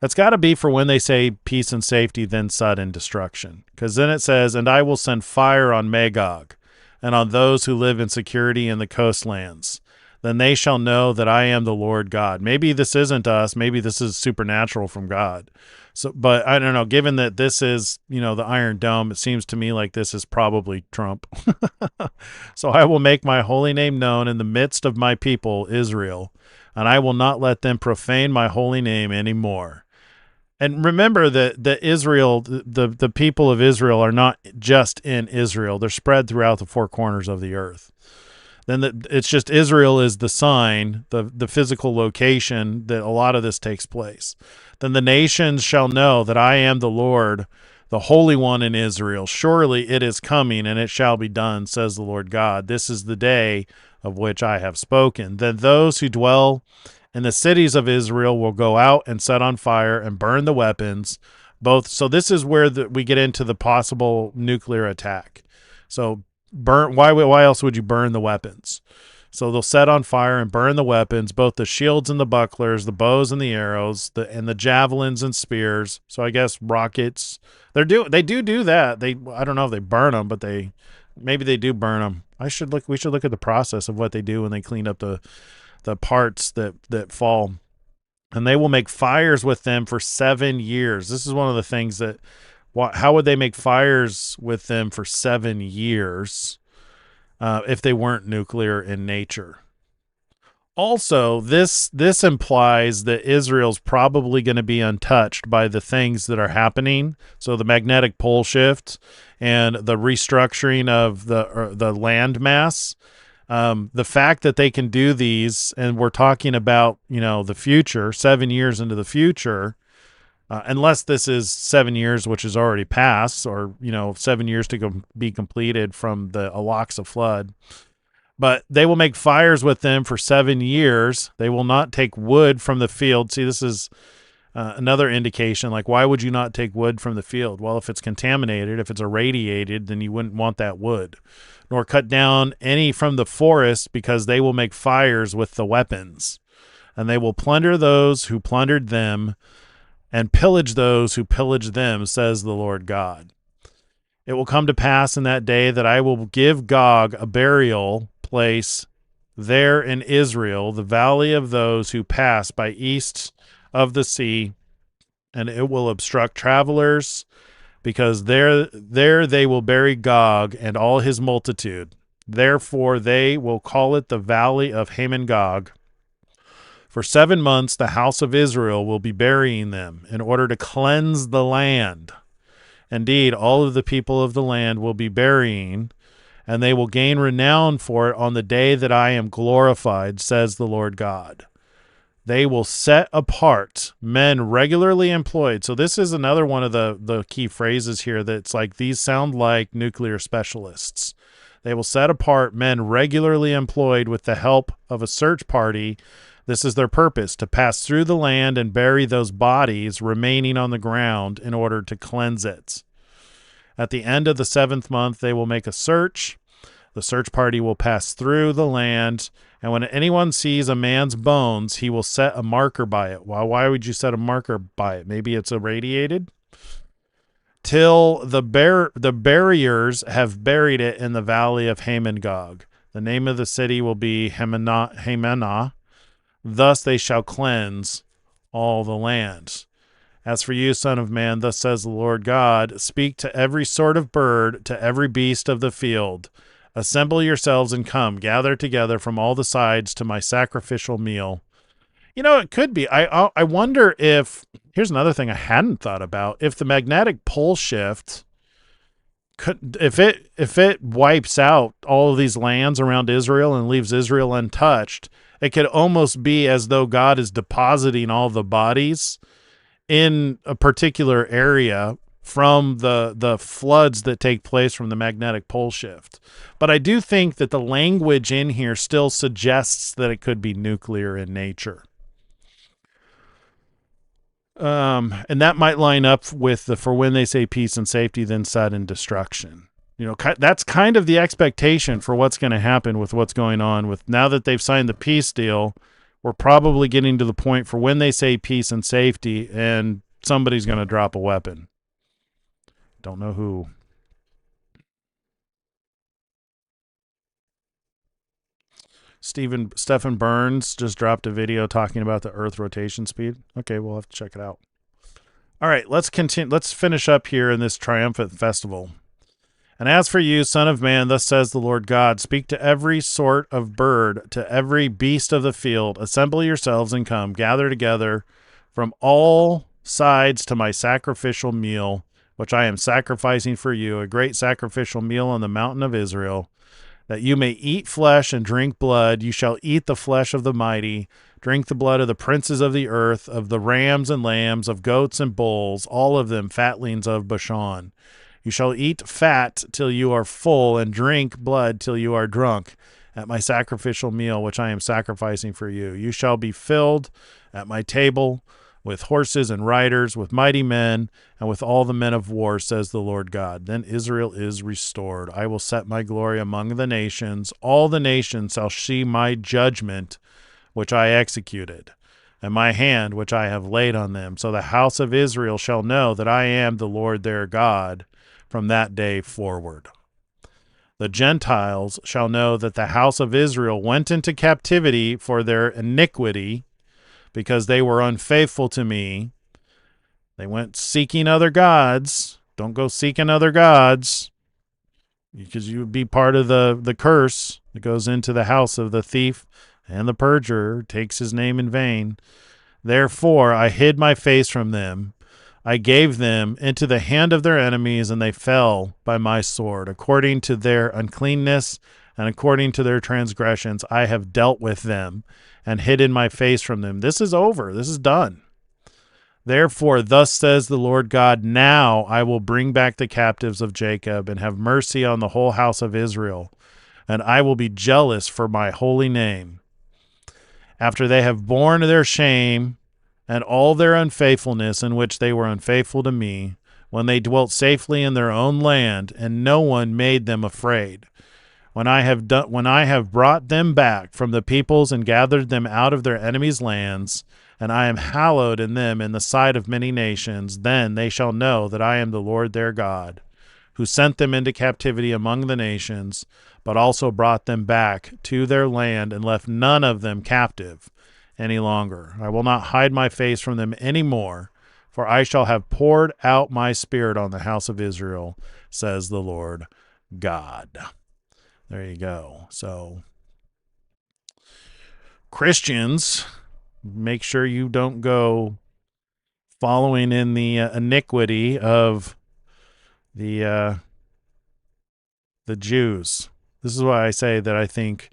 That's got to be for when they say peace and safety, then sudden destruction. Because then it says, and I will send fire on Magog, and on those who live in security in the coastlands. Then they shall know that I am the Lord God. Maybe this isn't us. Maybe this is supernatural from God. So, but I don't know. Given that this is, the Iron Dome, it seems to me like this is probably Trump. So I will make my holy name known in the midst of my people, Israel, and I will not let them profane my holy name anymore. And remember that Israel, the people of Israel, are not just in Israel. They're spread throughout the four corners of the earth. Then it's just Israel is the sign, the physical location that a lot of this takes place. Then the nations shall know that I am the Lord, the Holy One in Israel. Surely it is coming, and it shall be done, says the Lord God. This is the day of which I have spoken. Then those who dwell in the cities of Israel will go out and set on fire and burn the weapons. So this is where we get into the possible nuclear attack. So why else would you burn the weapons? So they'll set on fire and burn the weapons, both the shields and the bucklers, the bows and the arrows, and the javelins and spears. So I guess rockets. They do that. I don't know if they burn them, but maybe they do burn them. We should look at the process of what they do when they clean up the parts that fall. and they will make fires with them for 7 years. This is one of the things that, how would they make fires with them for 7 years if they weren't nuclear in nature? Also, this implies that Israel's probably going to be untouched by the things that are happening. So the magnetic pole shift and the restructuring of the land mass. The fact that they can do these, and we're talking about, the future, 7 years into the future, unless this is 7 years, which is already passed, or, 7 years to be completed from the Al-Aqsa flood. But they will make fires with them for 7 years. They will not take wood from the field. See, this is another indication. Like, why would you not take wood from the field? Well, if it's contaminated, if it's irradiated, then you wouldn't want that wood. Nor cut down any from the forest, because they will make fires with the weapons. And they will plunder those who plundered them, and pillage those who pillaged them, says the Lord God. It will come to pass in that day that I will give Gog a burial place there in Israel, the valley of those who pass by east of the sea, and it will obstruct travelers, because there they will bury Gog and all his multitude. Therefore they will call it the valley of Hamon-Gog. For 7 months the house of Israel will be burying them, in order to cleanse the land. Indeed, all of the people of the land will be burying, and they will gain renown for it on the day that I am glorified, says the Lord God. They will set apart men regularly employed. So this is another one of the key phrases here that's like, these sound like nuclear specialists. They will set apart men regularly employed with the help of a search party. This is their purpose, to pass through the land and bury those bodies remaining on the ground in order to cleanse it. At the end of the 7th month, they will make a search. The search party will pass through the land, and when anyone sees a man's bones, he will set a marker by it. Well, why would you set a marker by it? Maybe it's irradiated? Till the buriers have buried it in the valley of Hamon-Gog. The name of the city will be Hamanah. Thus they shall cleanse all the land. As for you, son of man, thus says the Lord God, speak to every sort of bird, to every beast of the field. Assemble yourselves and come, gather together from all the sides to my sacrificial meal. It could be. I wonder if, here's another thing I hadn't thought about, if the magnetic pole shift, if it wipes out all of these lands around Israel and leaves Israel untouched, it could almost be as though God is depositing all the bodies in a particular area from the floods that take place from the magnetic pole shift. But I do think that the language in here still suggests that it could be nuclear in nature. And that might line up with for when they say peace and safety, then sudden destruction. That's kind of the expectation for what's going to happen with what's going on with, now that they've signed the peace deal, we're probably getting to the point for when they say peace and safety, and somebody's going to drop a weapon. Don't know who. Stephen Burns just dropped a video talking about the Earth rotation speed. Okay, we'll have to check it out. All right, let's continue. Let's finish up here in this triumphant festival. And as for you, son of man, thus says the Lord God, speak to every sort of bird, to every beast of the field. Assemble yourselves and come, gather together from all sides to my sacrificial meal, which I am sacrificing for you, a great sacrificial meal on the mountain of Israel, that you may eat flesh and drink blood. You shall eat the flesh of the mighty, drink the blood of the princes of the earth, of the rams and lambs, of goats and bulls, all of them fatlings of Bashan. You shall eat fat till you are full, and drink blood till you are drunk, at my sacrificial meal, which I am sacrificing for you. You shall be filled at my table with horses and riders, with mighty men, and with all the men of war, says the Lord God. Then Israel is restored. I will set my glory among the nations. All the nations shall see my judgment, which I executed, and my hand, which I have laid on them. So the house of Israel shall know that I am the Lord their God from that day forward. The Gentiles shall know that the house of Israel went into captivity for their iniquity, because they were unfaithful to me. They went seeking other gods. Don't go seeking other gods, because you would be part of the curse that goes into the house of the thief and the perjurer, takes his name in vain. Therefore I hid my face from them. I gave them into the hand of their enemies, and they fell by my sword. According to their uncleanness and according to their transgressions, I have dealt with them and hidden my face from them. This is over. This is done. Therefore, thus says the Lord God, now I will bring back the captives of Jacob and have mercy on the whole house of Israel, and I will be jealous for my holy name. After they have borne their shame and all their unfaithfulness in which they were unfaithful to me, when they dwelt safely in their own land, and no one made them afraid, when I have brought them back from the peoples and gathered them out of their enemies' lands, and I am hallowed in them in the sight of many nations, then they shall know that I am the Lord their God, who sent them into captivity among the nations, but also brought them back to their land and left none of them captive any longer. I will not hide my face from them any more, for I shall have poured out my spirit on the house of Israel, says the Lord God. There you go. So, Christians, make sure you don't go following in the iniquity of the Jews. This is why I say that I think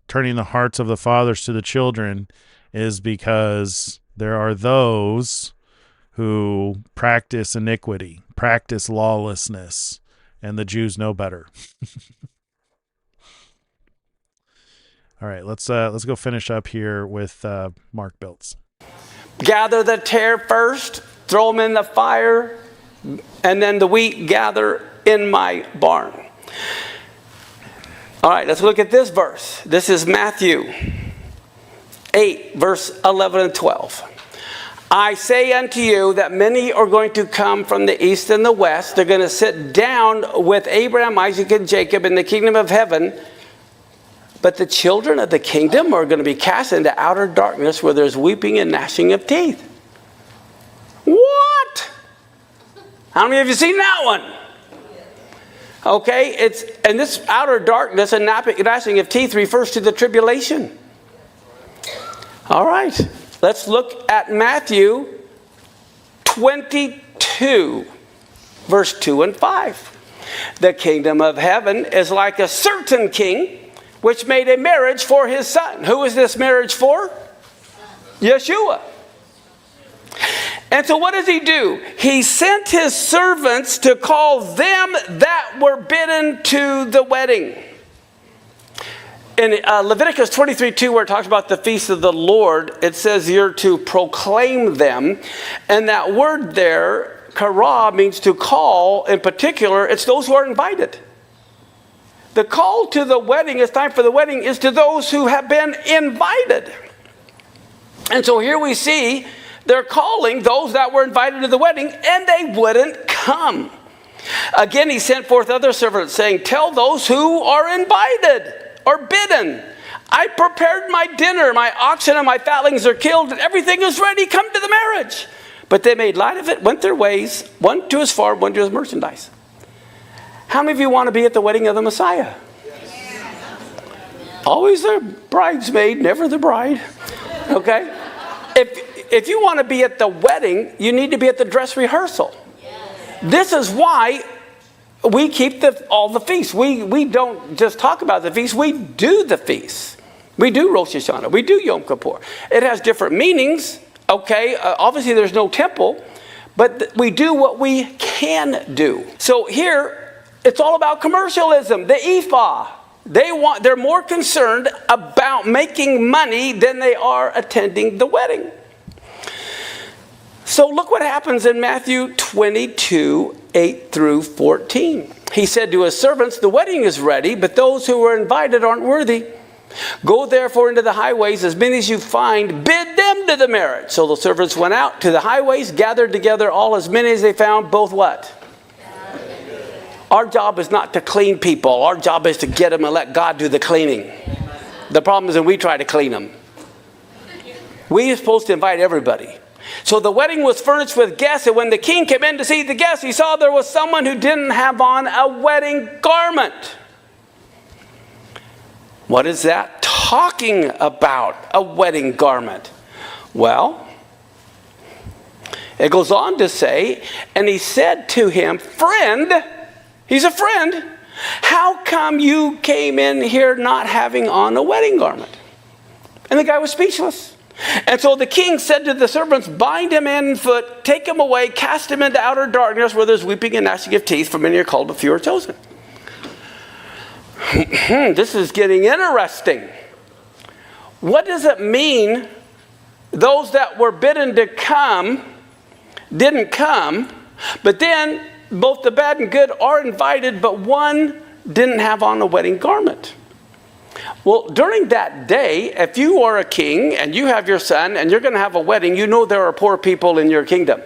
turning the hearts of the fathers to the children is because there are those who practice iniquity, practice lawlessness, and the Jews know better. All right, let's go finish up here with Mark Biltz. Gather the tare first, throw them in the fire, and then the wheat gather in my barn. All right, let's look at this verse. This is Matthew 8, verse 11 and 12. I say unto you that many are going to come from the east and the west. They're going to sit down with Abraham, Isaac, and Jacob in the kingdom of heaven. But the children of the kingdom are going to be cast into outer darkness where there's weeping and gnashing of teeth. What? How many of you seen that one? Okay, and this outer darkness and gnashing of teeth refers to the tribulation. All right, let's look at Matthew 22, verse 2 and 5. The kingdom of heaven is like a certain king which made a marriage for his son. Who is this marriage for? Yeshua. And so what does he do? He sent his servants to call them that were bidden to the wedding. In Leviticus 23:2, where it talks about the feast of the Lord, it says you're to proclaim them. And that word there, kara, means to call. In particular, it's those who are invited. The call to the wedding, it's time for the wedding, is to those who have been invited. And so here we see they're calling those that were invited to the wedding, and they wouldn't come. Again, he sent forth other servants, saying, tell those who are invited or bidden, I prepared my dinner, my oxen and my fatlings are killed, and everything is ready, come to the marriage. But they made light of it, went their ways, one to his farm, one to his merchandise. How many of you want to be at the wedding of the Messiah? Always the bridesmaid, never the bride. Okay? If you want to be at the wedding, you need to be at the dress rehearsal. This is why we keep all the feasts. We don't just talk about the feasts, we do the feasts. We do Rosh Hashanah, we do Yom Kippur. It has different meanings, okay? Obviously there's no temple, but we do what we can do. So here, it's all about commercialism, the ephah. They're more concerned about making money than they are attending the wedding. So look what happens in Matthew 22, 8 through 14. He said to his servants, the wedding is ready, but those who were invited aren't worthy. Go therefore into the highways, as many as you find, bid them to the marriage. So the servants went out to the highways, gathered together all as many as they found, both what? Our job is not to clean people. Our job is to get them and let God do the cleaning. The problem is when we try to clean them. We are supposed to invite everybody. So the wedding was furnished with guests, and when the king came in to see the guests, he saw there was someone who didn't have on a wedding garment. What is that talking about, a wedding garment? Well, it goes on to say, and he said to him, friend, he's a friend, how come you came in here not having on a wedding garment? And the guy was speechless. And so the king said to the servants, bind him hand and foot, take him away, cast him into outer darkness where there's weeping and gnashing of teeth, for many are called, but few are chosen. This is getting interesting. What does it mean those that were bidden to come didn't come, but then both the bad and good are invited, but one didn't have on a wedding garment? Well, during that day, if you are a king and you have your son and you're going to have a wedding, you know there are poor people in your kingdom.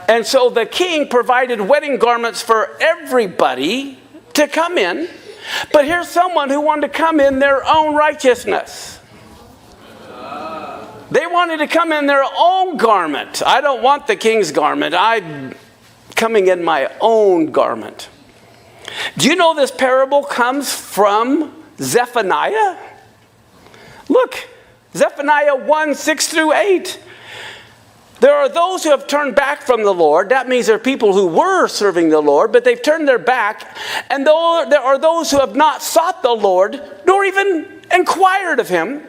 And so the king provided wedding garments for everybody to come in. But here's someone who wanted to come in their own righteousness. They wanted to come in their own garment. I don't want the king's garment. I'm coming in my own garment. Do you know this parable comes from Zephaniah? Look, Zephaniah 1, 6 through 8. There are those who have turned back from the Lord. That means there are people who were serving the Lord, but they've turned their back. And there are those who have not sought the Lord, nor even inquired of him.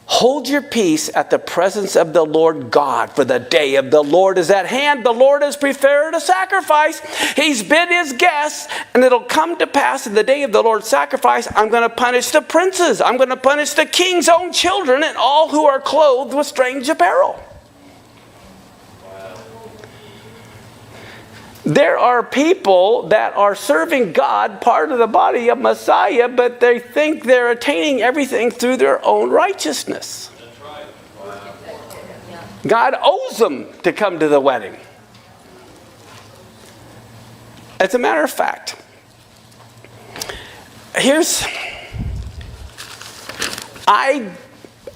Hold your peace at the presence of the Lord God, for the day of the Lord is at hand. The Lord has prepared a sacrifice. He's bid his guests, and it'll come to pass in the day of the Lord's sacrifice, I'm going to punish the princes. I'm going to punish the king's own children and all who are clothed with strange apparel. There are people that are serving God, part of the body of Messiah, but they think they're attaining everything through their own righteousness. God owes them to come to the wedding. As a matter of fact,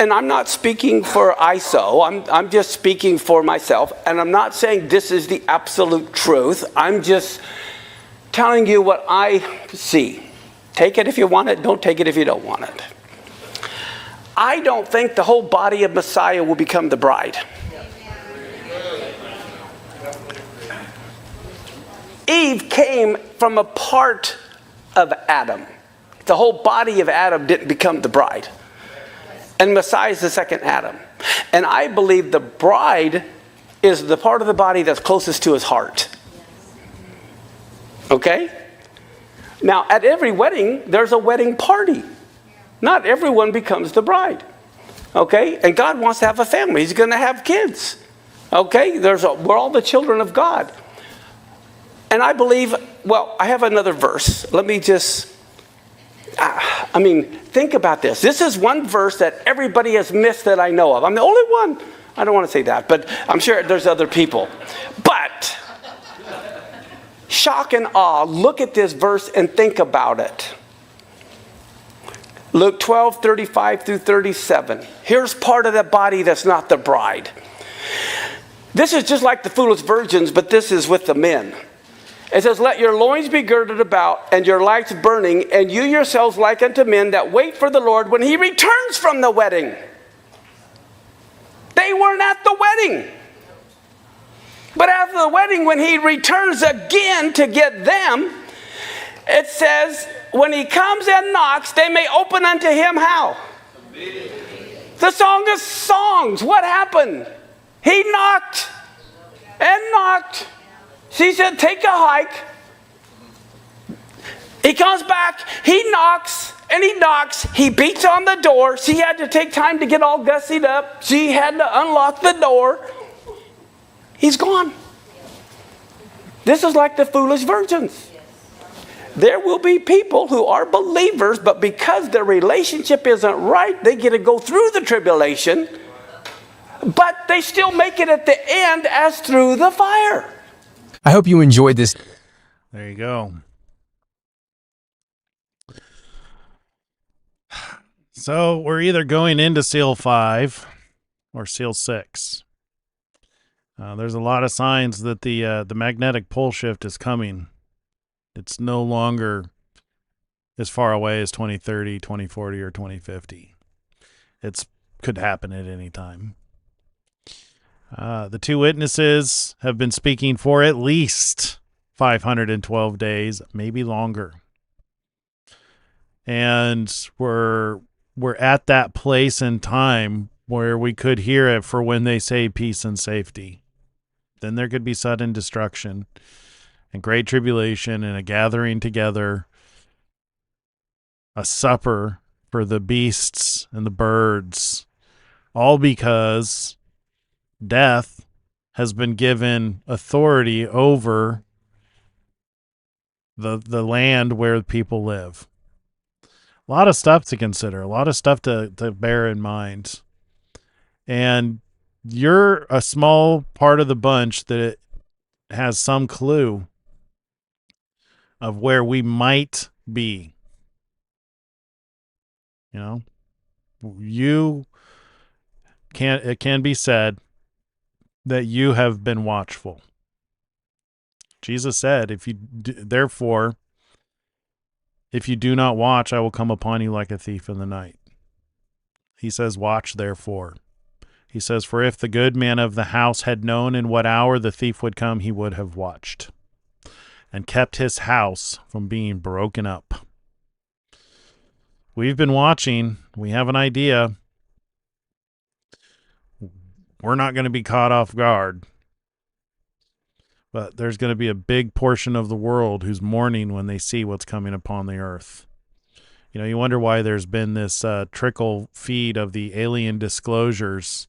and I'm not speaking for ISO, I'm just speaking for myself, and I'm not saying this is the absolute truth. I'm just telling you what I see. Take it if you want it, don't take it if you don't want it. I don't think the whole body of Messiah will become the bride. Eve came from a part of Adam. The whole body of Adam didn't become the bride. And Messiah is the second Adam. And I believe the bride is the part of the body that's closest to his heart. Okay? Now, at every wedding, there's a wedding party. Not everyone becomes the bride. Okay? And God wants to have a family. He's going to have kids. Okay? We're all the children of God. And I believe, well, I have another verse. Let me just... think about this. This is one verse that everybody has missed that I know of. I'm the only one. I don't want to say that, but I'm sure there's other people. But, shock and awe, look at this verse and think about it. Luke 12, 35 through 37. Here's part of the body that's not the bride. This is just like the foolish virgins, but this is with the men. It says, let your loins be girded about and your lights burning, and you yourselves like unto men that wait for the Lord when he returns from the wedding. They weren't at the wedding. But after the wedding, when he returns again to get them, it says, when he comes and knocks, they may open unto him how? The Song of Songs. What happened? He knocked and knocked. She said, take a hike. He comes back, he knocks, and he knocks. He beats on the door. She had to take time to get all gussied up. She had to unlock the door. He's gone. This is like the foolish virgins. There will be people who are believers, but because their relationship isn't right, they get to go through the tribulation, but they still make it at the end as through the fire. I hope you enjoyed this. There you go. So we're either going into Seal 5 or Seal 6. There's a lot of signs that the magnetic pole shift is coming. It's no longer as far away as 2030, 2040, or 2050. It could happen at any time. The two witnesses have been speaking for at least 512 days, maybe longer. And we're at that place in time where we could hear it for when they say peace and safety. Then there could be sudden destruction and great tribulation and a gathering together, a supper for the beasts and the birds, all because death has been given authority over the land where people live. A lot of stuff to consider, a lot of stuff to bear in mind. And you're a small part of the bunch that has some clue of where we might be. You know, it can be said that you have been watchful. Jesus said, if you do not watch, I will come upon you like a thief in the night. He says, watch therefore. He says, for if the good man of the house had known in what hour the thief would come, he would have watched and kept his house from being broken up. We've been watching. We have an idea. We're not going to be caught off guard. But there's going to be a big portion of the world who's mourning when they see what's coming upon the earth. You know, you wonder why there's been this trickle feed of the alien disclosures.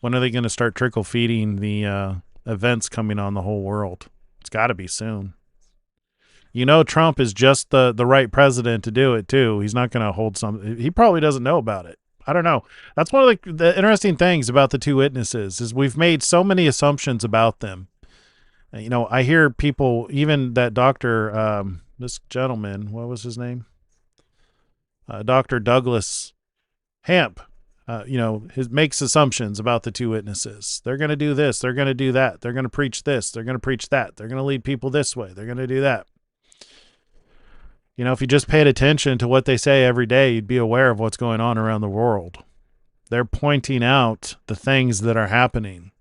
When are they going to start trickle feeding the events coming on the whole world? It's got to be soon. You know, Trump is just the right president to do it, too. He's not going to hold some. He probably doesn't know about it. I don't know. That's one of the interesting things about the two witnesses is we've made so many assumptions about them. You know, I hear people, even that doctor, this gentleman, what was his name? Dr. Douglas Hamp, makes assumptions about the two witnesses. They're going to do this. They're going to do that. They're going to preach this. They're going to preach that. They're going to lead people this way. They're going to do that. You know, if you just paid attention to what they say every day, you'd be aware of what's going on around the world. They're pointing out the things that are happening.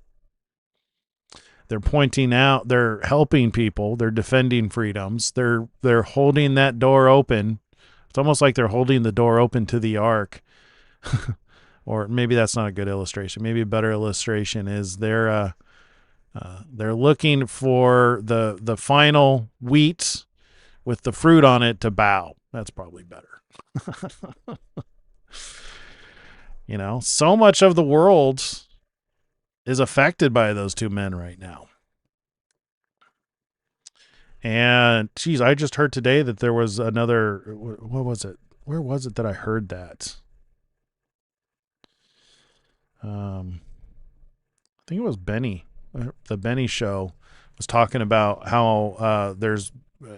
They're pointing out, they're helping people, they're defending freedoms, they're holding that door open. It's almost like they're holding the door open to the ark. Or maybe that's not a good illustration. Maybe a better illustration is they're looking for the final wheat with the fruit on it to bow. That's probably better. You know, so much of the world is affected by those two men right now. And geez, I just heard today that there was another, what was it? Where was it that I heard that? I think it was Benny. The Benny show was talking about how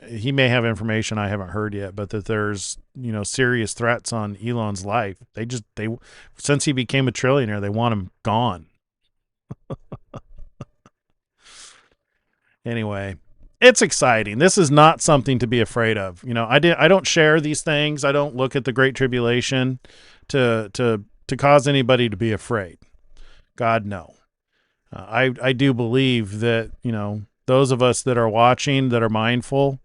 he may have information I haven't heard yet, but that there's, serious threats on Elon's life. Since he became a trillionaire, they want him gone. Anyway, it's exciting. This is not something to be afraid of. I don't share these things. I don't look at the Great Tribulation to cause anybody to be afraid. God, no. I do believe that, those of us that are watching, that are mindful,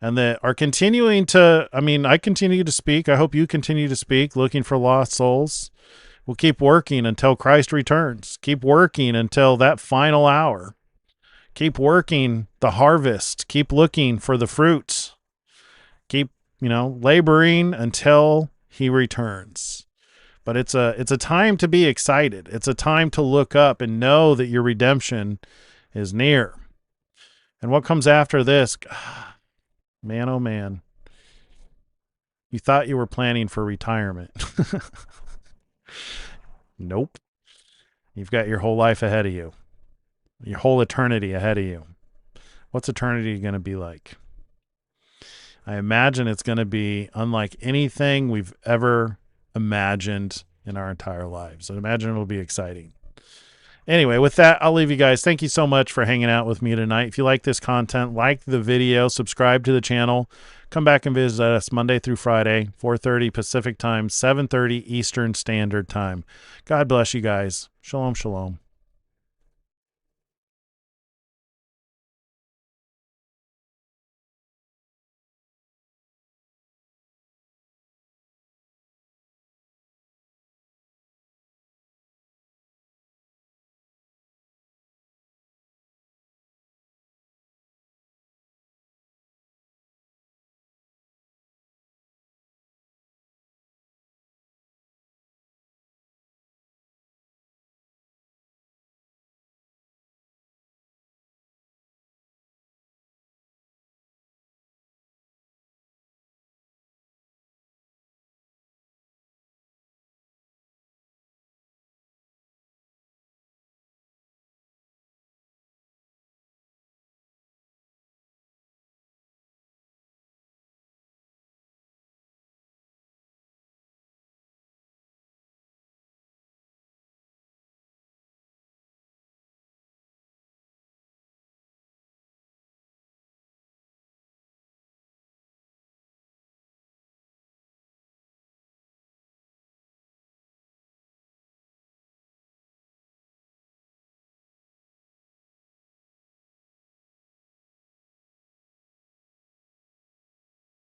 and that are continuing to, I continue to speak. I hope you continue to speak, looking for lost souls. We'll keep working until Christ returns. Keep working until that final hour. Keep working the harvest. Keep looking for the fruits. Keep, laboring until he returns. But it's a time to be excited. It's a time to look up and know that your redemption is near. And what comes after this, man, oh man, you thought you were planning for retirement. Nope. You've got your whole life ahead of you. Your whole eternity ahead of you. What's eternity going to be like? I imagine it's going to be unlike anything we've ever imagined in our entire lives. I imagine it'll be exciting. Anyway, with that, I'll leave you guys. Thank you so much for hanging out with me tonight. If you like this content, like the video, subscribe to the channel. Come back and visit us Monday through Friday, 4:30 Pacific time, 7:30 Eastern Standard Time. God bless you guys. Shalom, shalom.